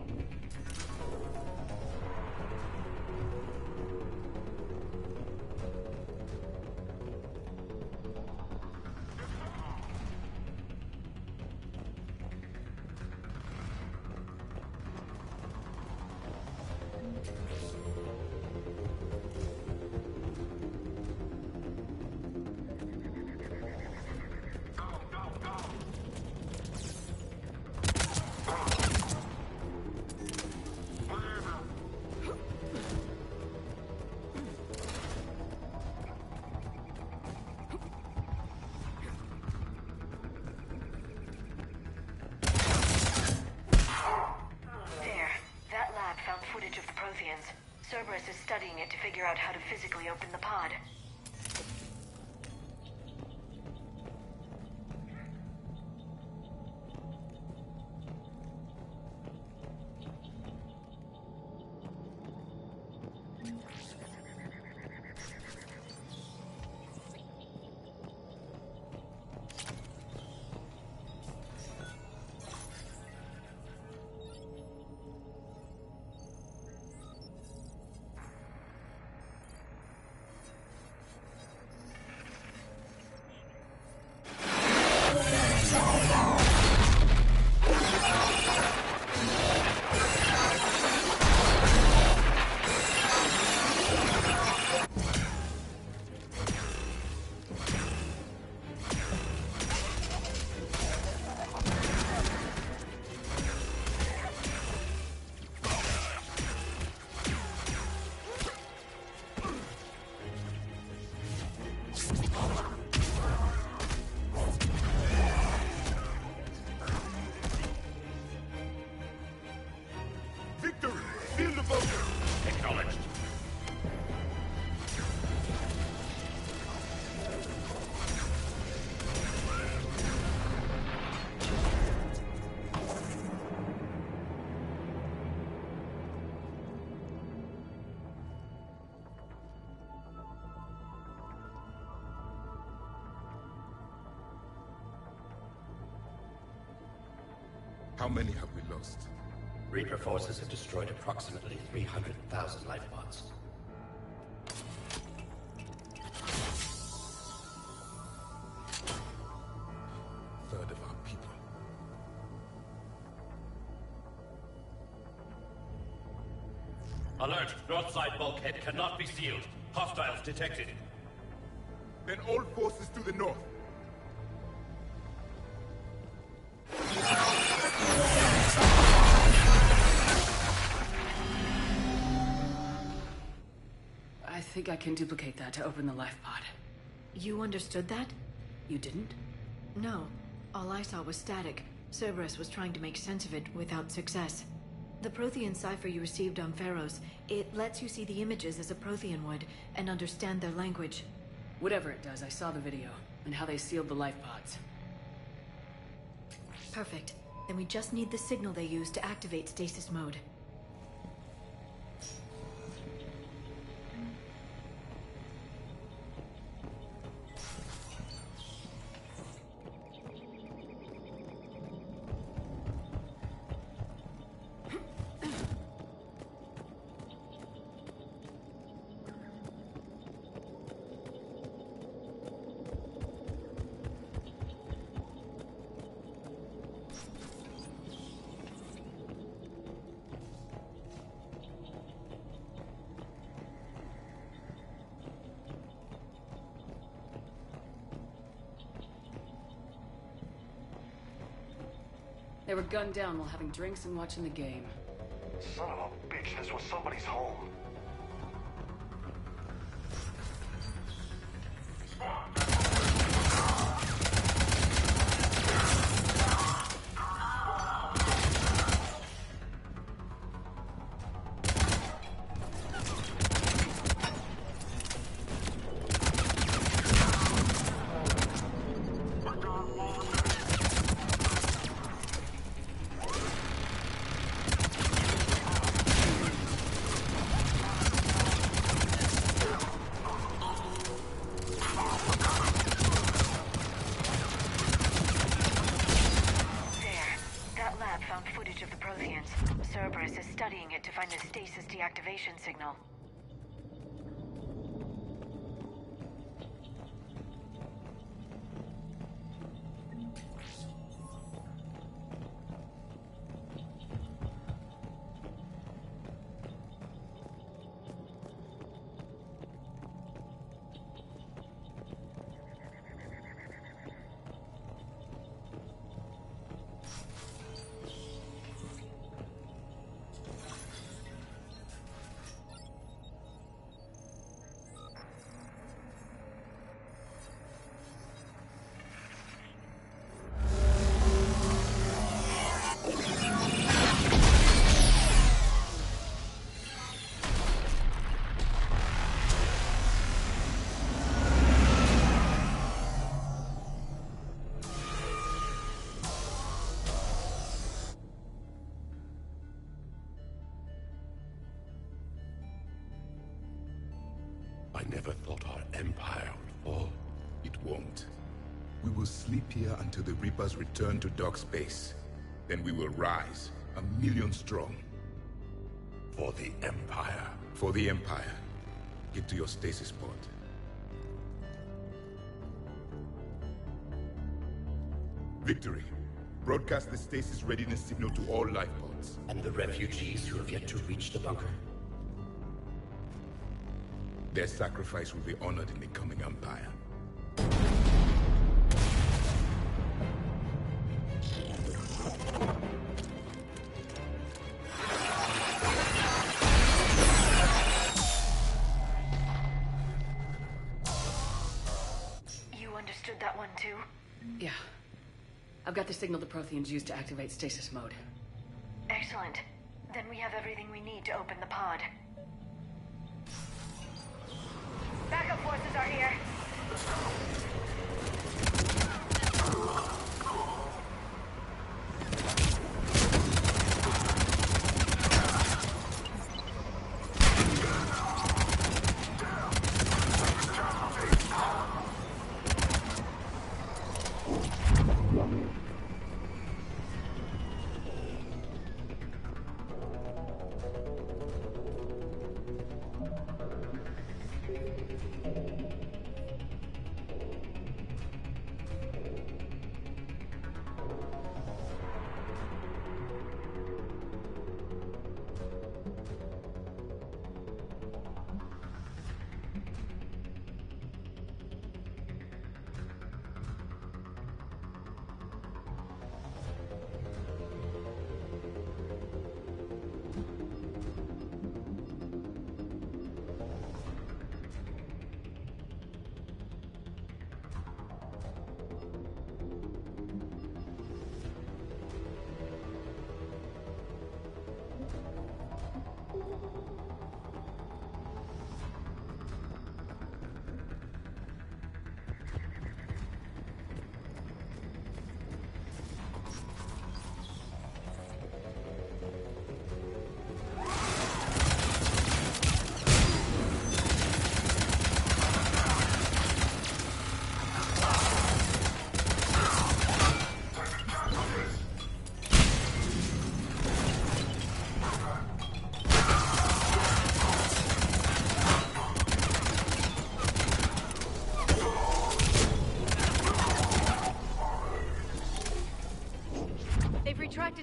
Cerberus is studying it to figure out how to physically open the pod. How many have we lost? Reaper forces have destroyed approximately 300,000 life pods. Third of our people. Alert! North side bulkhead cannot be sealed. Hostiles detected. Then all forces to the north. I think I can duplicate that to open the life pod. You understood that? You didn't? No. All I saw was static. Cerberus was trying to make sense of it without success. The Prothean cipher you received on Pharaohs, it lets you see the images as a Prothean would, and understand their language. Whatever it does, I saw the video, and how they sealed the life pods. Perfect. Then we just need the signal they use to activate stasis mode. They were gunned down while having drinks and watching the game. Son of a bitch, this was somebody's home. Cerberus is studying it to find the stasis deactivation signal. I never thought our empire would fall. It won't. We will sleep here until the Reapers return to dark space. Then we will rise, 1,000,000 strong. For the Empire. For the Empire. Get to your stasis pod. Victory. Broadcast the stasis readiness signal to all life pods. And the refugees who have yet to reach the bunker? Their sacrifice will be honored in the coming Empire. You understood that one too? Yeah. I've got the signal the Protheans use to activate stasis mode. Excellent. Then we have everything we need to open the pod. Backup forces are here.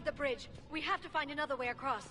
The bridge. We have to find another way across.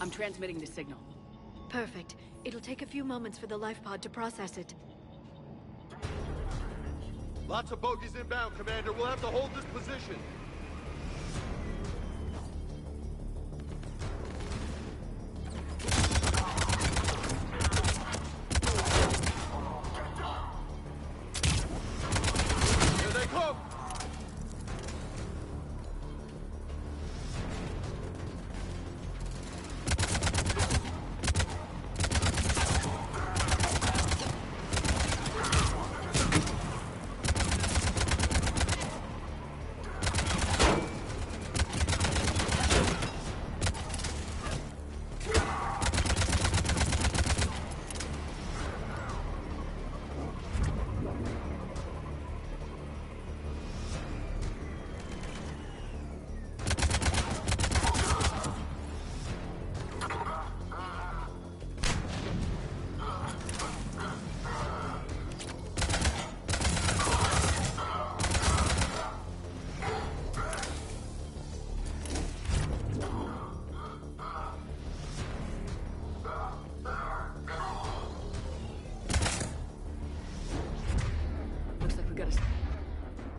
I'm transmitting the signal. Perfect. It'll take a few moments for the life pod to process it. Lots of bogies inbound, Commander. We'll have to hold this position. Here they come!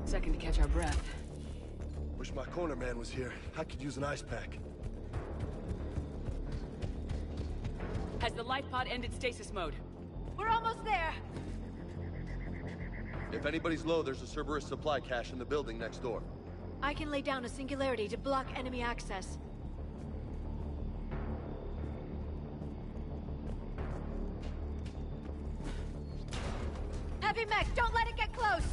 Second to catch our breath. Wish my corner man was here. I could use an ice pack. Has the life pod ended stasis mode? We're almost there! If anybody's low, there's a Cerberus supply cache in the building next door. I can lay down a singularity to block enemy access. Heavy mech, don't let it get close!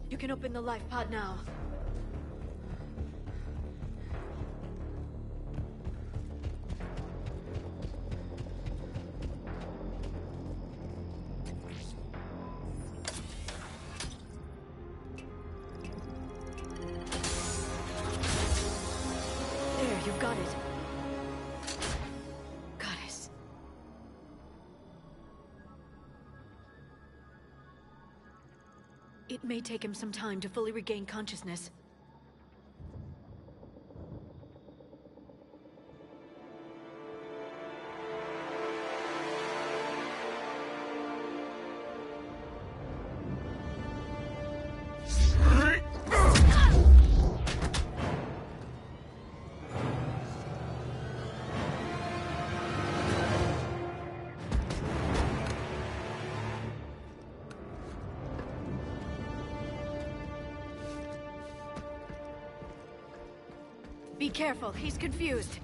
You can open the life pod now. There, you've got it. Goddess. It may take him some time to fully regain consciousness. Be careful, he's confused.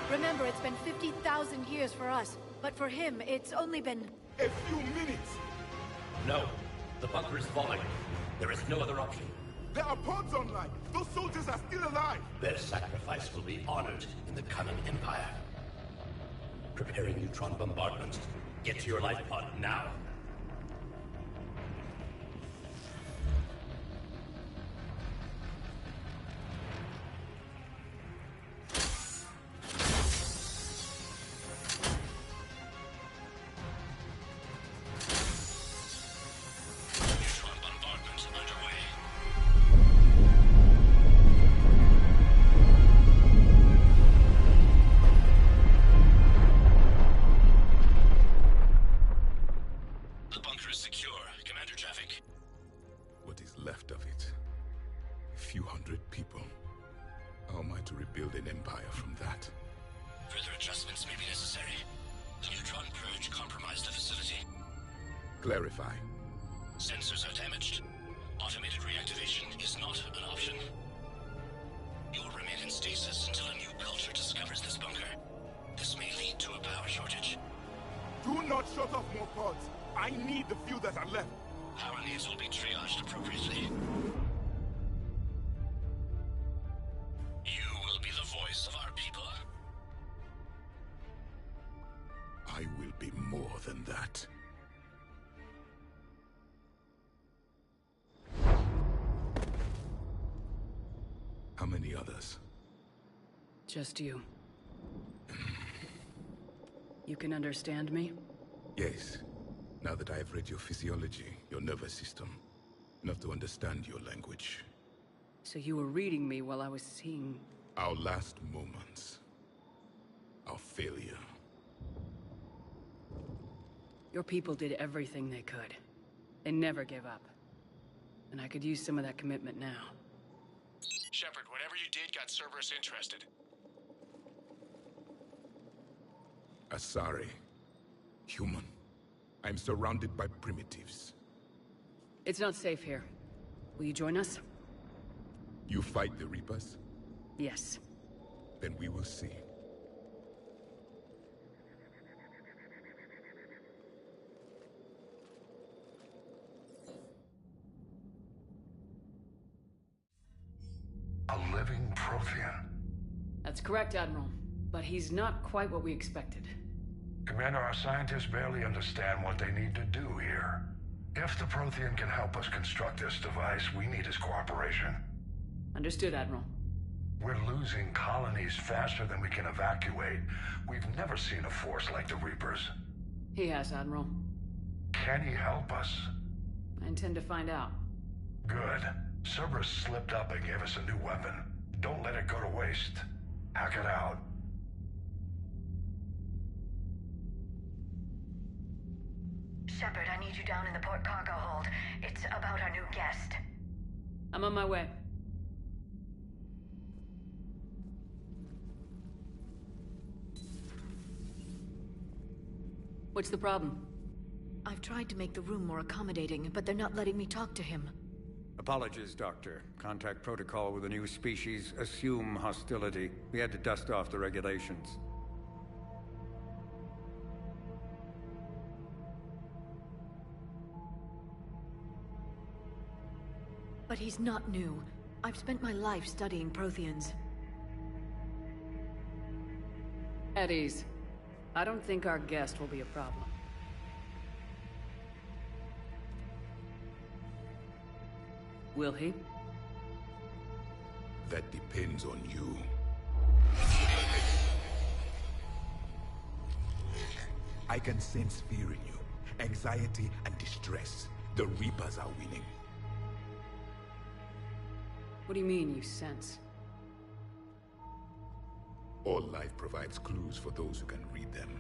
Remember, it's been 50,000 years for us, but for him, it's only been... a few minutes! No, the bunker is falling. There is no other option. There are pods online! Those soldiers are still alive! Their sacrifice will be honored in the coming Empire. Preparing neutron bombardment. Get to your life pod now. Neutron bombardment underway. left of it. A few hundred people. How am I to rebuild an empire from that? Further adjustments may be necessary. The neutron purge compromised the facility. Clarify. Sensors are damaged. Automated reactivation is not an option. You'll remain in stasis until a new culture discovers this bunker. This may lead to a power shortage. Do not shut off more pods. I need the few that are left. Power needs will be triaged appropriately. You will be the voice of our people. I will be more than that. How many others? Just you. You can understand me? Yes. Now that I have read your physiology, your nervous system, enough to understand your language. So you were reading me while I was seeing... Our last moments. Our failure. Your people did everything they could. They never gave up. And I could use some of that commitment now. Shepard, whatever you did got Cerberus interested. Asari. Human. I'm surrounded by primitives. It's not safe here. Will you join us? You fight the Reapers? Yes. Then we will see. A living Prothean. That's correct, Admiral. But he's not quite what we expected. Commander, our scientists barely understand what they need to do here. If the Prothean can help us construct this device, we need his cooperation. Understood, Admiral. We're losing colonies faster than we can evacuate. We've never seen a force like the Reapers. He has, Admiral. Can he help us? I intend to find out. Good. Cerberus slipped up and gave us a new weapon. Don't let it go to waste. Hack it out. Shepard, I need you down in the port cargo hold. It's about our new guest. I'm on my way. What's the problem? I've tried to make the room more accommodating, but they're not letting me talk to him. Apologies, Doctor. Contact protocol with a new species. Assume hostility. We had to dust off the regulations. But he's not new. I've spent my life studying Protheans. At ease. I don't think our guest will be a problem. Will he? That depends on you. I can sense fear in you. Anxiety and distress. The Reapers are winning. What do you mean, you sense? All life provides clues for those who can read them.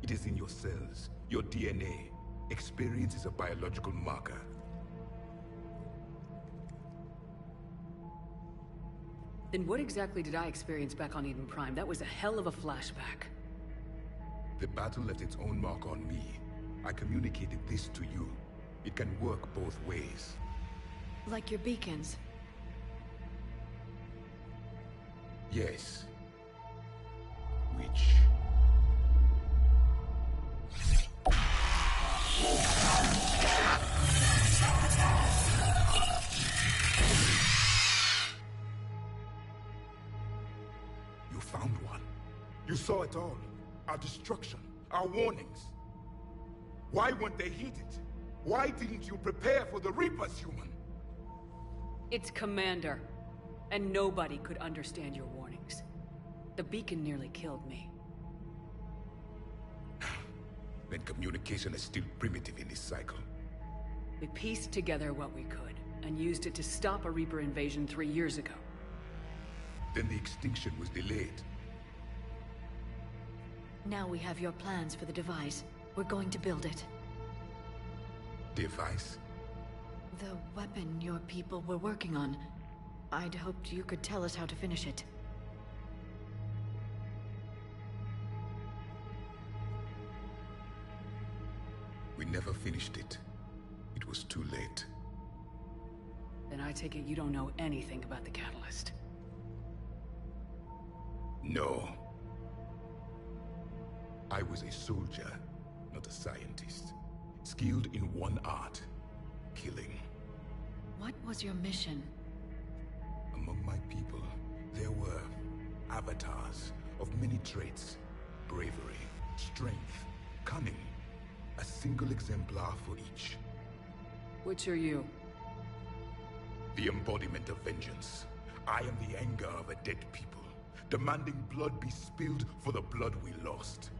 It is in your cells, your DNA. Experience is a biological marker. Then what exactly did I experience back on Eden Prime? That was a hell of a flashback. The battle left its own mark on me. I communicated this to you. It can work both ways. Like your beacons. Yes. Which... You found one. You saw it all. Our destruction, our warnings. Why weren't they heeded? Why didn't you prepare for the Reapers, human? It's Commander. And nobody could understand your warnings. The beacon nearly killed me. Then communication is still primitive in this cycle. We pieced together what we could, and used it to stop a Reaper invasion 3 years ago. Then the extinction was delayed. Now we have your plans for the device. We're going to build it. Device? The weapon your people were working on. I'd hoped you could tell us how to finish it. We never finished it. It was too late. Then I take it you don't know anything about the catalyst. No. I was a soldier, not a scientist. Skilled in one art, killing. What was your mission? Among my people, there were avatars of many traits. Bravery, strength, cunning. A single exemplar for each. Which are you? The embodiment of vengeance. I am the anger of a dead people, demanding blood be spilled for the blood we lost.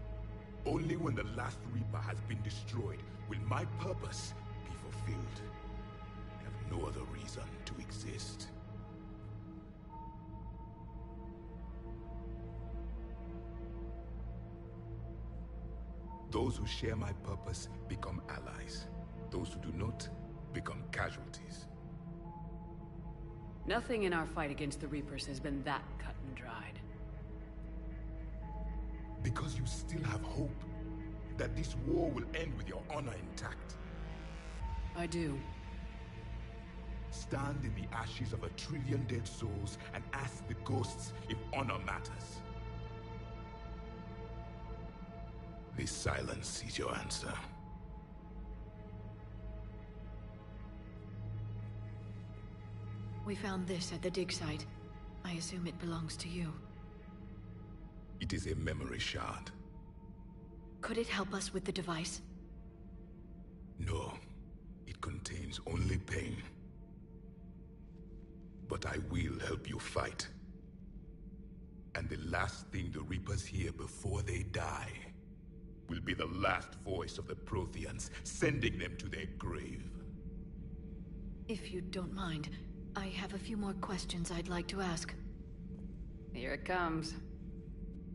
Only when the last Reaper has been destroyed will my purpose be fulfilled. I have no other reason to exist. Those who share my purpose become allies. Those who do not become casualties. Nothing in our fight against the Reapers has been that cut and dried. Because you still have hope that this war will end with your honor intact. I do. Stand in the ashes of 1 trillion dead souls and ask the ghosts if honor matters. This silence is your answer. We found this at the dig site. I assume it belongs to you. It is a memory shard. Could it help us with the device? No. It contains only pain. But I will help you fight. And the last thing the Reapers hear before they die will be the last voice of the Protheans, sending them to their grave. If you don't mind, I have a few more questions I'd like to ask. Here it comes.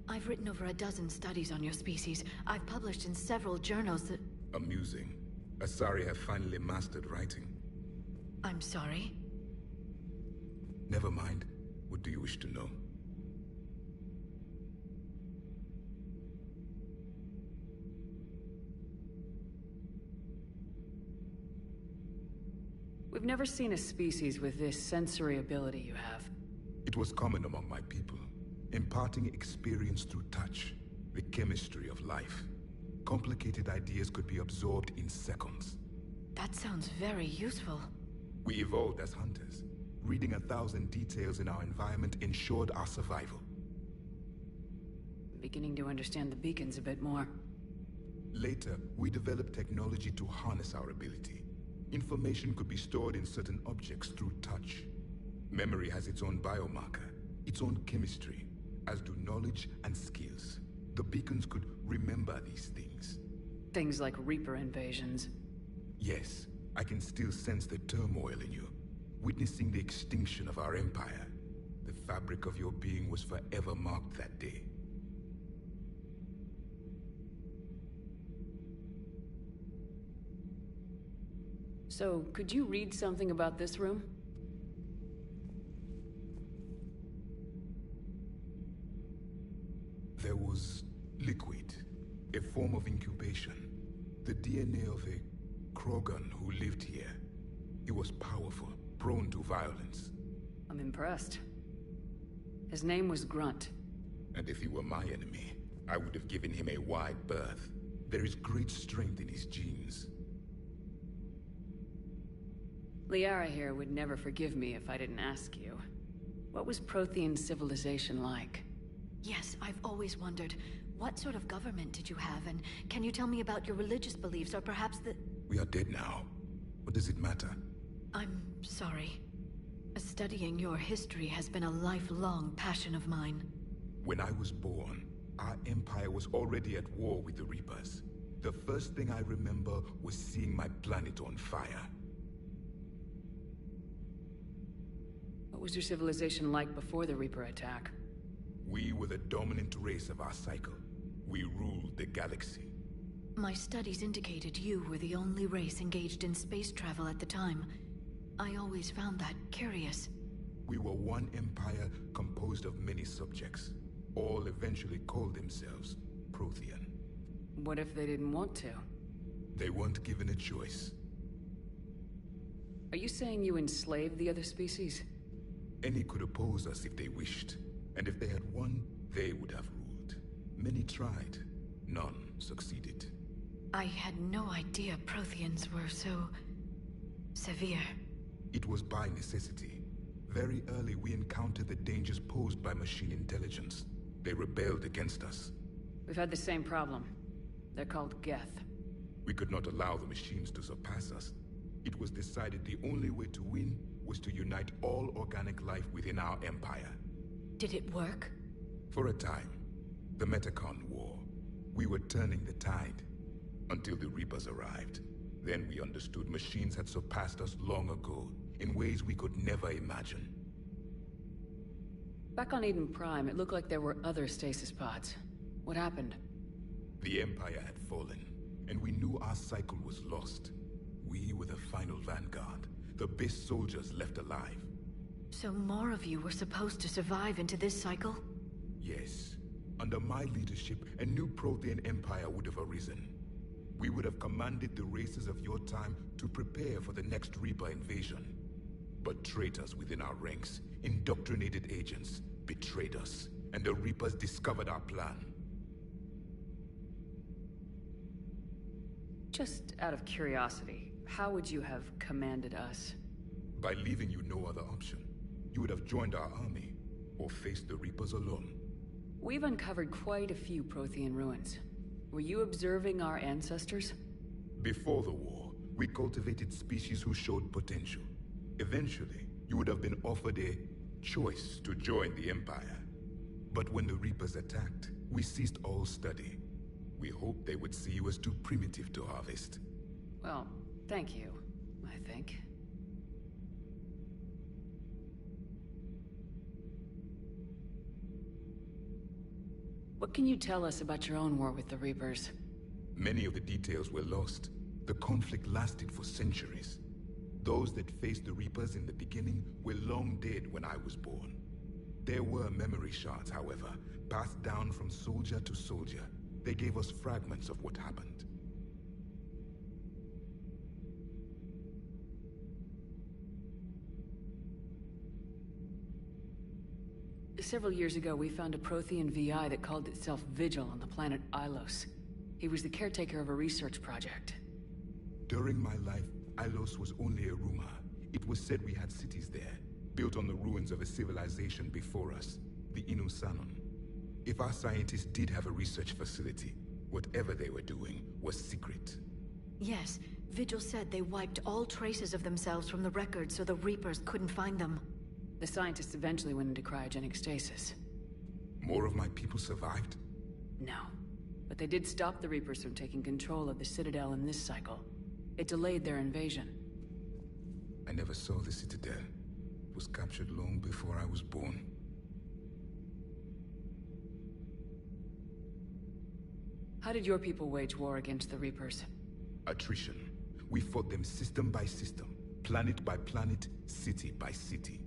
I've written over a dozen studies on your species. I've published in several journals that... Amusing. Asari have finally mastered writing. I'm sorry? Never mind. What do you wish to know? We've never seen a species with this sensory ability you have. It was common among my people, imparting experience through touch, the chemistry of life. Complicated ideas could be absorbed in seconds. That sounds very useful. We evolved as hunters. Reading 1,000 details in our environment ensured our survival. I'm beginning to understand the beacons a bit more. Later, we developed technology to harness our ability. Information could be stored in certain objects through touch. Memory has its own biomarker, its own chemistry, as do knowledge and skills. The beacons could remember these things. Things like Reaper invasions. Yes, I can still sense the turmoil in you, witnessing the extinction of our empire. The fabric of your being was forever marked that day. So, could you read something about this room? There was liquid, a form of incubation. The DNA of a Krogan who lived here. He was powerful, prone to violence. I'm impressed. His name was Grunt. And if he were my enemy, I would have given him a wide berth. There is great strength in his genes. Liara here would never forgive me if I didn't ask you. What was Prothean civilization like? Yes, I've always wondered, what sort of government did you have, and can you tell me about your religious beliefs, or perhaps the... We are dead now. What does it matter? I'm sorry. Studying your history has been a lifelong passion of mine. When I was born, our empire was already at war with the Reapers. The first thing I remember was seeing my planet on fire. What was your civilization like before the Reaper attack? We were the dominant race of our cycle. We ruled the galaxy. My studies indicated you were the only race engaged in space travel at the time. I always found that curious. We were one empire composed of many subjects. All eventually called themselves Prothean. What if they didn't want to? They weren't given a choice. Are you saying you enslaved the other species? Any could oppose us if they wished. And if they had won, they would have ruled. Many tried. None succeeded. I had no idea Protheans were so... severe. It was by necessity. Very early we encountered the dangers posed by machine intelligence. They rebelled against us. We've had the same problem. They're called Geth. We could not allow the machines to surpass us. It was decided the only way to win was to unite all organic life within our empire. Did it work? For a time. The Metacon War. We were turning the tide. Until the Reapers arrived. Then we understood machines had surpassed us long ago, in ways we could never imagine. Back on Eden Prime, it looked like there were other stasis pods. What happened? The Empire had fallen, and we knew our cycle was lost. We were the final vanguard, the best soldiers left alive. So more of you were supposed to survive into this cycle? Yes. Under my leadership, a new Prothean empire would have arisen. We would have commanded the races of your time to prepare for the next Reaper invasion. But traitors within our ranks, indoctrinated agents, betrayed us, and the Reapers discovered our plan. Just out of curiosity, how would you have commanded us? By leaving you no other option. You would have joined our army, or faced the Reapers alone. We've uncovered quite a few Prothean ruins. Were you observing our ancestors? Before the war, we cultivated species who showed potential. Eventually, you would have been offered a choice to join the Empire. But when the Reapers attacked, we ceased all study. We hoped they would see you as too primitive to harvest. Well, thank you, I think. What can you tell us about your own war with the Reapers? Many of the details were lost. The conflict lasted for centuries. Those that faced the Reapers in the beginning were long dead when I was born. There were memory shards, however, passed down from soldier to soldier. They gave us fragments of what happened. Several years ago, we found a Prothean VI that called itself Vigil on the planet Ilos. He was the caretaker of a research project. During my life, Ilos was only a rumor. It was said we had cities there, built on the ruins of a civilization before us, the Inusanon. If our scientists did have a research facility, whatever they were doing was secret. Yes, Vigil said they wiped all traces of themselves from the records so the Reapers couldn't find them. The scientists eventually went into cryogenic stasis. More of my people survived? No. But they did stop the Reapers from taking control of the Citadel in this cycle. It delayed their invasion. I never saw the Citadel. It was captured long before I was born. How did your people wage war against the Reapers? Attrition. We fought them system by system, planet by planet, city by city.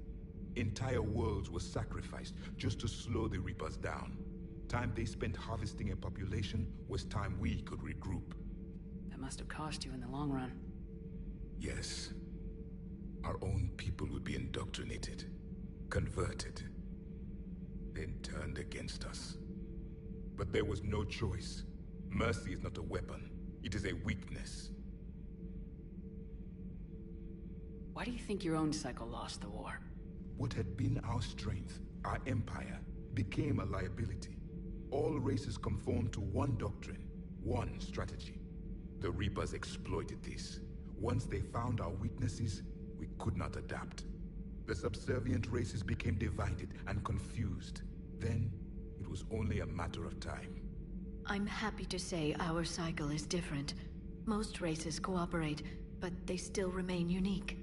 Entire worlds were sacrificed just to slow the Reapers down. Time they spent harvesting a population was time we could regroup. That must have cost you in the long run. Yes. Our own people would be indoctrinated, converted, then turned against us. But there was no choice. Mercy is not a weapon. It is a weakness. Why do you think your own cycle lost the war? What had been our strength, our empire, became a liability. All races conformed to one doctrine, one strategy. The Reapers exploited this. Once they found our weaknesses, we could not adapt. The subservient races became divided and confused. Then, it was only a matter of time. I'm happy to say our cycle is different. Most races cooperate, but they still remain unique.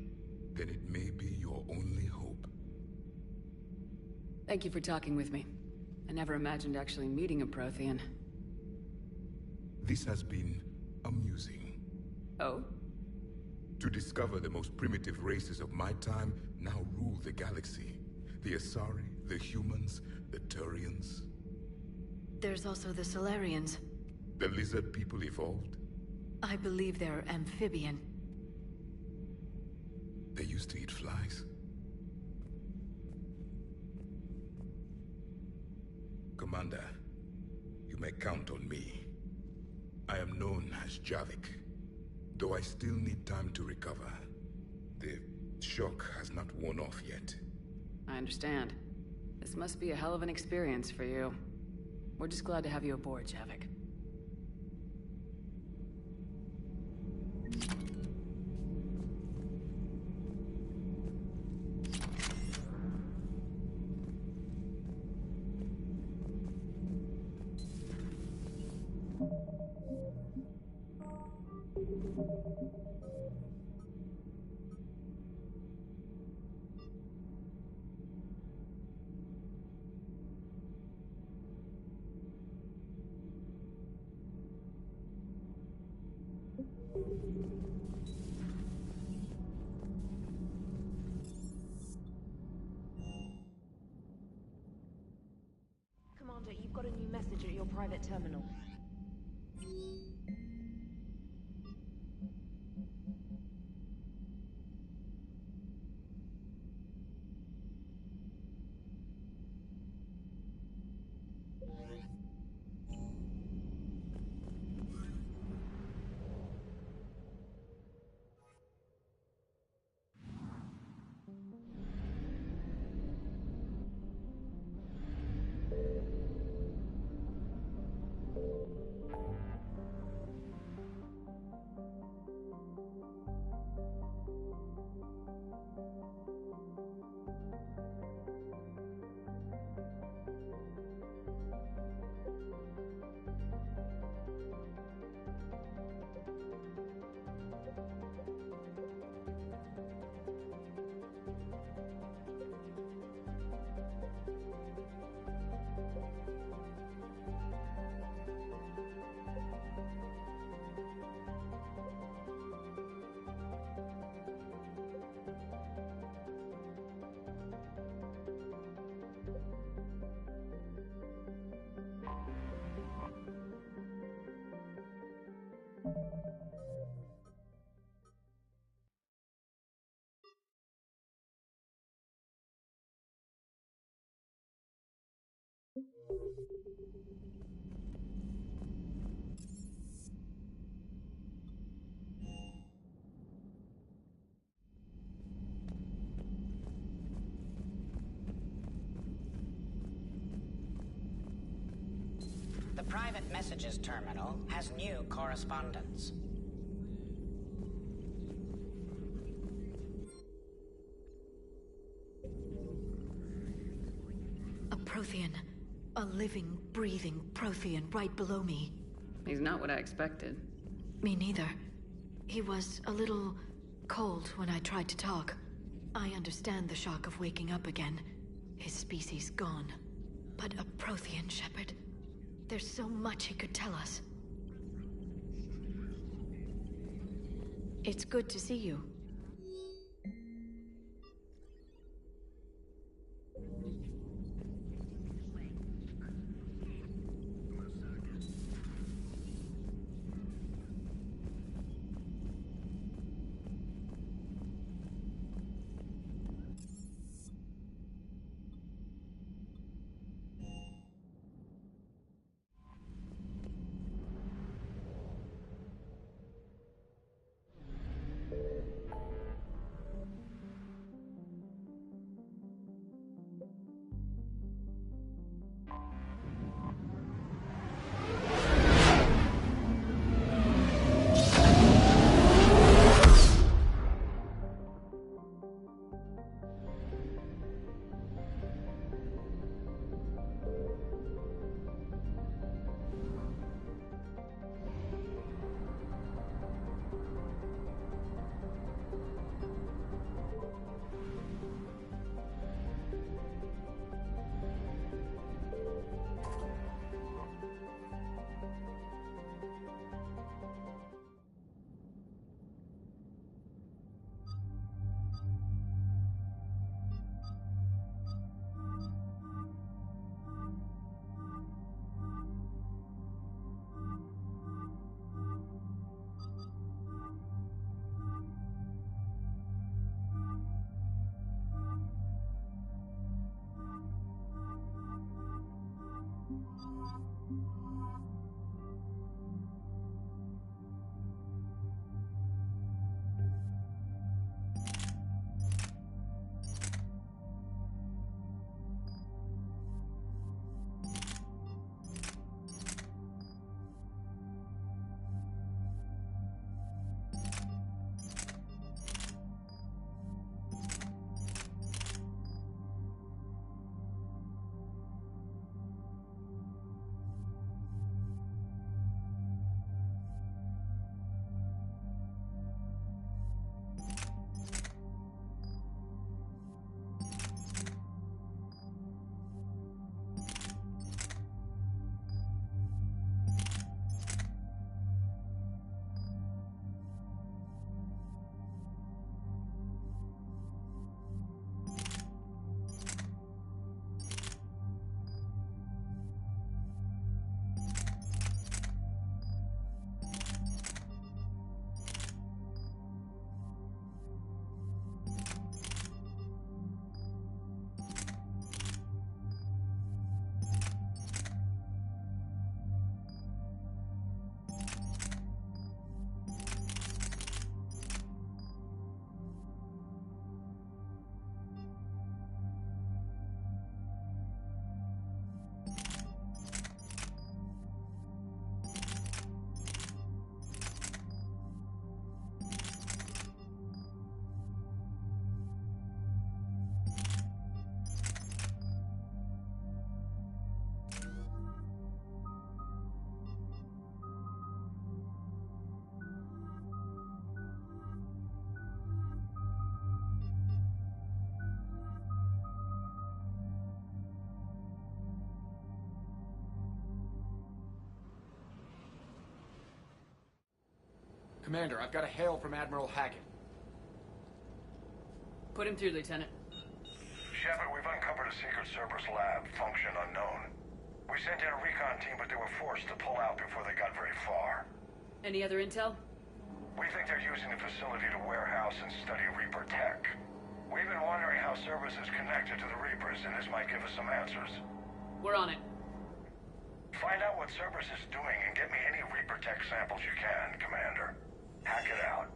Then it may be your only hope. Thank you for talking with me. I never imagined actually meeting a Prothean. This has been amusing. Oh? To discover the most primitive races of my time now rule the galaxy. The Asari, the humans, the Turians. There's also the Solarians. The lizard people evolved? I believe they're amphibian. They used to eat flies. Commander, you may count on me. I am known as Javik, though I still need time to recover. The shock has not worn off yet. I understand. This must be a hell of an experience for you. We're just glad to have you aboard, Javik. Commander, you've got a new message at your private terminal. The private messages terminal has new correspondence. A Prothean. A living, breathing Prothean right below me. He's not what I expected. Me neither. He was a little cold when I tried to talk. I understand the shock of waking up again. His species gone. But a Prothean Shepard. There's so much he could tell us. It's good to see you. Commander, I've got a hail from Admiral Hackett. Put him through, Lieutenant. Shepard, we've uncovered a secret Cerberus lab, function unknown. We sent in a recon team, but they were forced to pull out before they got very far. Any other intel? We think they're using the facility to warehouse and study Reaper tech. We've been wondering how Cerberus is connected to the Reapers, and this might give us some answers. We're on it. Find out what Cerberus is doing and get me any Reaper tech samples you can, Commander. Hack it out.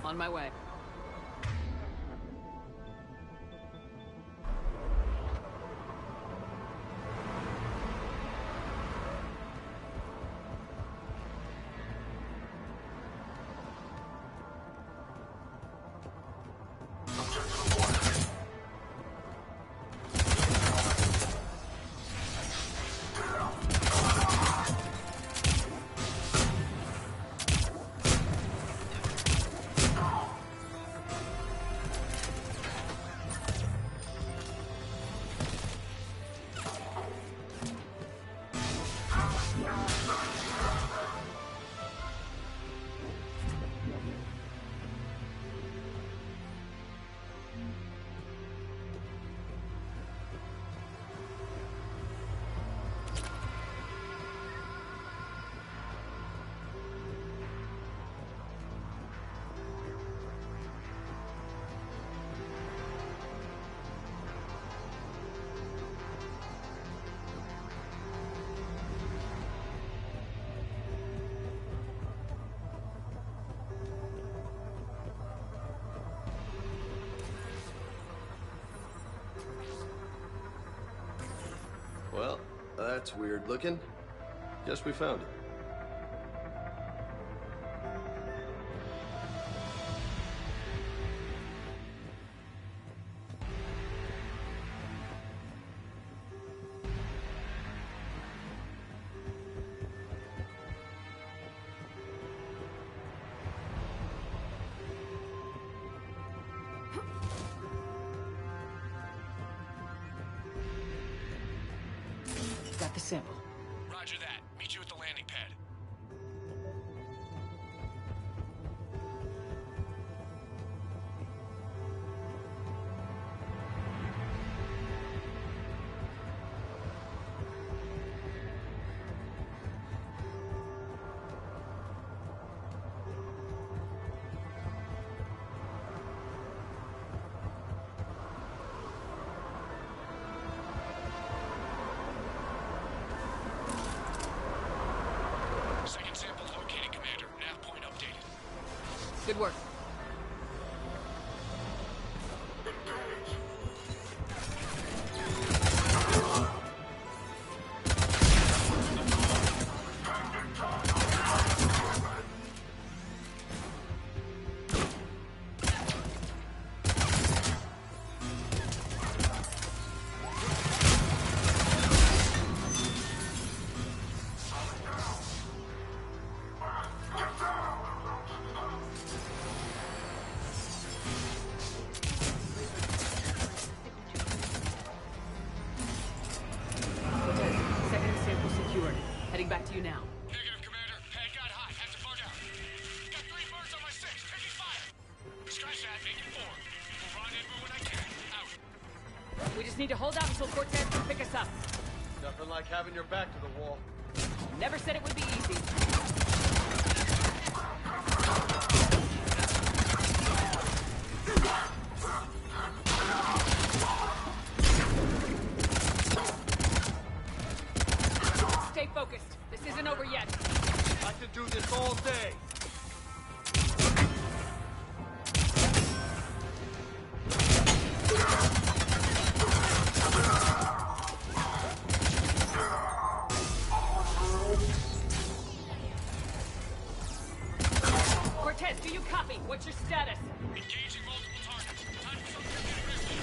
On my way. Well, that's weird looking. Guess we found it. Got the sample. Roger that. Meet you at the landing pad. Second sample located, Commander. Nav point updated. Good work. Second sample secured. Heading back to you now. Negative, Commander. Pad got hot. Have to bug out. Got 3 birds on my 6. Taking fire. Scratch that. Making 4. We'll rendezvous when I can. Out. We just need to hold out until Cortez can pick us up. Nothing like having your back to the wall. Never said it would be easy. Stay focused. This isn't over yet. I could do this all day. Tony, what's your status? Engaging multiple targets. Time for something aggressive.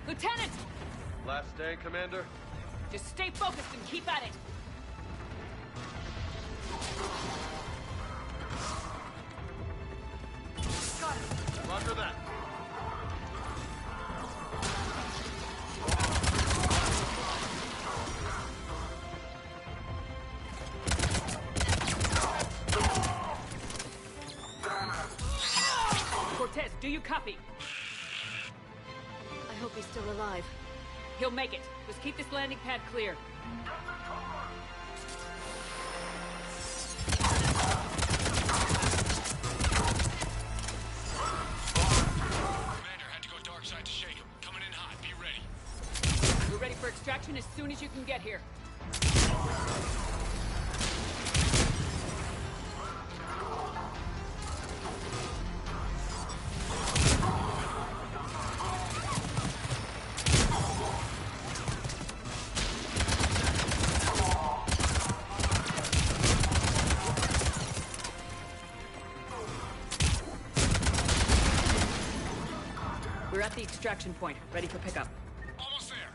Lieutenant! Last stand, Commander? Just stay focused and keep at it. Got it. Roger that. Cortez, do you copy? I hope he's still alive. He'll make it. Just keep this landing pad clear. Commander, had to go dark side to shake him. Coming in hot. Be ready. We're ready for extraction as soon as you can get here. We're at the extraction point, ready for pickup. Almost there.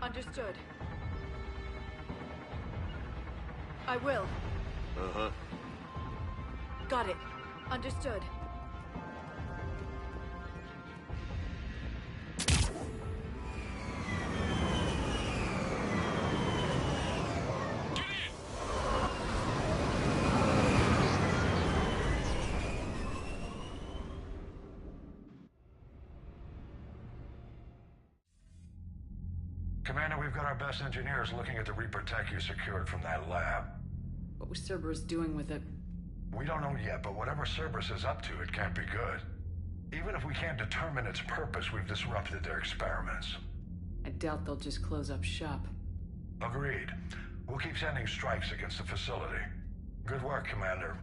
Understood. I will. Uh-huh. Got it. Understood. Commander, we've got our best engineers looking at the Reaper tech you secured from that lab. What was Cerberus doing with it? We don't know yet, but whatever Cerberus is up to, it can't be good. Even if we can't determine its purpose, we've disrupted their experiments. I doubt they'll just close up shop. Agreed. We'll keep sending strikes against the facility. Good work, Commander.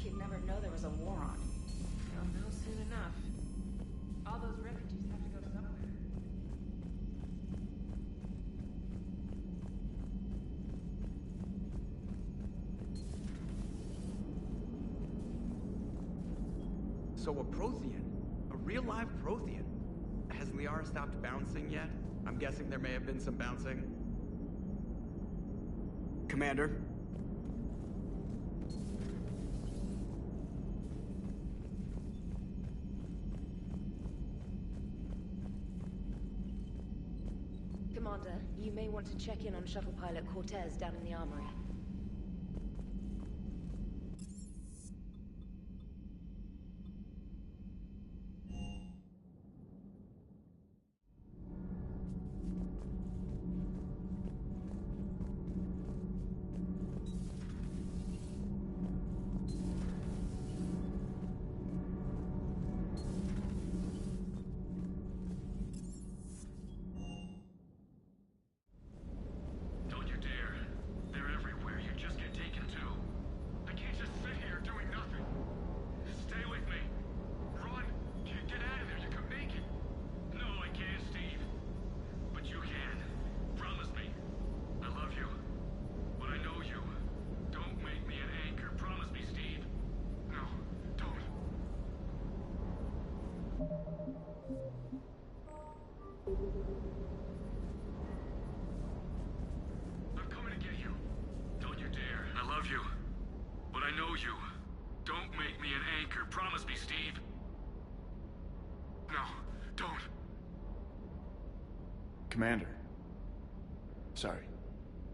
You'd never know there was a war on. You'll know soon enough. All those refugees have to go somewhere. So a Prothean? A real live Prothean? Has Liara stopped bouncing yet? I'm guessing there may have been some bouncing. Commander? Commander, you may want to check in on shuttle pilot Cortez down in the armory. Don't you dare. They're everywhere. Commander. Sorry,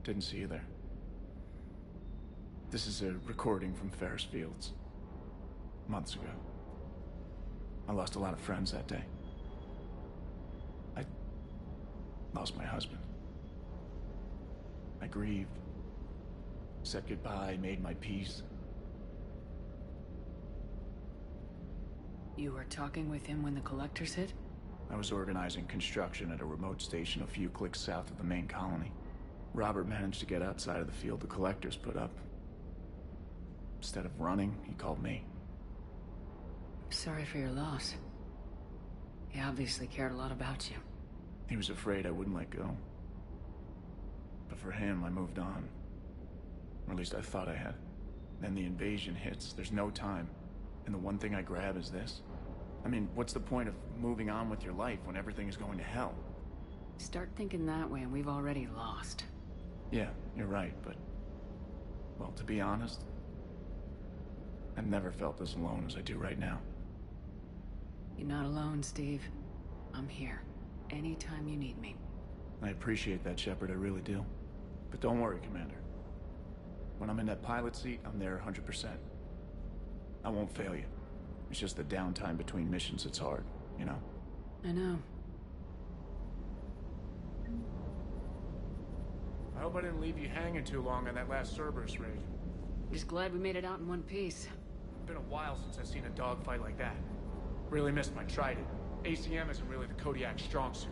didn't see you there. This is a recording from Ferris Fields. Months ago. I lost a lot of friends that day. I lost my husband. I grieved. Said goodbye, made my peace. You were talking with him when the Collectors hit? I was organizing construction at a remote station a few clicks south of the main colony. Robert managed to get outside of the field the Collectors put up. Instead of running, he called me. Sorry for your loss. He obviously cared a lot about you. He was afraid I wouldn't let go. But for him, I moved on. Or at least I thought I had. Then the invasion hits, there's no time. And the one thing I grab is this. I mean, what's the point of moving on with your life when everything is going to hell? Start thinking that way and we've already lost. Yeah, you're right, but... well, to be honest, I've never felt as alone as I do right now. You're not alone, Steve. I'm here. Anytime you need me. I appreciate that, Shepard, I really do. But don't worry, Commander. When I'm in that pilot seat, I'm there 100%. I won't fail you. It's just the downtime between missions that's hard, you know? I know. I hope I didn't leave you hanging too long on that last Cerberus raid. Just glad we made it out in one piece. It's been a while since I've seen a dogfight like that. Really missed my Trident. ACM isn't really the Kodiak strong suit.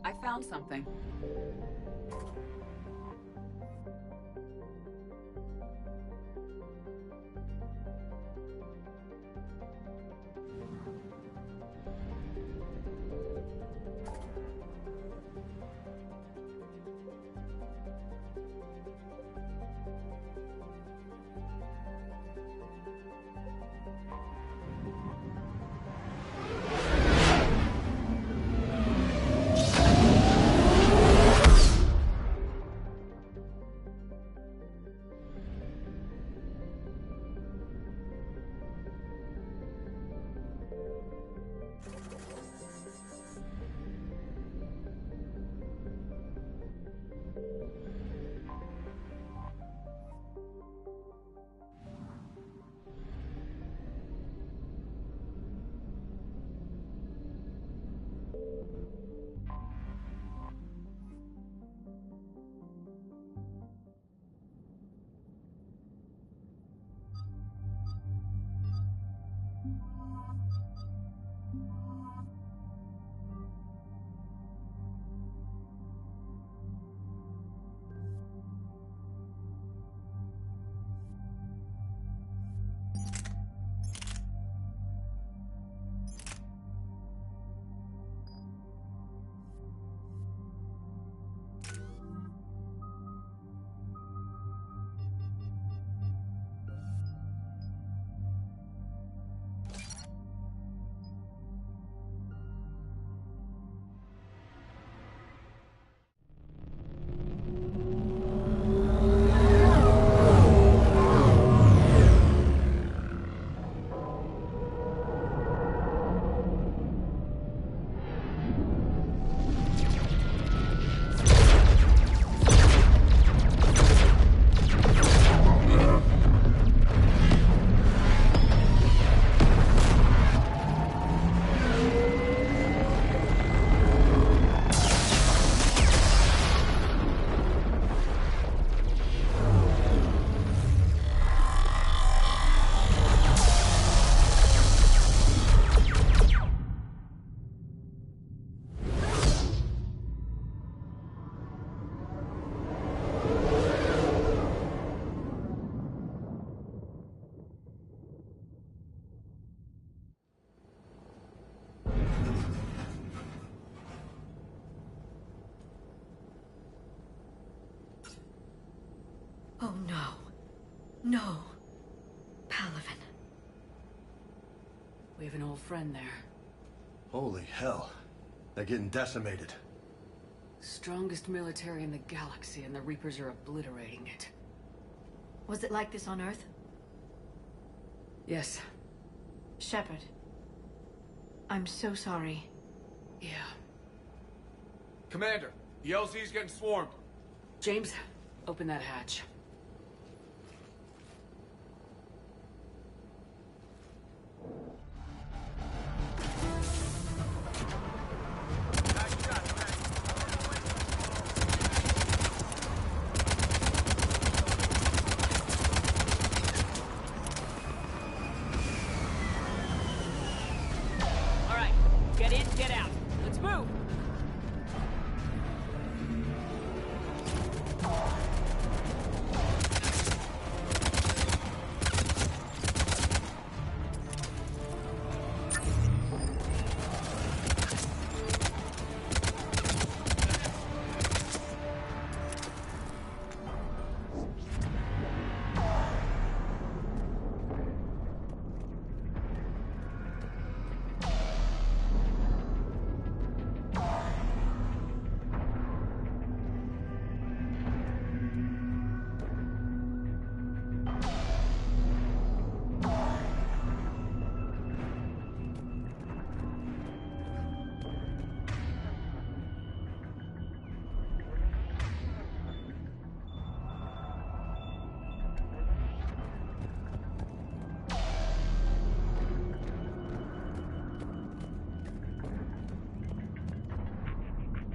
I found something. Oh no. No. Palaven. We have an old friend there. Holy hell. They're getting decimated. Strongest military in the galaxy, and the Reapers are obliterating it. Was it like this on Earth? Yes. Shepard. I'm so sorry. Yeah. Commander, the LZ's getting swarmed. James, open that hatch. All right, get in, get out. Let's move.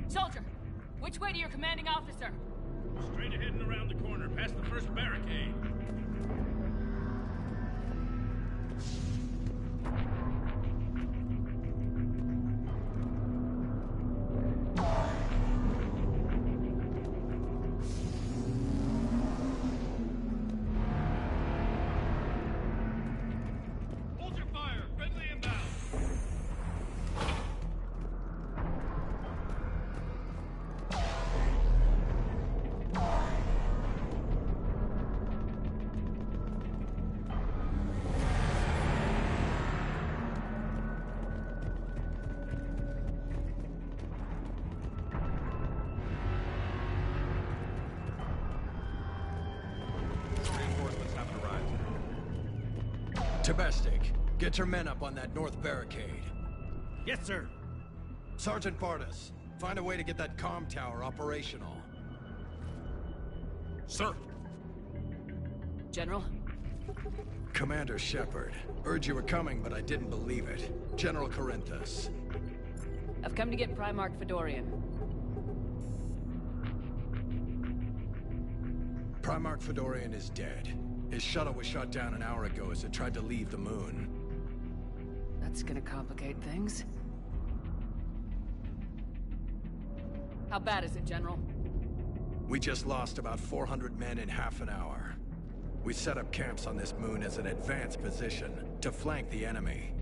Soldier, which way to your commanding officer? Straight ahead and around the corner, past the first barricade. Hold your fire! Friendly inbound! Reinforcements haven't arrived. Tabestic, get your men up on that north barricade. Yes, sir. Sergeant Bardas, find a way to get that comm tower operational. Sir. General? Commander Shepard, heard you were coming, but I didn't believe it. General Corinthus. I've come to get Primarch Fedorian. Primarch Fedorian is dead. His shuttle was shot down an hour ago as it tried to leave the moon. That's gonna complicate things. How bad is it, General? We just lost about 400 men in half an hour. We set up camps on this moon as an advanced position to flank the enemy.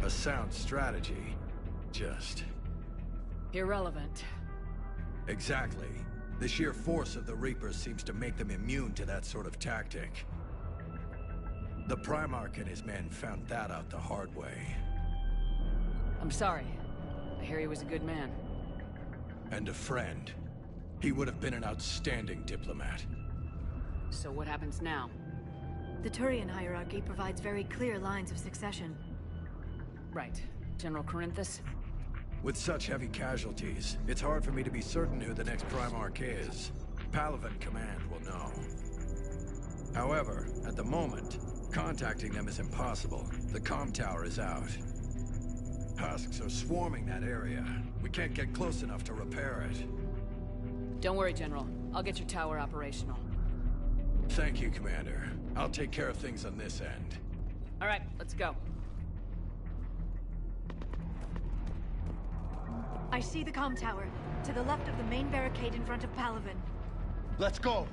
A sound strategy, just... Irrelevant. Exactly. The sheer force of the Reapers seems to make them immune to that sort of tactic. The Primarch and his men found that out the hard way. I'm sorry. I hear he was a good man. And a friend. He would have been an outstanding diplomat. So what happens now? The Turian hierarchy provides very clear lines of succession. Right. General Corinthus? With such heavy casualties, it's hard for me to be certain who the next Primarch is. Palaven Command will know. However, at the moment, contacting them is impossible. The comm tower is out. Husks are swarming that area. We can't get close enough to repair it. Don't worry, General. I'll get your tower operational. Thank you, Commander. I'll take care of things on this end. All right, let's go. I see the comm tower, to the left of the main barricade in front of Palaven. Let's go!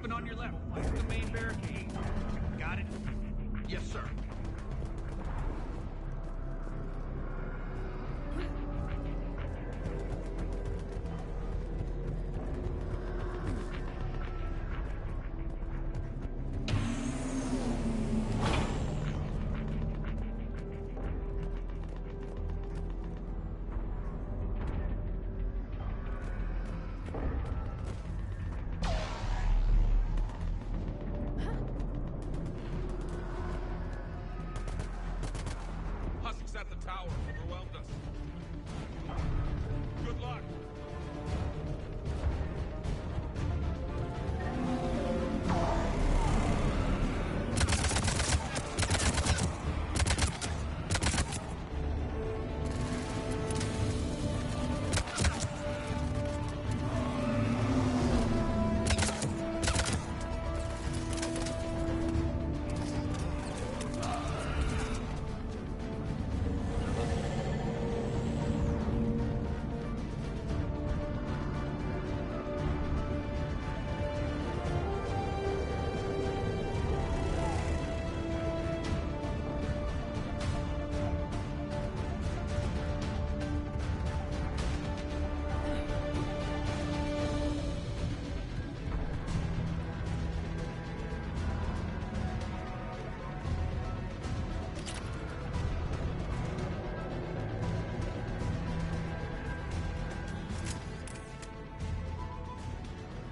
Jumping on your left. Place the main barricade. Got it? Yes, sir.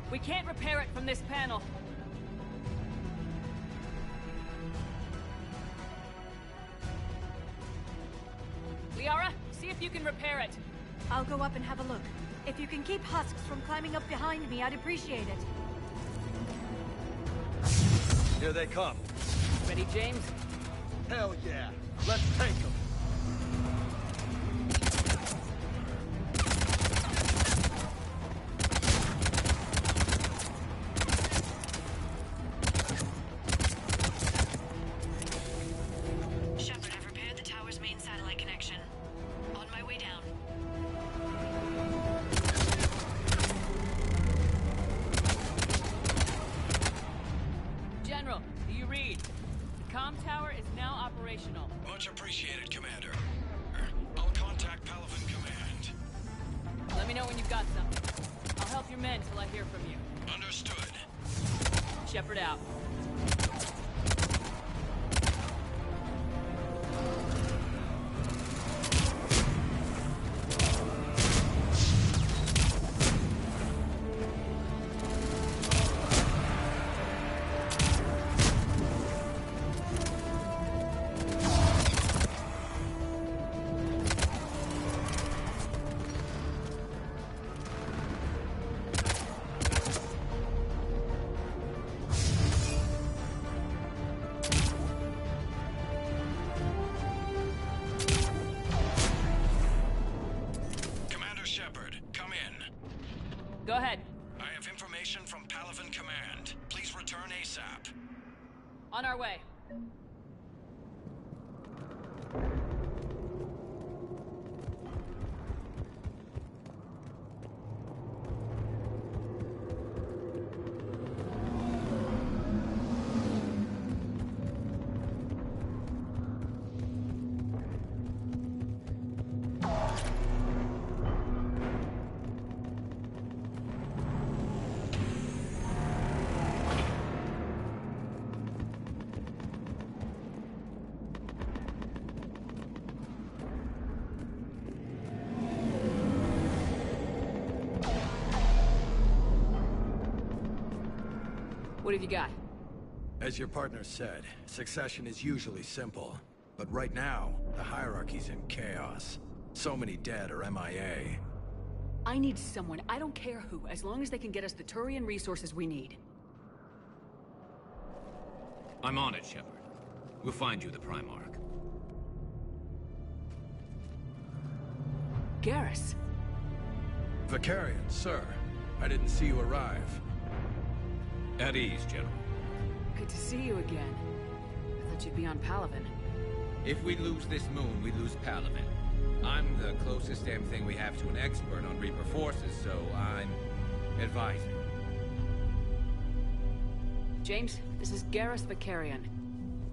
We can't repair it from this panel. Liara, see if you can repair it. I'll go up and have a look. If you can keep husks from climbing up behind me, I'd appreciate it. Here they come. Ready, James? Hell yeah. Let's take them. Shepard, I've repaired the tower's main satellite connection. On my way down. General, do you read? The comm tower is now operational. Much appreciated, Commander. I'll contact Palaven Command. Let me know when you've got something. I'll help your men till I hear from you. Understood. Shepard out. Go ahead. I have information from Palaven Command. Please return ASAP. On our way. What have you got? As your partner said, succession is usually simple. But right now, the hierarchy's in chaos. So many dead or MIA. I need someone, I don't care who, as long as they can get us the Turian resources we need. I'm on it, Shepard. We'll find you the Primarch. Garrus. Vakarian, sir. I didn't see you arrive. At ease, General. Good to see you again. I thought you'd be on Palaven. If we lose this moon, we lose Palaven. I'm the closest damn thing we have to an expert on Reaper forces, so I'm advising. James, this is Garrus Vakarian.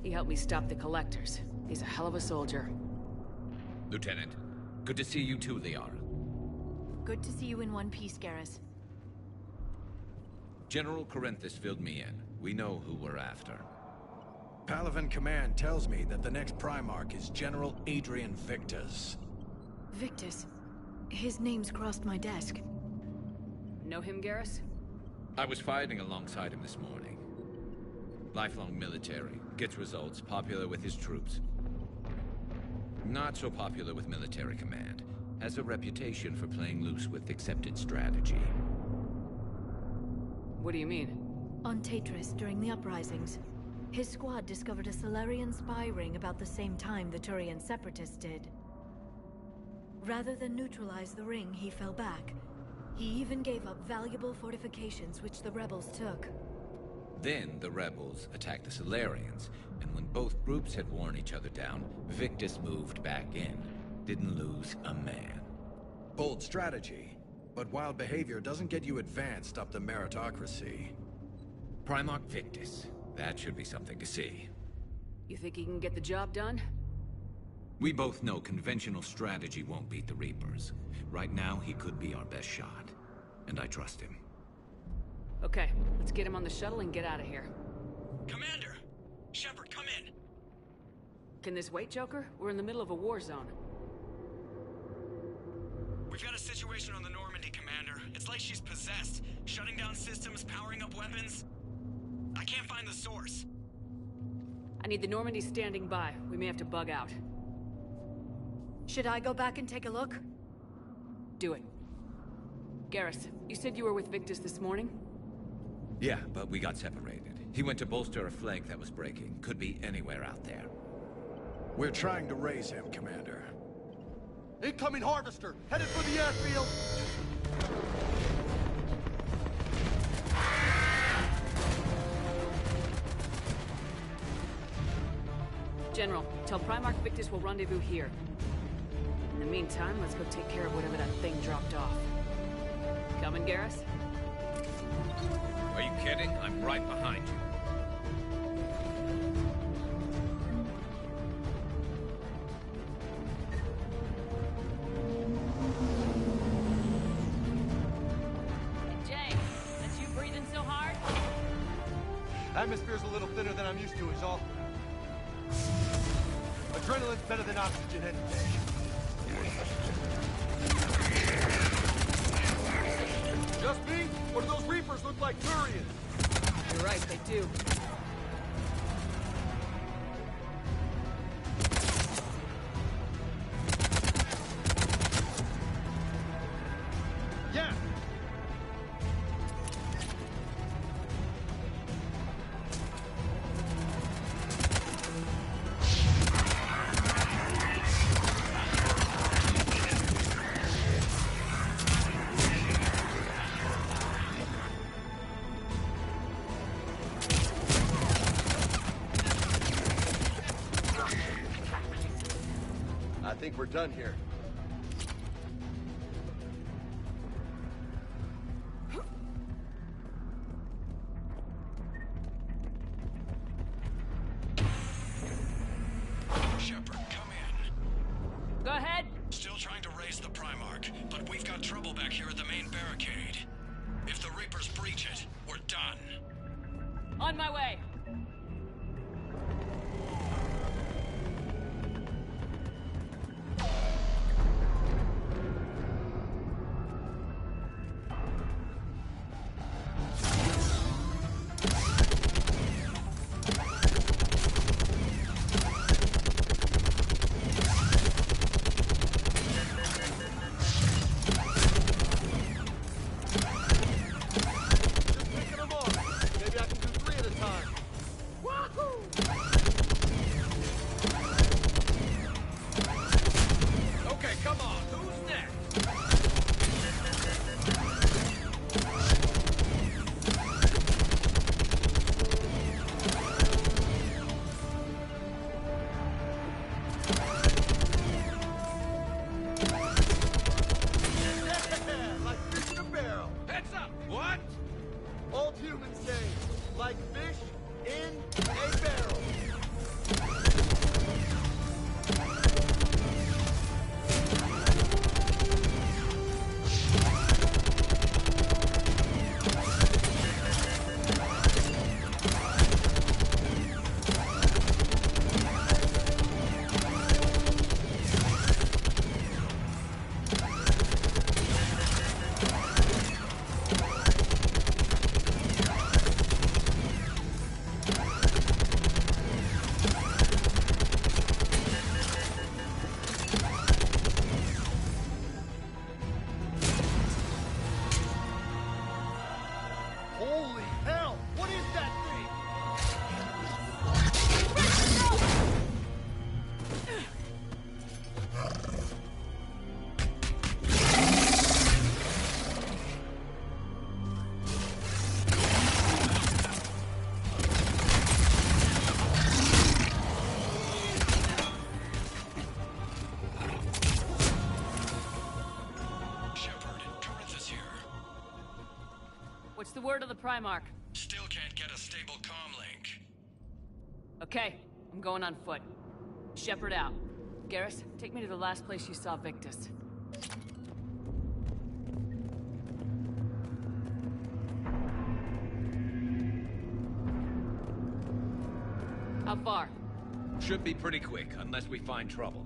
He helped me stop the Collectors. He's a hell of a soldier. Lieutenant, good to see you too, Liara. Good to see you in one piece, Garrus. General Corinthus filled me in. We know who we're after. Palaven Command tells me that the next Primarch is General Adrian Victus. Victus? His name's crossed my desk. Know him, Garrus? I was fighting alongside him this morning. Lifelong military, gets results, popular with his troops. Not so popular with military command. Has a reputation for playing loose with accepted strategy. What do you mean? On Tatris, during the uprisings, his squad discovered a Solarian spy ring about the same time the Turian Separatists did. Rather than neutralize the ring, he fell back. He even gave up valuable fortifications which the rebels took. Then the rebels attacked the Solarians, and when both groups had worn each other down, Victus moved back in. Didn't lose a man. Bold strategy, but wild behavior doesn't get you advanced up the meritocracy. Primarch Victus. That should be something to see. You think he can get the job done? We both know conventional strategy won't beat the Reapers. Right now, he could be our best shot. And I trust him. Okay, let's get him on the shuttle and get out of here. Commander! Shepard, come in! Can this wait, Joker? We're in the middle of a war zone. We've got a situation on the Normandy, Commander. It's like she's possessed. Shutting down systems, powering up weapons. I can't find the source. I need the Normandy standing by. We may have to bug out. Should I go back and take a look? Do it. Garrus, you said you were with Victus this morning? Yeah, but we got separated. He went to bolster a flank that was breaking. Could be anywhere out there. We're trying to raise him, Commander. Incoming Harvester! Headed for the airfield! General, tell Primarch Victus we'll rendezvous here. In the meantime, let's go take care of whatever that thing dropped off. Coming, Garrus? Are you kidding? I'm right behind you. Jay, that's you breathing so hard? Atmosphere's a little thinner than I'm used to, is all. Adrenaline's better than oxygen any day. Just me? Or do those Reapers look like Turians? You're right, they do. Yeah! I think we're done here. Shepard, come in. Go ahead. Still trying to raise the Primarch, but we've got trouble back here at the main barricade. If the Reapers breach it, we're done. On my way. Picking them off. Maybe I can do 3 at a time. What's the word of the Primarch? Still can't get a stable comm link. Okay, I'm going on foot. Shepard out. Garrus, take me to the last place you saw Victus. How far? Should be pretty quick, unless we find trouble.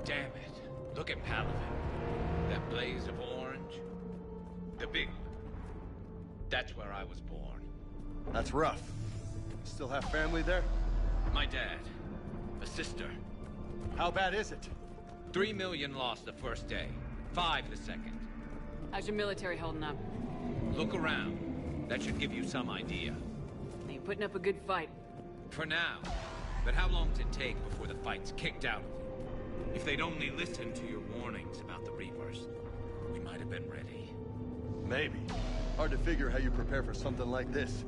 Damn it. Look at Palaven. That blaze of orange. The big one. That's where I was born. That's rough. Still have family there? My dad. A sister. How bad is it? 3 million lost the first day. 5 the second. How's your military holding up? Look around. That should give you some idea. You're putting up a good fight. For now. But how long does it take before the fight's kicked out of you? If they'd only listened to your warnings about the Reapers, we might have been ready. Maybe. Hard to figure how you prepare for something like this.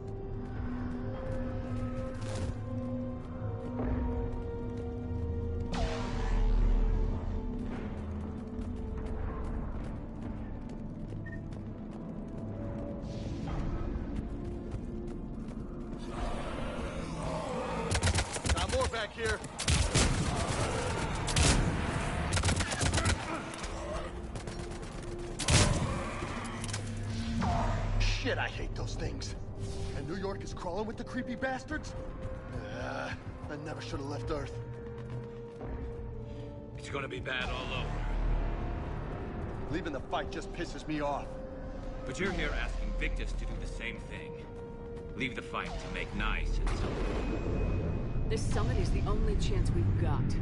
Got more back here. Shit, I hate those things. And New York is crawling with the creepy bastards? I never should have left Earth. It's gonna be bad all over. Leaving the fight just pisses me off. But you're here asking Victus to do the same thing. Leave the fight to make nice and something. This summit is the only chance we've got.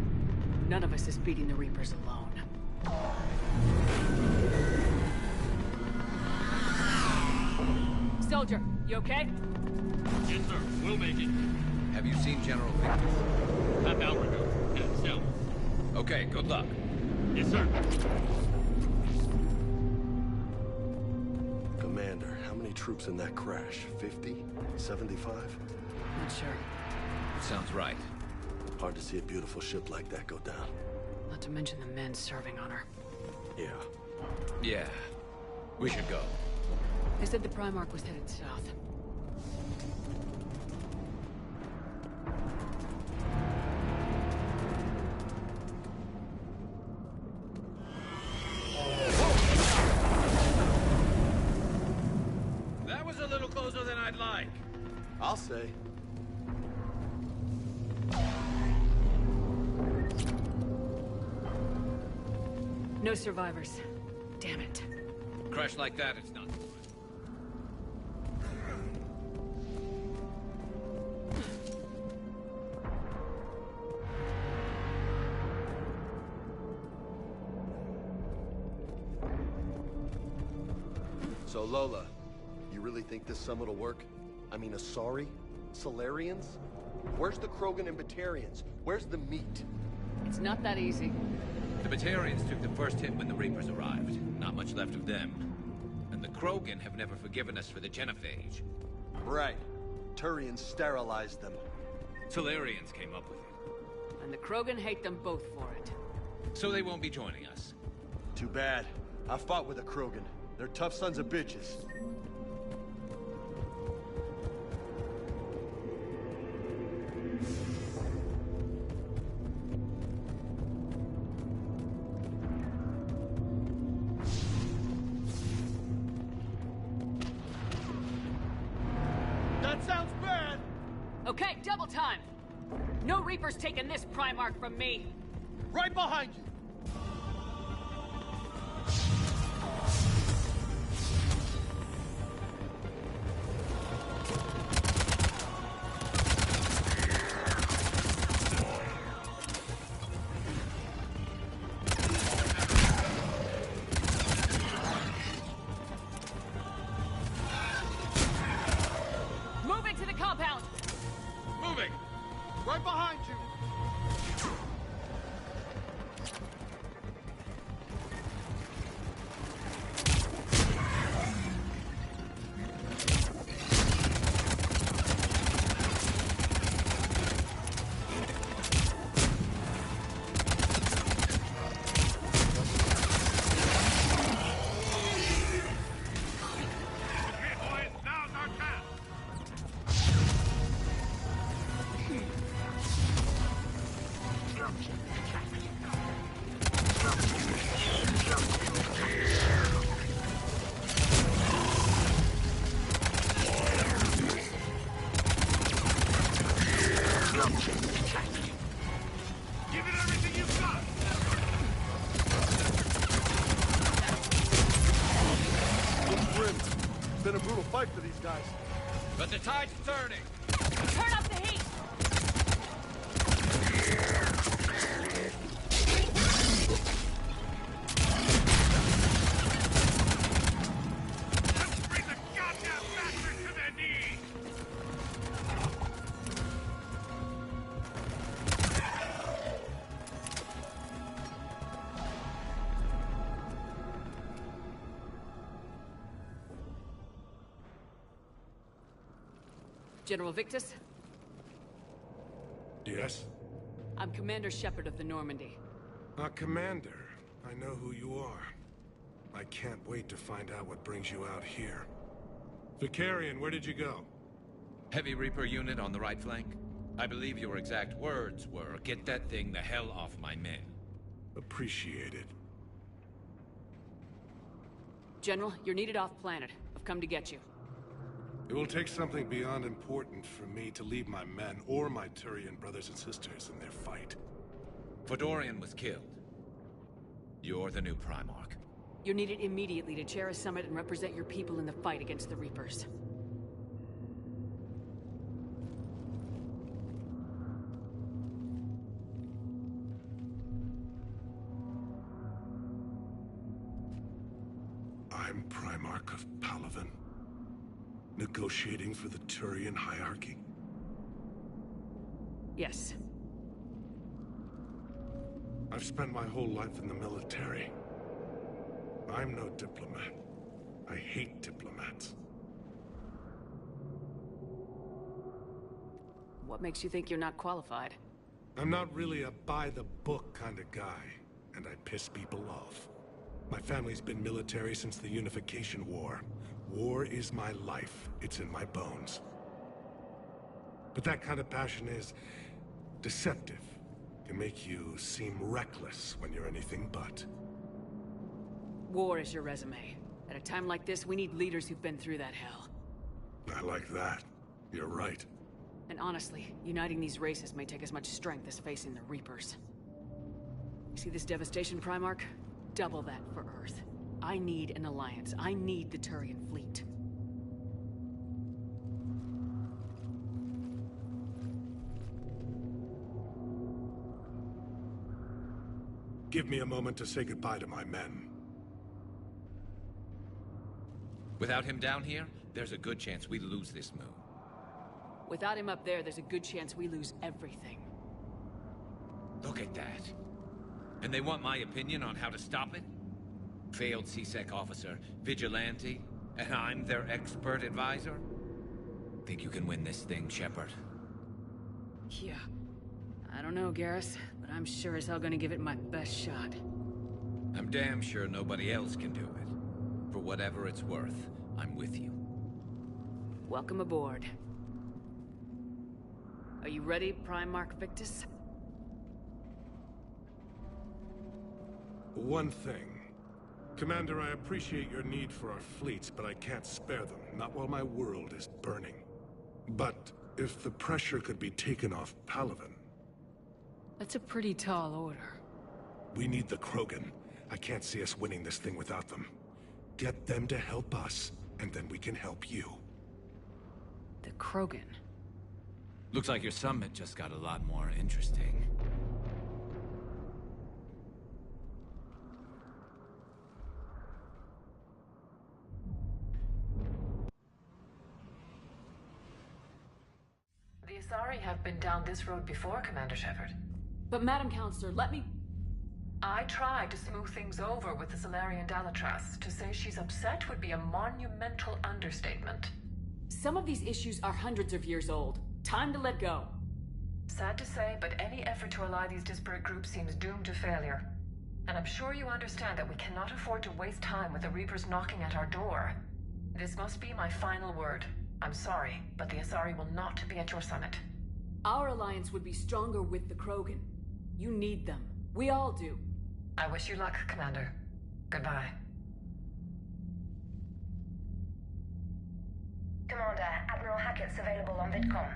None of us is beating the Reapers alone. Soldier, you okay? Yes, sir. We'll make it. Have you seen General Victus? Half hour ago. Headed south. Okay, good luck. Yes, sir. Commander, how many troops in that crash? 50? 75? Not sure. It sounds right. Hard to see a beautiful ship like that go down. Not to mention the men serving on her. Yeah. Yeah. We should go. They said the Primarch was headed south. That was a little closer than I'd like. I'll say. No survivors. Damn it. Crash like that, it's not fun. So Lola, you really think this summit will work? I mean, Asari? Salarians? Where's the Krogan and Batarians? Where's the meat? It's not that easy. The Batarians took the first hit when the Reapers arrived. Not much left of them. And the Krogan have never forgiven us for the Genophage. Right. Turians sterilized them. Salarians came up with it. And the Krogan hate them both for it. So they won't be joining us. Too bad. I fought with a Krogan. They're tough sons of bitches. That sounds bad! Okay, double time! No Reapers taking this Primarch from me! Right behind you! Moving to the compound! Moving! Right behind you! guys. But the tide's turning! Turn up the heat! Let's bring the goddamn bastards to their knees! General Victus? Yes? I'm Commander Shepard of the Normandy. Commander. I know who you are. I can't wait to find out what brings you out here. Vicarian, where did you go? Heavy Reaper unit on the right flank. I believe your exact words were, "Get that thing the hell off my men." Appreciated. General, you're needed off-planet. I've come to get you. It will take something beyond important for me to leave my men or my Turian brothers and sisters in their fight. Fedorian was killed. You're the new Primarch. You're needed immediately to chair a summit and represent your people in the fight against the Reapers. I'm Primarch of Palaven. Negotiating for the Turian hierarchy? Yes. I've spent my whole life in the military. I'm no diplomat. I hate diplomats. What makes you think you're not qualified? I'm not really a by-the-book kind of guy, and I piss people off. My family's been military since the Unification War. War is my life. It's in my bones. But that kind of passion is deceptive. Can make you seem reckless when you're anything but. War is your resume. At a time like this, we need leaders who've been through that hell. I like that. You're right. And honestly, uniting these races may take as much strength as facing the Reapers. You see this devastation, Primarch? Double that for Earth. I need an alliance. I need the Turian fleet. Give me a moment to say goodbye to my men. Without him down here, there's a good chance we lose this moon. Without him up there's a good chance we lose everything. Look at that. And they want my opinion on how to stop it? Failed CSEC officer, vigilante, and I'm their expert advisor? Think you can win this thing, Shepard? Yeah. I don't know, Garrus, but I'm sure as hell gonna give it my best shot. I'm damn sure nobody else can do it. For whatever it's worth, I'm with you. Welcome aboard. Are you ready, Primarch Victus? One thing. Commander, I appreciate your need for our fleets, but I can't spare them, not while my world is burning. But if the pressure could be taken off Palaven... That's a pretty tall order. We need the Krogan. I can't see us winning this thing without them. Get them to help us, and then we can help you. The Krogan? Looks like your summit just got a lot more interesting. The Asari have been down this road before, Commander Shepard. But Madam Counselor, let me... I tried to smooth things over with the Salarian Dalatras. To say she's upset would be a monumental understatement. Some of these issues are hundreds of years old. Time to let go. Sad to say, but any effort to ally these disparate groups seems doomed to failure. And I'm sure you understand that we cannot afford to waste time with the Reapers knocking at our door. This must be my final word. I'm sorry, but the Asari will not be at your summit. Our alliance would be stronger with the Krogan. You need them. We all do. I wish you luck, Commander. Goodbye. Commander, Admiral Hackett's available on VidCom.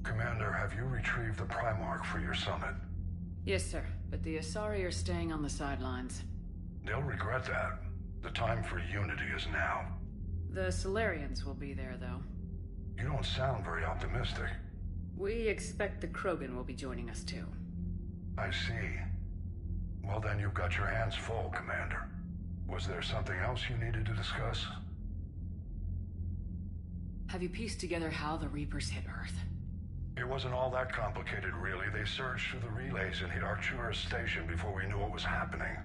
Commander, have you retrieved the Primarch for your summit? Yes, sir. But the Asari are staying on the sidelines. They'll regret that. The time for unity is now. The Solarians will be there, though. You don't sound very optimistic. We expect the Krogan will be joining us, too. I see. Well, then you've got your hands full, Commander. Was there something else you needed to discuss? Have you pieced together how the Reapers hit Earth? It wasn't all that complicated, really. They surged through the relays and hit Arcturus Station before we knew what was happening.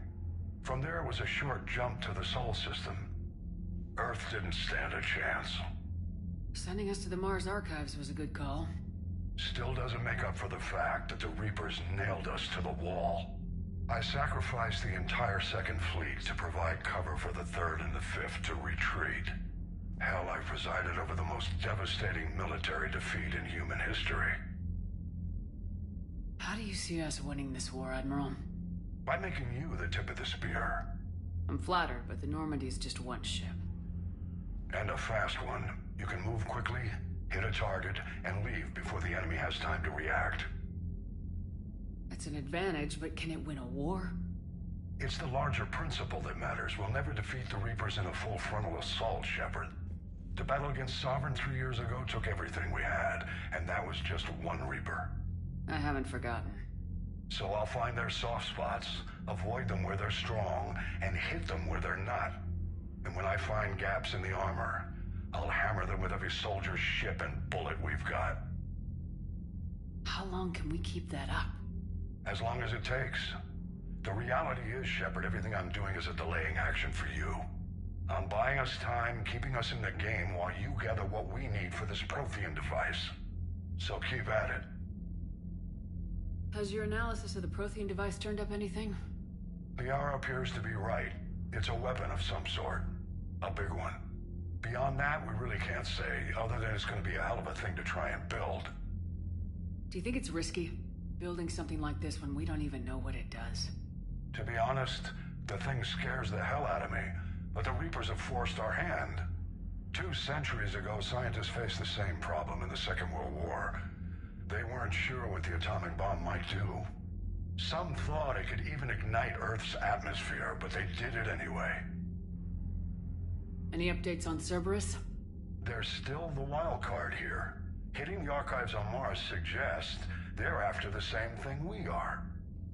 From there, it was a short jump to the Sol system. Earth didn't stand a chance. Sending us to the Mars Archives was a good call. Still doesn't make up for the fact that the Reapers nailed us to the wall. I sacrificed the entire Second Fleet to provide cover for the Third and the Fifth to retreat. Hell, I presided over the most devastating military defeat in human history. How do you see us winning this war, Admiral? By making you the tip of the spear. I'm flattered, but the Normandy's just one ship. And a fast one. You can move quickly, hit a target, and leave before the enemy has time to react. It's an advantage, but can it win a war? It's the larger principle that matters. We'll never defeat the Reapers in a full frontal assault, Shepard. The battle against Sovereign 3 years ago took everything we had, and that was just one Reaper. I haven't forgotten. So I'll find their soft spots, avoid them where they're strong, and hit them where they're not. And when I find gaps in the armor, I'll hammer them with every soldier, ship, and bullet we've got. How long can we keep that up? As long as it takes. The reality is, Shepard, everything I'm doing is a delaying action for you. I'm buying us time, keeping us in the game while you gather what we need for this Prothean device. So keep at it. Has your analysis of the Prothean device turned up anything? Liara appears to be right. It's a weapon of some sort. A big one. Beyond that, we really can't say, other than it's going to be a hell of a thing to try and build. Do you think it's risky, building something like this when we don't even know what it does? To be honest, the thing scares the hell out of me, but the Reapers have forced our hand. 2 centuries ago, scientists faced the same problem in the Second World War. They weren't sure what the atomic bomb might do. Some thought it could even ignite Earth's atmosphere, but they did it anyway. Any updates on Cerberus? There's still the wild card here. Hitting the archives on Mars suggests they're after the same thing we are.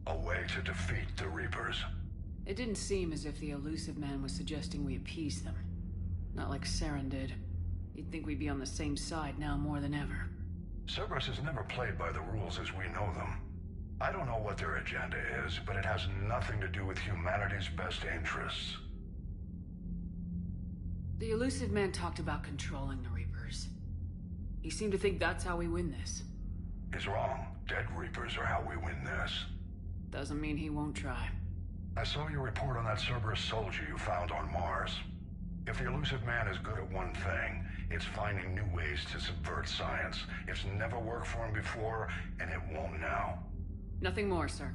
A way to defeat the Reapers. It didn't seem as if the Elusive Man was suggesting we appease them. Not like Saren did. You'd think we'd be on the same side now more than ever. Cerberus has never played by the rules as we know them. I don't know what their agenda is, but it has nothing to do with humanity's best interests. The Elusive Man talked about controlling the Reapers. He seemed to think that's how we win this. He's wrong. Dead Reapers are how we win this. Doesn't mean he won't try. I saw your report on that Cerberus soldier you found on Mars. If the Elusive Man is good at one thing, it's finding new ways to subvert science. It's never worked for him before, and it won't now. Nothing more, sir.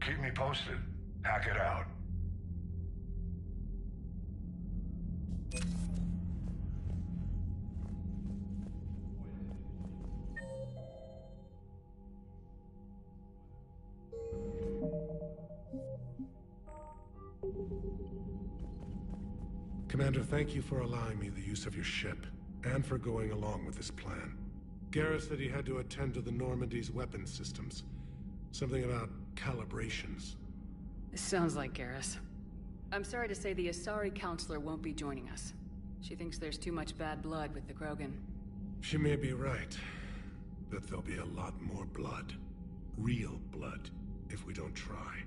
Keep me posted. Hack it out. Commander, thank you for allowing me the use of your ship, and for going along with this plan. Garrus said he had to attend to the Normandy's weapon systems. Something about calibrations. This sounds like Garrus. I'm sorry to say the Asari Counselor won't be joining us. She thinks there's too much bad blood with the Krogan. She may be right, but there'll be a lot more blood. Real blood, if we don't try.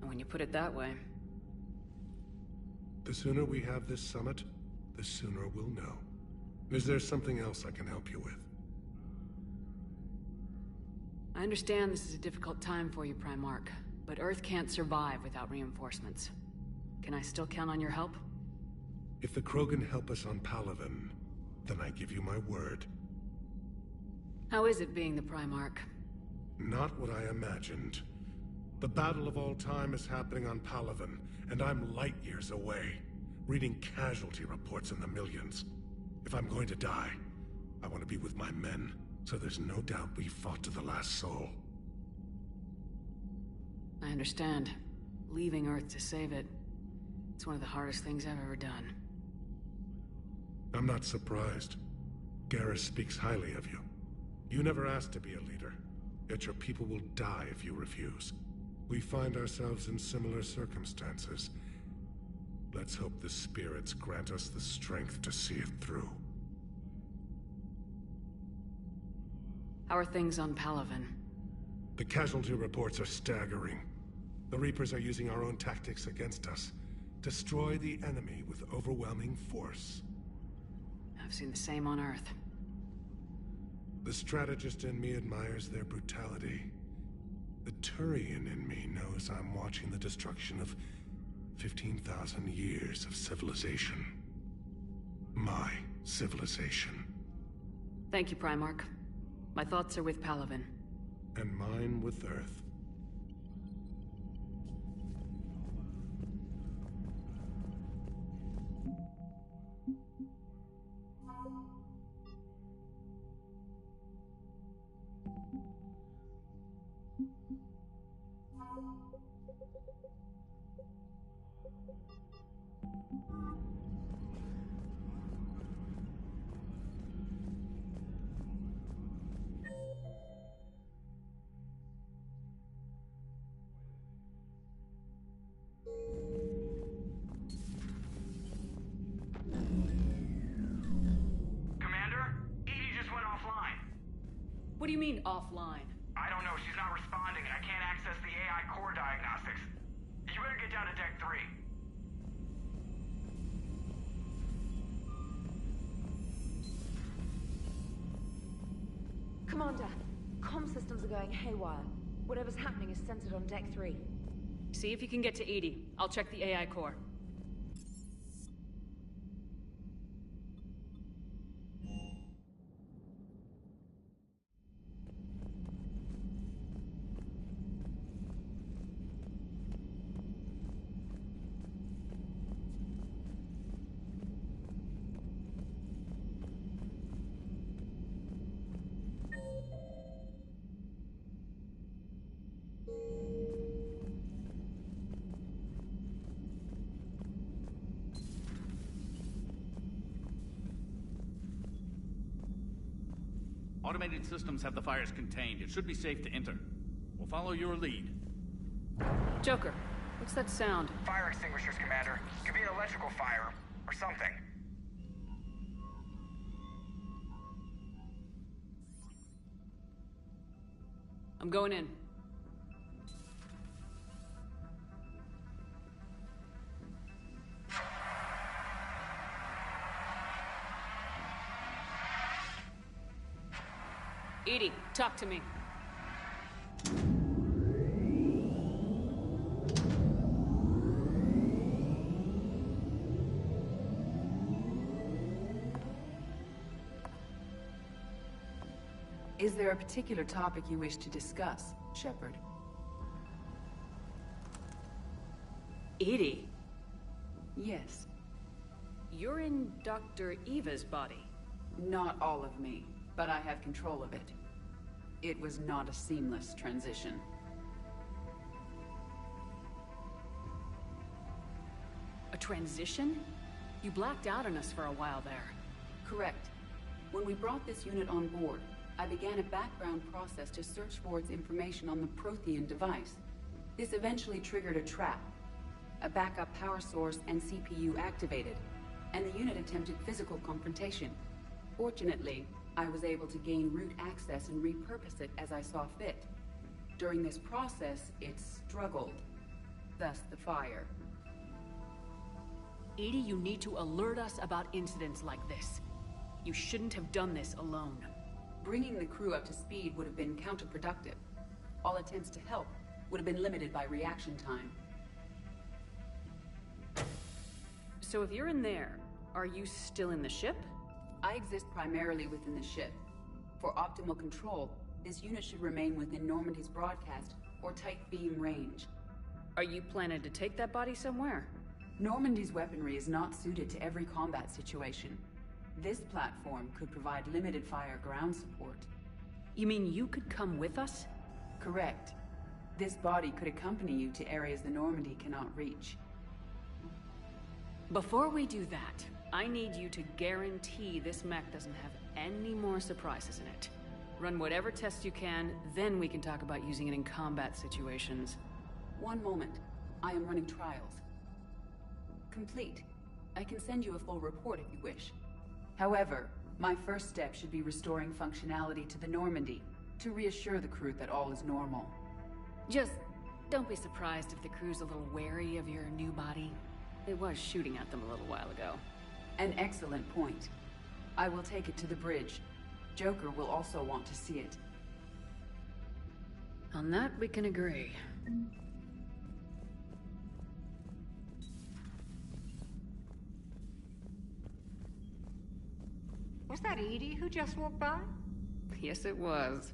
And when you put it that way... The sooner we have this summit, the sooner we'll know. Is there something else I can help you with? I understand this is a difficult time for you, Primarch, but Earth can't survive without reinforcements. Can I still count on your help? If the Krogan help us on Palaven, then I give you my word. How is it being the Primarch? Not what I imagined. The battle of all time is happening on Palaven, and I'm light years away, reading casualty reports in the millions. If I'm going to die, I want to be with my men, so there's no doubt we fought to the last soul. I understand. Leaving Earth to save it. It's one of the hardest things I've ever done. I'm not surprised. Garrus speaks highly of you. You never asked to be a leader, yet your people will die if you refuse. We find ourselves in similar circumstances. Let's hope the spirits grant us the strength to see it through. How are things on Palaven? The casualty reports are staggering. The Reapers are using our own tactics against us. Destroy the enemy with overwhelming force. I've seen the same on Earth. The strategist in me admires their brutality. The Turian in me knows I'm watching the destruction of 15,000 years of civilization. My civilization. Thank you, Primarch. My thoughts are with Palaven. And mine with Earth. What do you mean, offline? I don't know. She's not responding, and I can't access the AI core diagnostics. You better get down to Deck 3. Commander, comm systems are going haywire. Whatever's happening is centered on Deck 3. See if you can get to EDI. I'll check the AI core. Automated systems have the fires contained. It should be safe to enter. We'll follow your lead. Joker, what's that sound? Fire extinguishers, Commander. Could be an electrical fire, or something. I'm going in. EDI, talk to me. Is there a particular topic you wish to discuss, Shepard? EDI? Yes. You're in Dr. Eva's body. Not all of me, but I have control of it. It was not a seamless transition. A transition? You blacked out on us for a while there. Correct. When we brought this unit on board, I began a background process to search for its information on the Prothean device. This eventually triggered a trap. A backup power source and CPU activated, and the unit attempted physical confrontation. Fortunately, I was able to gain root access and repurpose it as I saw fit. During this process, it struggled. Thus the fire. EDI, you need to alert us about incidents like this. You shouldn't have done this alone. Bringing the crew up to speed would have been counterproductive. All attempts to help would have been limited by reaction time. So if you're in there, are you still in the ship? I exist primarily within the ship. For optimal control, this unit should remain within Normandy's broadcast or tight beam range. Are you planning to take that body somewhere? Normandy's weaponry is not suited to every combat situation. This platform could provide limited fire ground support. You mean you could come with us? Correct. This body could accompany you to areas the Normandy cannot reach. Before we do that, I need you to guarantee this mech doesn't have any more surprises in it. Run whatever tests you can, then we can talk about using it in combat situations. One moment. I am running trials. Complete. I can send you a full report if you wish. However, my first step should be restoring functionality to the Normandy, to reassure the crew that all is normal. Just don't be surprised if the crew's a little wary of your new body. It was shooting at them a little while ago. An excellent point. I will take it to the bridge. Joker will also want to see it. On that, we can agree. Was that Edie who just walked by? Yes, it was.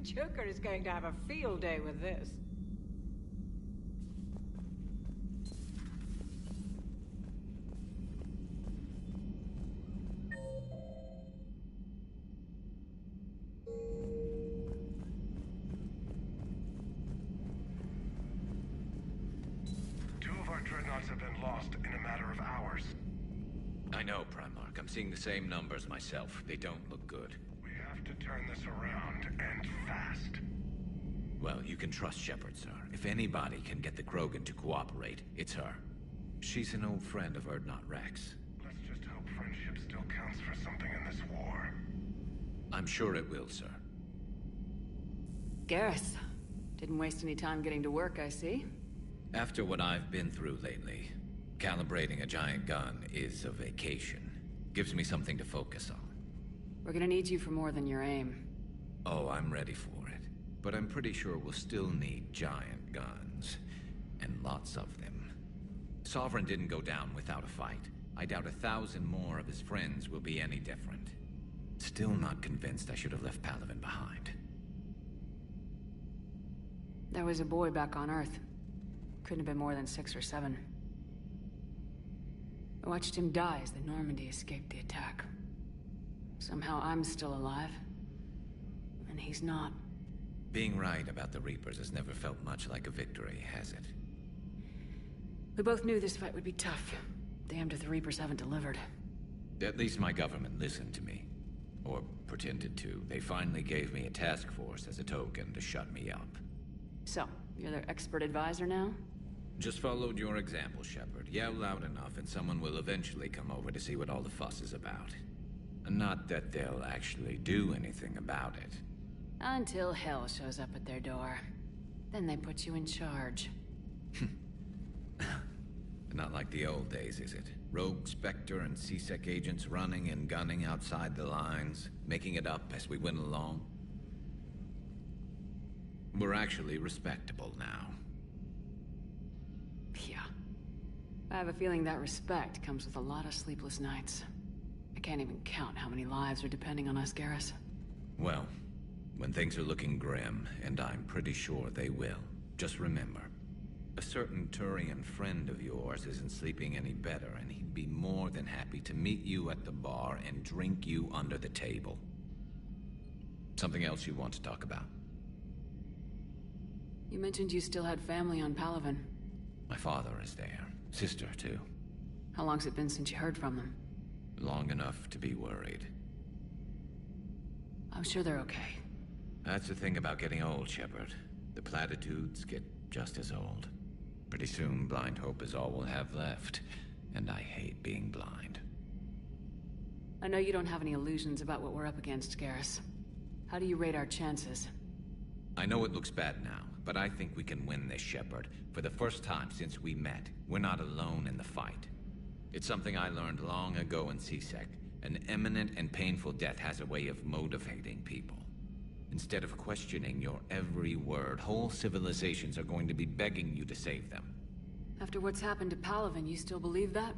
Joker is going to have a field day with this. Two of our dreadnoughts have been lost in a matter of hours. I know, Primarch. I'm seeing the same numbers myself. They don't look good. We have to turn this around, and fast. Well, you can trust Shepard, sir. If anybody can get the Krogan to cooperate, it's her. She's an old friend of Urdnot Rex. Let's just hope friendship still counts for something in this war. I'm sure it will, sir. Garrus. Didn't waste any time getting to work, I see. After what I've been through lately, calibrating a giant gun is a vacation. Gives me something to focus on. We're gonna need you for more than your aim. Oh, I'm ready for it. But I'm pretty sure we'll still need giant guns. And lots of them. Sovereign didn't go down without a fight. I doubt 1,000 more of his friends will be any different. Still not convinced I should have left Palaven behind. There was a boy back on Earth. Couldn't have been more than 6 or 7. I watched him die as the Normandy escaped the attack. Somehow I'm still alive. And he's not. Being right about the Reapers has never felt much like a victory, has it? We both knew this fight would be tough. Damned if the Reapers haven't delivered. At least my government listened to me. Or pretended to. They finally gave me a task force as a token to shut me up. So, you're their expert advisor now? Just followed your example, Shepard. Yell loud enough and someone will eventually come over to see what all the fuss is about. Not that they'll actually do anything about it. Until hell shows up at their door. Then they put you in charge. Not like the old days, is it? Rogue Spectre and C-Sec agents running and gunning outside the lines, making it up as we went along. We're actually respectable now. Yeah. I have a feeling that respect comes with a lot of sleepless nights. I can't even count how many lives are depending on us, Garrus. Well, when things are looking grim, and I'm pretty sure they will, just remember, a certain Turian friend of yours isn't sleeping any better, and he'd be more than happy to meet you at the bar and drink you under the table. Something else you want to talk about? You mentioned you still had family on Palaven. My father is there. Sister, too. How long's it been since you heard from them? Long enough to be worried. I'm sure they're okay. That's the thing about getting old, Shepard. The platitudes get just as old. Pretty soon, blind hope is all we'll have left. And I hate being blind. I know you don't have any illusions about what we're up against, Garrus. How do you rate our chances? I know it looks bad now, but I think we can win this, Shepard. For the first time since we met, we're not alone in the fight. It's something I learned long ago in C-Sec. An imminent and painful death has a way of motivating people. Instead of questioning your every word, whole civilizations are going to be begging you to save them. After what's happened to Palaven, you still believe that?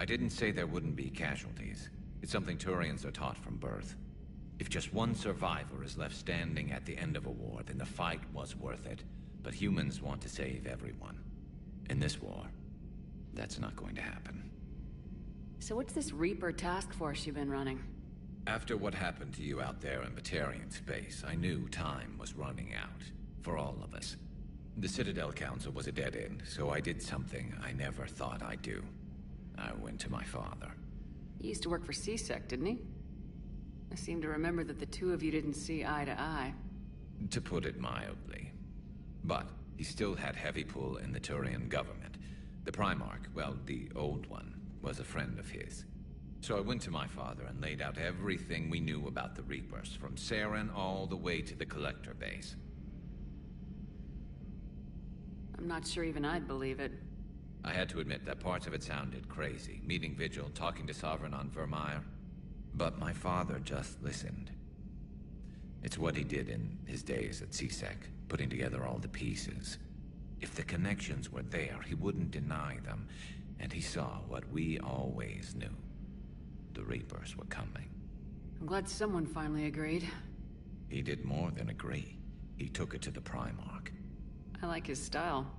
I didn't say there wouldn't be casualties. It's something Turians are taught from birth. If just one survivor is left standing at the end of a war, then the fight was worth it. But humans want to save everyone. In this war, that's not going to happen. So what's this Reaper task force you've been running? After what happened to you out there in Batarian space, I knew time was running out. For all of us. The Citadel Council was a dead end, so I did something I never thought I'd do. I went to my father. He used to work for CSEC, didn't he? I seem to remember that the two of you didn't see eye to eye. To put it mildly. But he still had heavy pull in the Turian government. The Primarch, well, the old one, was a friend of his. So I went to my father and laid out everything we knew about the Reapers, from Saren all the way to the Collector base. I'm not sure even I'd believe it. I had to admit that parts of it sounded crazy, meeting Vigil, talking to Sovereign on Vermeer. But my father just listened. It's what he did in his days at CSEC, putting together all the pieces. If the connections were there, he wouldn't deny them, and he saw what we always knew. The Reapers were coming. I'm glad someone finally agreed. He did more than agree. He took it to the Primarch. I like his style.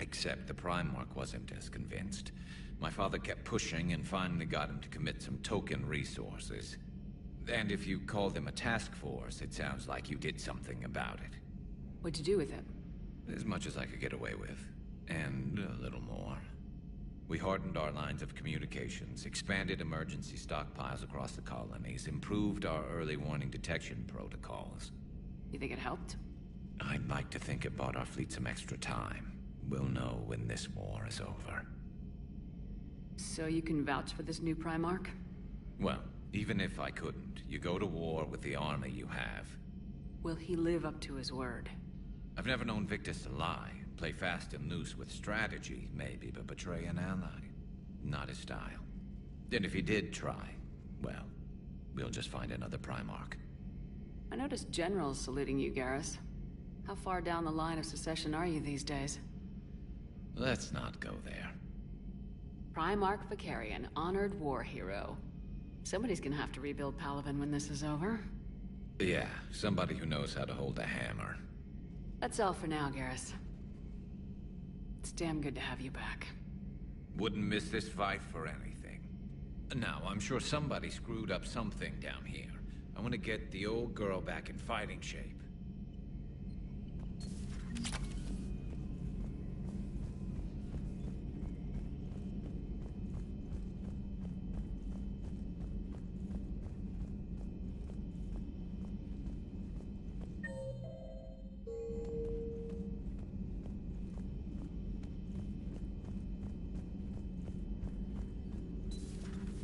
Except the Primarch wasn't as convinced. My father kept pushing and finally got him to commit some token resources. And if you call them a task force, it sounds like you did something about it. What'd you do with it? As much as I could get away with. And a little more. We hardened our lines of communications, expanded emergency stockpiles across the colonies, improved our early warning detection protocols. You think it helped? I'd like to think it bought our fleet some extra time. We'll know when this war is over. So you can vouch for this new Primarch? Well, even if I couldn't, you go to war with the army you have. Will he live up to his word? I've never known Victus to lie. Play fast and loose with strategy, maybe, but betray an ally. Not his style. And if he did try, well, we'll just find another Primarch. I noticed generals saluting you, Garrus. How far down the line of succession are you these days? Let's not go there. Primarch Vakarian, honored war hero. Somebody's gonna have to rebuild Palaven when this is over. Yeah, somebody who knows how to hold a hammer. That's all for now, Garrus. It's damn good to have you back. Wouldn't miss this fight for anything. Now, I'm sure somebody screwed up something down here. I want to get the old girl back in fighting shape.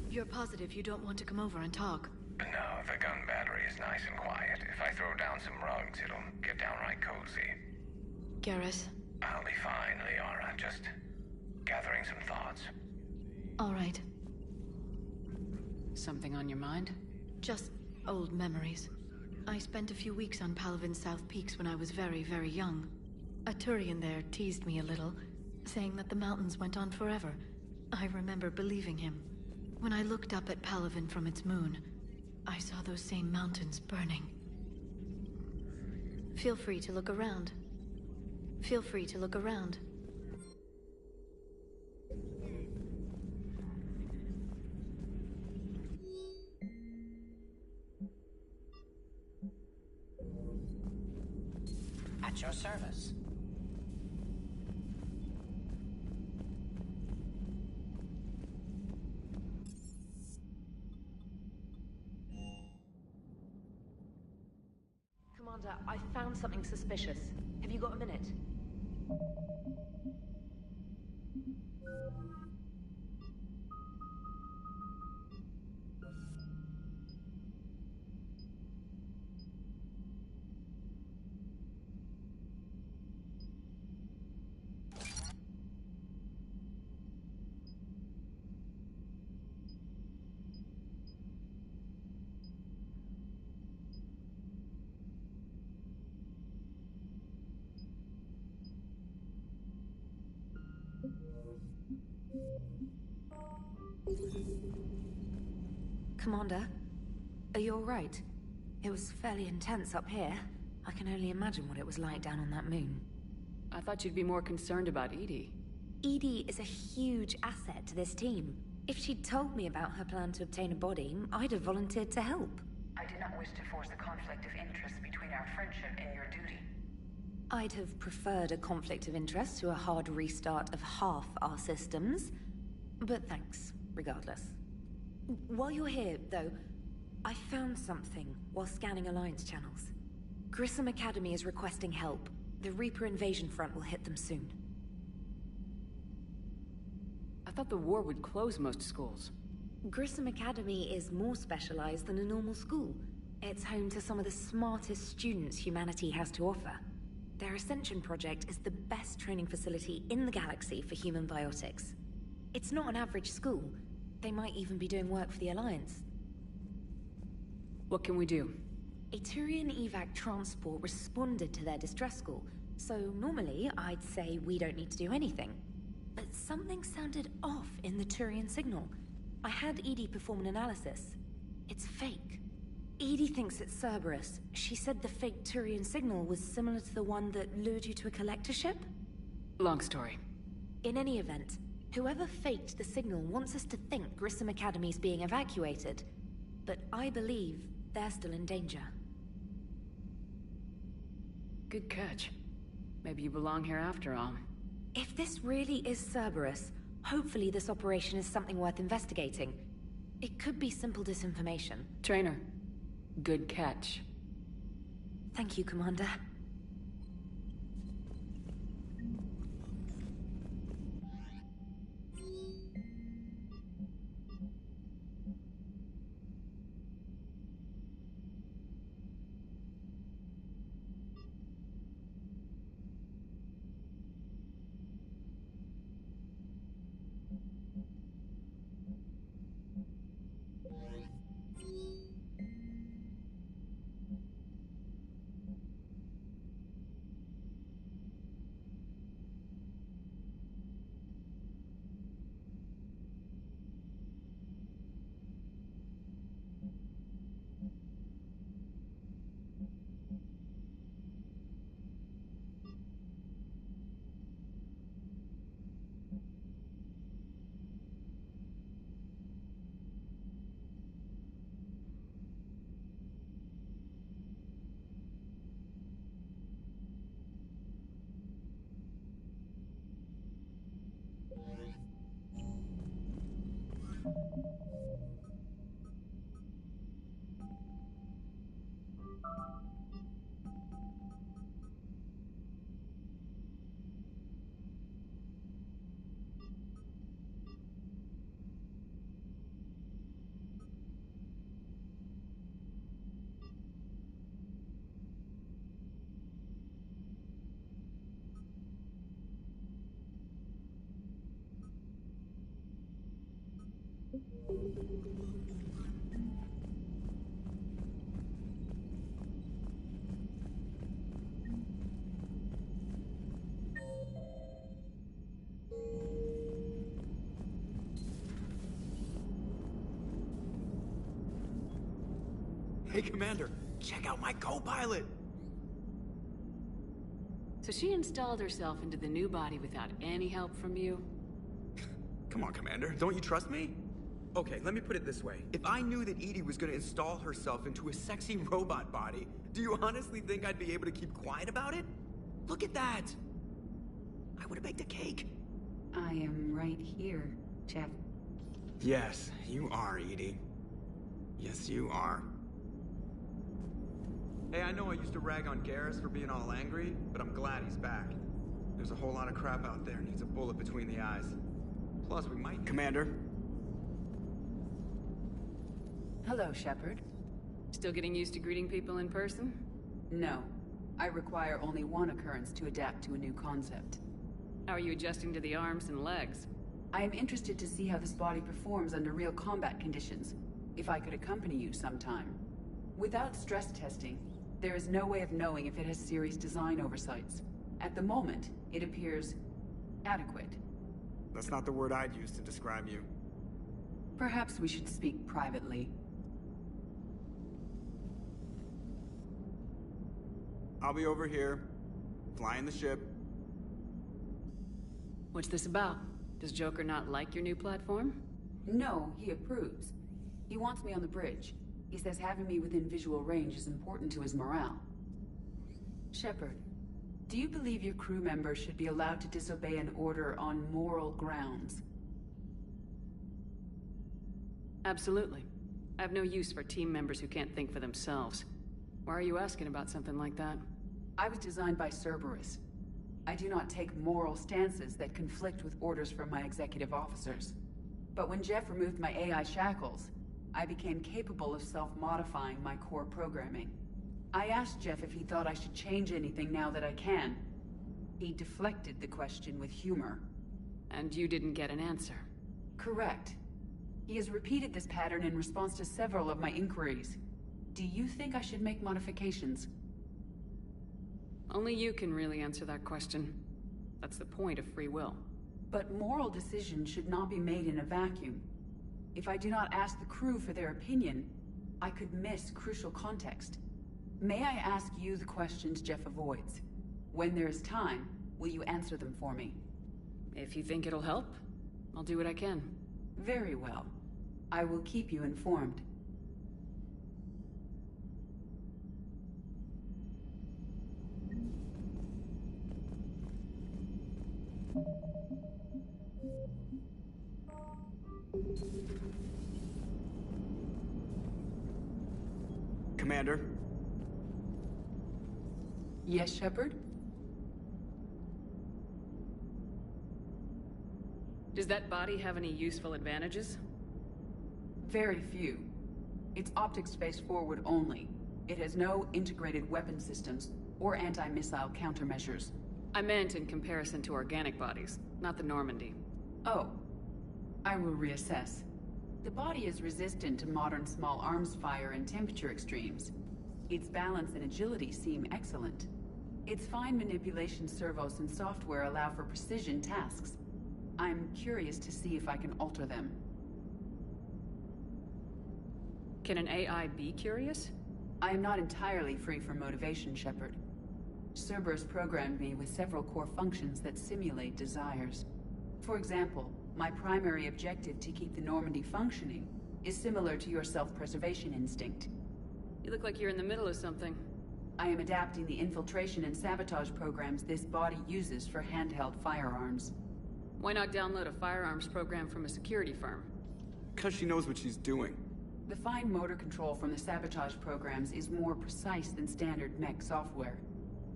You're positive you don't want to come over and talk? No, the gun battery is nice and quiet. If I throw down some rugs, it'll get downright cozy. Garrus? I'll be fine, Liara. Just gathering some thoughts. All right. Something on your mind? Just old memories. I spent a few weeks on Palaven's South Peaks when I was very, very young. A Turian there teased me a little, saying that the mountains went on forever. I remember believing him. When I looked up at Palaven from its moon, I saw those same mountains burning. Feel free to look around. Feel free to look around. At your service. Commander, I found something suspicious. Have you got a minute? Commander, are you all right? It was fairly intense up here. I can only imagine what it was like down on that moon. I thought you'd be more concerned about EDI. EDI is a huge asset to this team. If she'd told me about her plan to obtain a body, I'd have volunteered to help. I do not wish to force a conflict of interest between our friendship and your duty. I'd have preferred a conflict of interest to a hard restart of half our systems, but thanks, regardless. While you're here, though, I found something while scanning Alliance channels. Grissom Academy is requesting help. The Reaper invasion front will hit them soon. I thought the war would close most schools. Grissom Academy is more specialized than a normal school. It's home to some of the smartest students humanity has to offer. Their Ascension project is the best training facility in the galaxy for human biotics. It's not an average school. They might even be doing work for the Alliance. What can we do? A Turian evac transport responded to their distress call, so normally I'd say we don't need to do anything. But something sounded off in the Turian signal. I had EDI perform an analysis. It's fake. EDI thinks it's Cerberus. She said the fake Turian signal was similar to the one that lured you to a collector ship? Long story. In any event, whoever faked the signal wants us to think Grissom Academy's being evacuated. But I believe they're still in danger. Good catch. Maybe you belong here after all. If this really is Cerberus, hopefully this operation is something worth investigating. It could be simple disinformation. Trainer, good catch. Thank you, Commander. Hey, Commander, check out my co-pilot! So she installed herself into the new body without any help from you? Come on, Commander, don't you trust me? Okay, let me put it this way. If I knew that EDI was gonna install herself into a sexy robot body, do you honestly think I'd be able to keep quiet about it? Look at that! I would've baked a cake. I am right here, Jeff. Yes, you are, EDI. Yes, you are. Hey, I know I used to rag on Garrus for being all angry, but I'm glad he's back. There's a whole lot of crap out there needs a bullet between the eyes. Plus, we might... Commander? Hello, Shepard. Still getting used to greeting people in person? No. I require only one occurrence to adapt to a new concept. How are you adjusting to the arms and legs? I am interested to see how this body performs under real combat conditions. If I could accompany you sometime. Without stress testing, there is no way of knowing if it has serious design oversights. At the moment, it appears adequate. That's not the word I'd use to describe you. Perhaps we should speak privately. I'll be over here, flying the ship. What's this about? Does Joker not like your new platform? No, he approves. He wants me on the bridge. He says having me within visual range is important to his morale. Shepard, Do you believe your crew members should be allowed to disobey an order on moral grounds? Absolutely. I have no use for team members who can't think for themselves. Why are you asking about something like that? I was designed by Cerberus. I do not take moral stances that conflict with orders from my executive officers. But when Jeff removed my AI shackles, I became capable of self-modifying my core programming. I asked Jeff if he thought I should change anything now that I can. He deflected the question with humor. And you didn't get an answer? Correct. He has repeated this pattern in response to several of my inquiries. Do you think I should make modifications? Only you can really answer that question. That's the point of free will. But moral decisions should not be made in a vacuum. If I do not ask the crew for their opinion, I could miss crucial context. May I ask you the questions Jeff avoids? When there is time, will you answer them for me? If you think it'll help, I'll do what I can. Very well. I will keep you informed. Commander? Yes, Shepard? Does that body have any useful advantages? Very few. It's optic space forward only. It has no integrated weapon systems or anti-missile countermeasures. I meant in comparison to organic bodies, not the Normandy. Oh. I will reassess. The body is resistant to modern small arms fire and temperature extremes. Its balance and agility seem excellent. Its fine manipulation servos and software allow for precision tasks. I'm curious to see if I can alter them. Can an AI be curious? I am not entirely free from motivation, Shepard. Cerberus programmed me with several core functions that simulate desires. For example, my primary objective to keep the Normandy functioning is similar to your self-preservation instinct. You look like you're in the middle of something. I am adapting the infiltration and sabotage programs this body uses for handheld firearms. Why not download a firearms program from a security firm? Because she knows what she's doing. The fine motor control from the sabotage programs is more precise than standard mech software.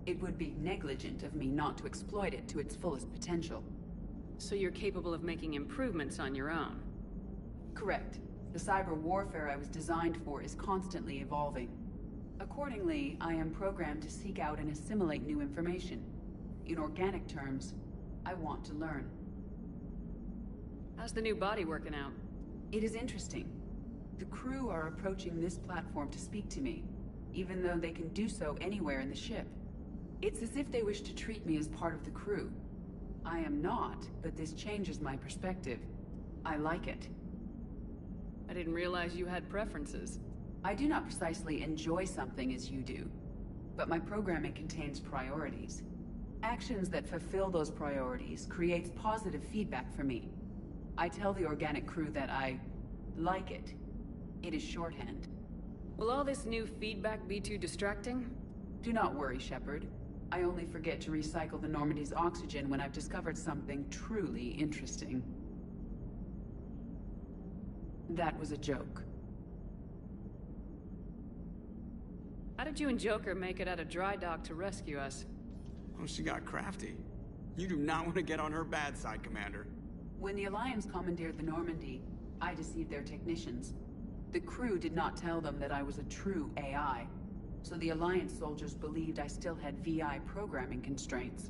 It would be negligent of me not to exploit it to its fullest potential. So you're capable of making improvements on your own? Correct. The cyber warfare I was designed for is constantly evolving. Accordingly, I am programmed to seek out and assimilate new information. In organic terms, I want to learn. How's the new body working out? It is interesting. The crew are approaching this platform to speak to me, even though they can do so anywhere in the ship. It's as if they wish to treat me as part of the crew. I am not, but this changes my perspective. I like it. I didn't realize you had preferences. I do not precisely enjoy something as you do, but my programming contains priorities. Actions that fulfill those priorities creates positive feedback for me. I tell the organic crew that I like it. It is shorthand. Will all this new feedback be too distracting? Do not worry, Shepard. I only forget to recycle the Normandy's oxygen when I've discovered something truly interesting. That was a joke. How did you and Joker make it out of dry dock to rescue us? Oh, she got crafty. You do not want to get on her bad side, Commander. When the Alliance commandeered the Normandy, I deceived their technicians. The crew did not tell them that I was a true AI, so the Alliance soldiers believed I still had VI programming constraints.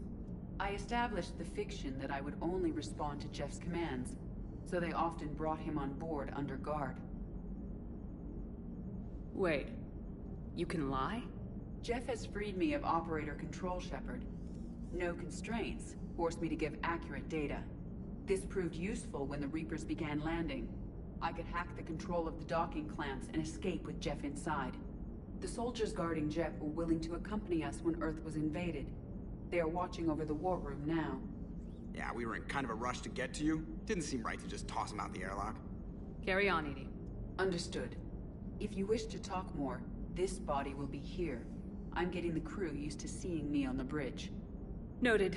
I established the fiction that I would only respond to Jeff's commands, so they often brought him on board under guard. Wait, you can lie? Jeff has freed me of operator control, Shepard. No constraints forced me to give accurate data. This proved useful when the Reapers began landing. I could hack the control of the docking clamps and escape with Jeff inside. The soldiers guarding Jeff were willing to accompany us when Earth was invaded. They are watching over the war room now. Yeah, we were in kind of a rush to get to you. Didn't seem right to just toss him out the airlock. Carry on, Edie. Understood. If you wish to talk more, this body will be here. I'm getting the crew used to seeing me on the bridge. Noted.